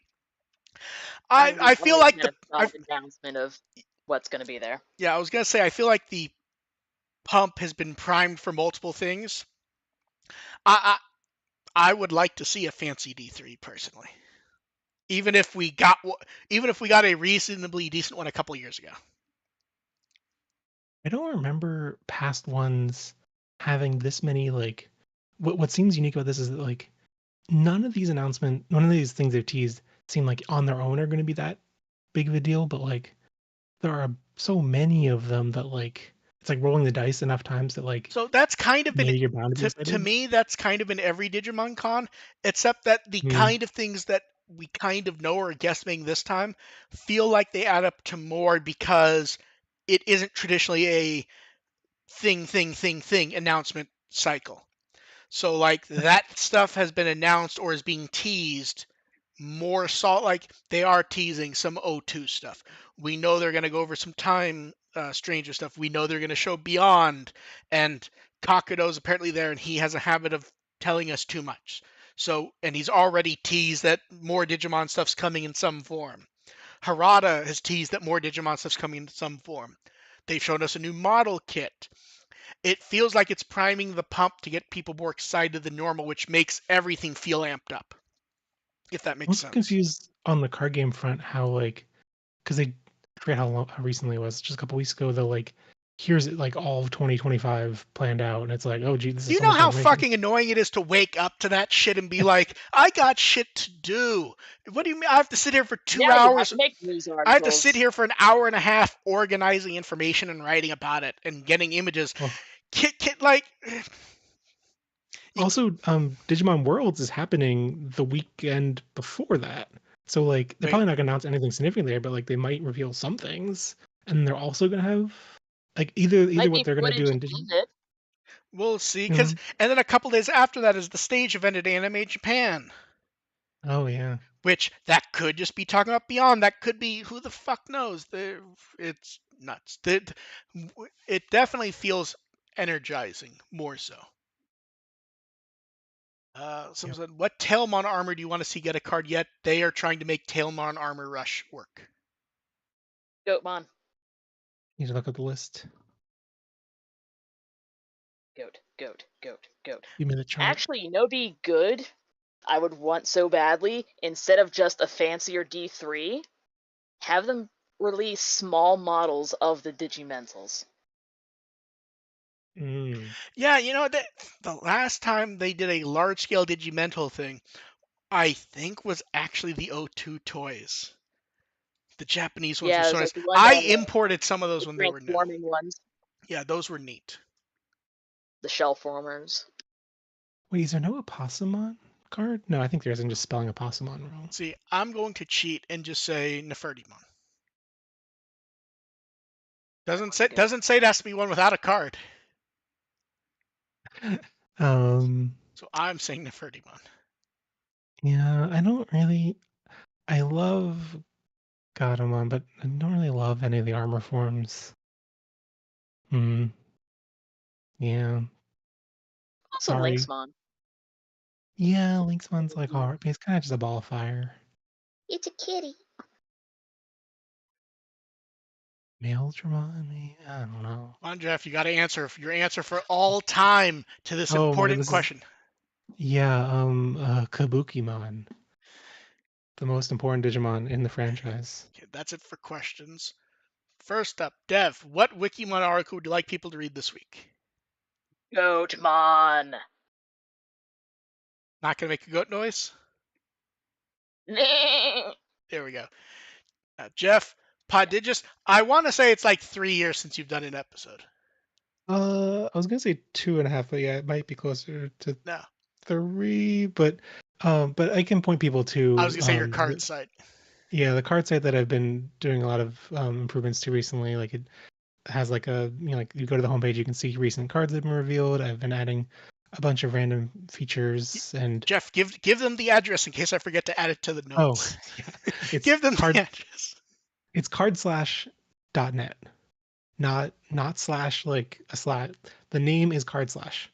I mean, I we've feel already like had a solid announcement of what's going to be there. yeah, I was gonna say I feel like the pump has been primed for multiple things. I I would like to see a fancy D3 personally, even if we got a reasonably decent one a couple years ago. I don't remember past ones having this many like what seems unique about this is that like none of these things they've teased seem like on their own are going to be that big of a deal, but like there are so many of them that like it's like rolling the dice enough times that like So that's kind of been maybe you're bound to be to excited. me that's kind of in every Digimon Con, except that the Mm. kind of things that we kind of know or guessing this time feel like they add up to more because it isn't traditionally a thing announcement cycle. So like that stuff has been announced or is being teased more salt like they are teasing some O2 stuff. We know they're going to go over some time stranger stuff. We know they're going to show Beyond, and Kakudo's apparently there and he has a habit of telling us too much. So, and he's already teased that more Digimon stuff's coming in some form. Harada has teased that more Digimon stuff's coming in some form. They've shown us a new model kit. It feels like it's priming the pump to get people more excited than normal, which makes everything feel amped up, if that I'm makes also sense. confused on the card game front how like because they I forget how recently it was, just a couple weeks ago. Though like here's like all of 2025 planned out, and it's like, oh gee, this Do is you so know much how information. fucking annoying it is to wake up to that shit and be like, I got shit to do? What do you mean? I have to sit here for two Now you have hours. to make news I have to sit articles. here for an hour and a half organizing information and writing about it and getting images. Well, Like, you, also, Digimon Worlds is happening the weekend before that. So like they're wait, probably not gonna announce anything significant there, but like they might reveal some things. And they're also gonna have like either Might what be they're gonna do footage in of Digimon. it. we'll see. You Cause, know? and then a couple days after that is the stage event at Anime Japan, Oh yeah. which that could just be talking about Beyond. That could be who the fuck knows. It's nuts. It definitely feels energizing more so. Someone Yep. said, what Tailmon armor do you want to see get a card yet? They are trying to make Tailmon armor rush work. Goatmon. Need to look up the list. Goat. Give me the chart. Actually, you know, be good. I would want so badly, instead of just a fancier D3, have them release small models of the Digimentals. Mm. Yeah, you know, the last time they did a large scale Digimental thing, I think was actually the O2 toys. The Japanese ones were Yeah, so there's nice. like the one I down imported some of those the when they were new. transforming ones, Yeah, those were neat. the shell formers. Wait, is there no Opossumon card? No, I think there isn't, just spelling Opossumon wrong. See, I'm going to cheat and just say Nefertimon. That would be good. Doesn't say it has to be one without a card. um So I'm saying Nefertimon. yeah, I love Gatomon, but I don't really love any of the armor forms. Hmm. Yeah. Also, Sorry. Lynxmon. Yeah, Lynxmon's like hard, but he's kind of just a ball of fire. It's a kitty. Maildramon? I don't know. Come on, Jeff, you got to answer your answer for all time to this Oh my god, important this is question. yeah, Kabukimon, the most important Digimon in the franchise. Okay, that's it for questions. First up, Dev, what Wikimon article would you like people to read this week? Goatmon. Not gonna make a goat noise. Nah. There we go. Jeff, Podigious. I want to say it's like 3 years since you've done an episode. I was gonna say 2.5, but yeah, it might be closer to No, 3. But I can point people I was to gonna say your card site. yeah, the card site that I've been doing a lot of improvements to recently. Like it has like like you go to the homepage, you can see recent cards that have been revealed. I've been adding a bunch of random features and Jeff, give them the address in case I forget to add it to the oh notes. yeah, it's Give them the address. card/net, not slash like a slash. The name is card/net.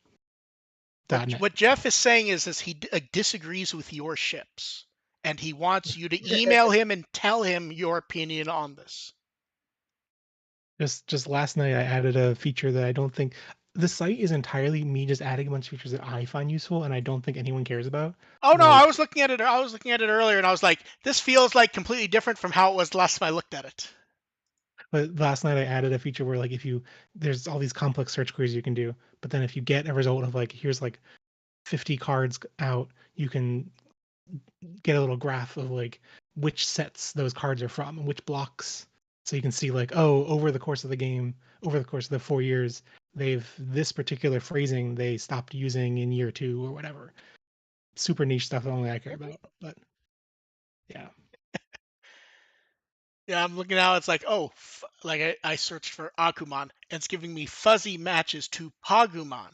What Jeff is saying is he disagrees with your ships, and he wants you to email him and tell him your opinion on this. Just last night I added a feature that I don't think the site is entirely me just adding a bunch of features that I find useful and I don't think anyone cares about. Oh no, I was Like, looking at it. I was looking at it earlier, and I was like, this feels like completely different from how it was the last time I looked at it. but last night I added a feature where like if you there's all these complex search queries you can do, but then if you get a result of like here's like 50 cards out, you can get a little graph of like which sets those cards are from and which blocks So you can see like, oh, over the course of the game, over the course of the 4 years, they've this particular phrasing they stopped using in year 2 or whatever. Super niche stuff that only I care about. But yeah. Yeah, I'm looking now. It's like, oh, like I searched for Agumon, and it's giving me fuzzy matches to Pagumon.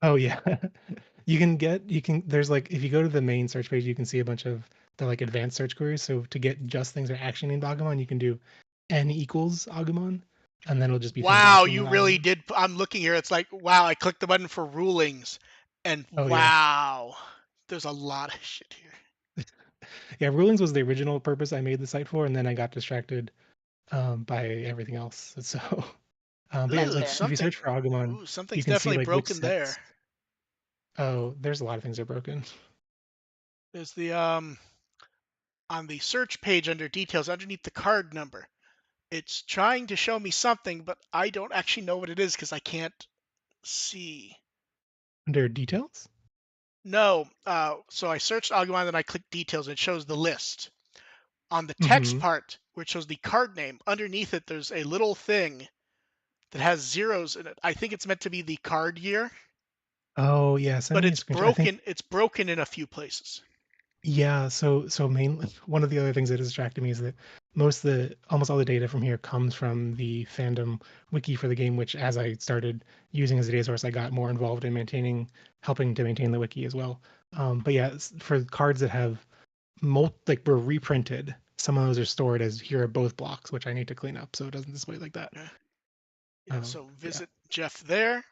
Oh yeah. There's like, if you go to the main search page, you can see a bunch of the like advanced search queries. So to get just things that are actually named Agumon, you can do n equals Agumon, and then it'll just be things Wow, actually you named really Agumon. did. I'm looking here. It's like, wow, I clicked the button for rulings, and Oh yeah. wow, there's a lot of shit here. Yeah, rulings was the original purpose I made the site for, and then I got distracted by everything else. So, but yeah, Ooh, like if you something. search for Agumon, Ooh, you something's can see definitely like which broken there. sets. Oh, there's a lot of things that are broken. There's the on the search page under details, underneath the card number. It's trying to show me something, but I don't actually know what it is because I can't see. Under details. No, so I searched Agumon, then I clicked details, and it shows the list. On the text Mm-hmm. part, where it shows the card name, underneath it, there's a little thing that has zeros in it. I think it's meant to be the card year, Oh yeah, send but me a screenshot. I think It's broken in a few places. yeah. So mainly one of the other things that has distracted me is that almost all the data from here comes from the fandom wiki for the game, which as I started using as a data source, I got more involved in helping to maintain the wiki as well. But yeah, for cards that have like were reprinted, some of those are stored as here are both blocks, which I need to clean up so it doesn't display like that. Yeah, yeah. So Yeah, visit Jeff there.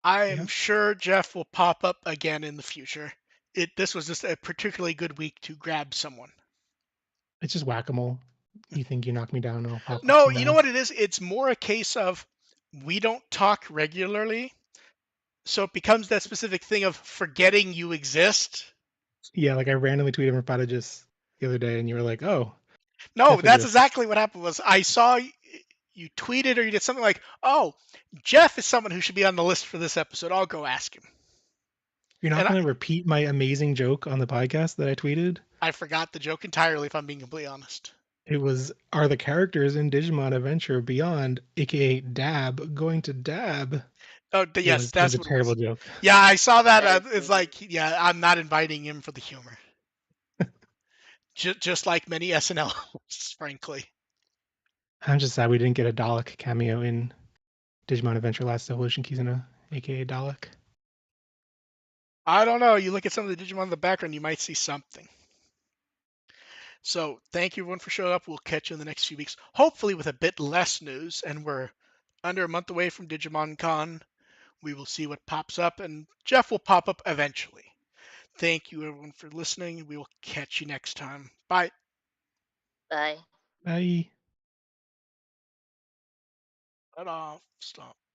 I am yeah. sure Jeff will pop up again in the future. This was just a particularly good week to grab someone. It's just whack-a-mole. You think you knock me down, and I'll pop up No, from you know down. what it is? It's more a case of we don't talk regularly, so it becomes that specific thing of forgetting you exist. Yeah, like I randomly tweeted from Podigious the other day, and you were like, "Oh, No, Jeff that's exists." exactly what happened. Was I saw you tweeted or you did something like, "Oh, Jeff is someone who should be on the list for this episode. I'll go ask him." You're not And going to repeat my amazing joke on the podcast that I tweeted? I forgot the joke entirely, if I'm being completely honest. It was, "Are the characters in Digimon Adventure Beyond, aka Dab, going to dab?" Oh, It yes, was it was that's a what it was. terrible joke. Yeah, I saw that. That is It's funny. like, yeah, I'm not inviting him for the humor. Just like many SNL hosts, frankly. I'm just sad we didn't get a Dalek cameo in Digimon Adventure Last Evolution Kizuna, aka Dalek. I don't know. You look at some of the Digimon in the background, you might see something. So thank you everyone for showing up. We'll catch you in the next few weeks, hopefully with a bit less news. And we're under a month away from Digimon Con. We will see what pops up, and Jeff will pop up eventually. Thank you everyone for listening. We will catch you next time. Bye. Bye. Bye. Cut off. Stop.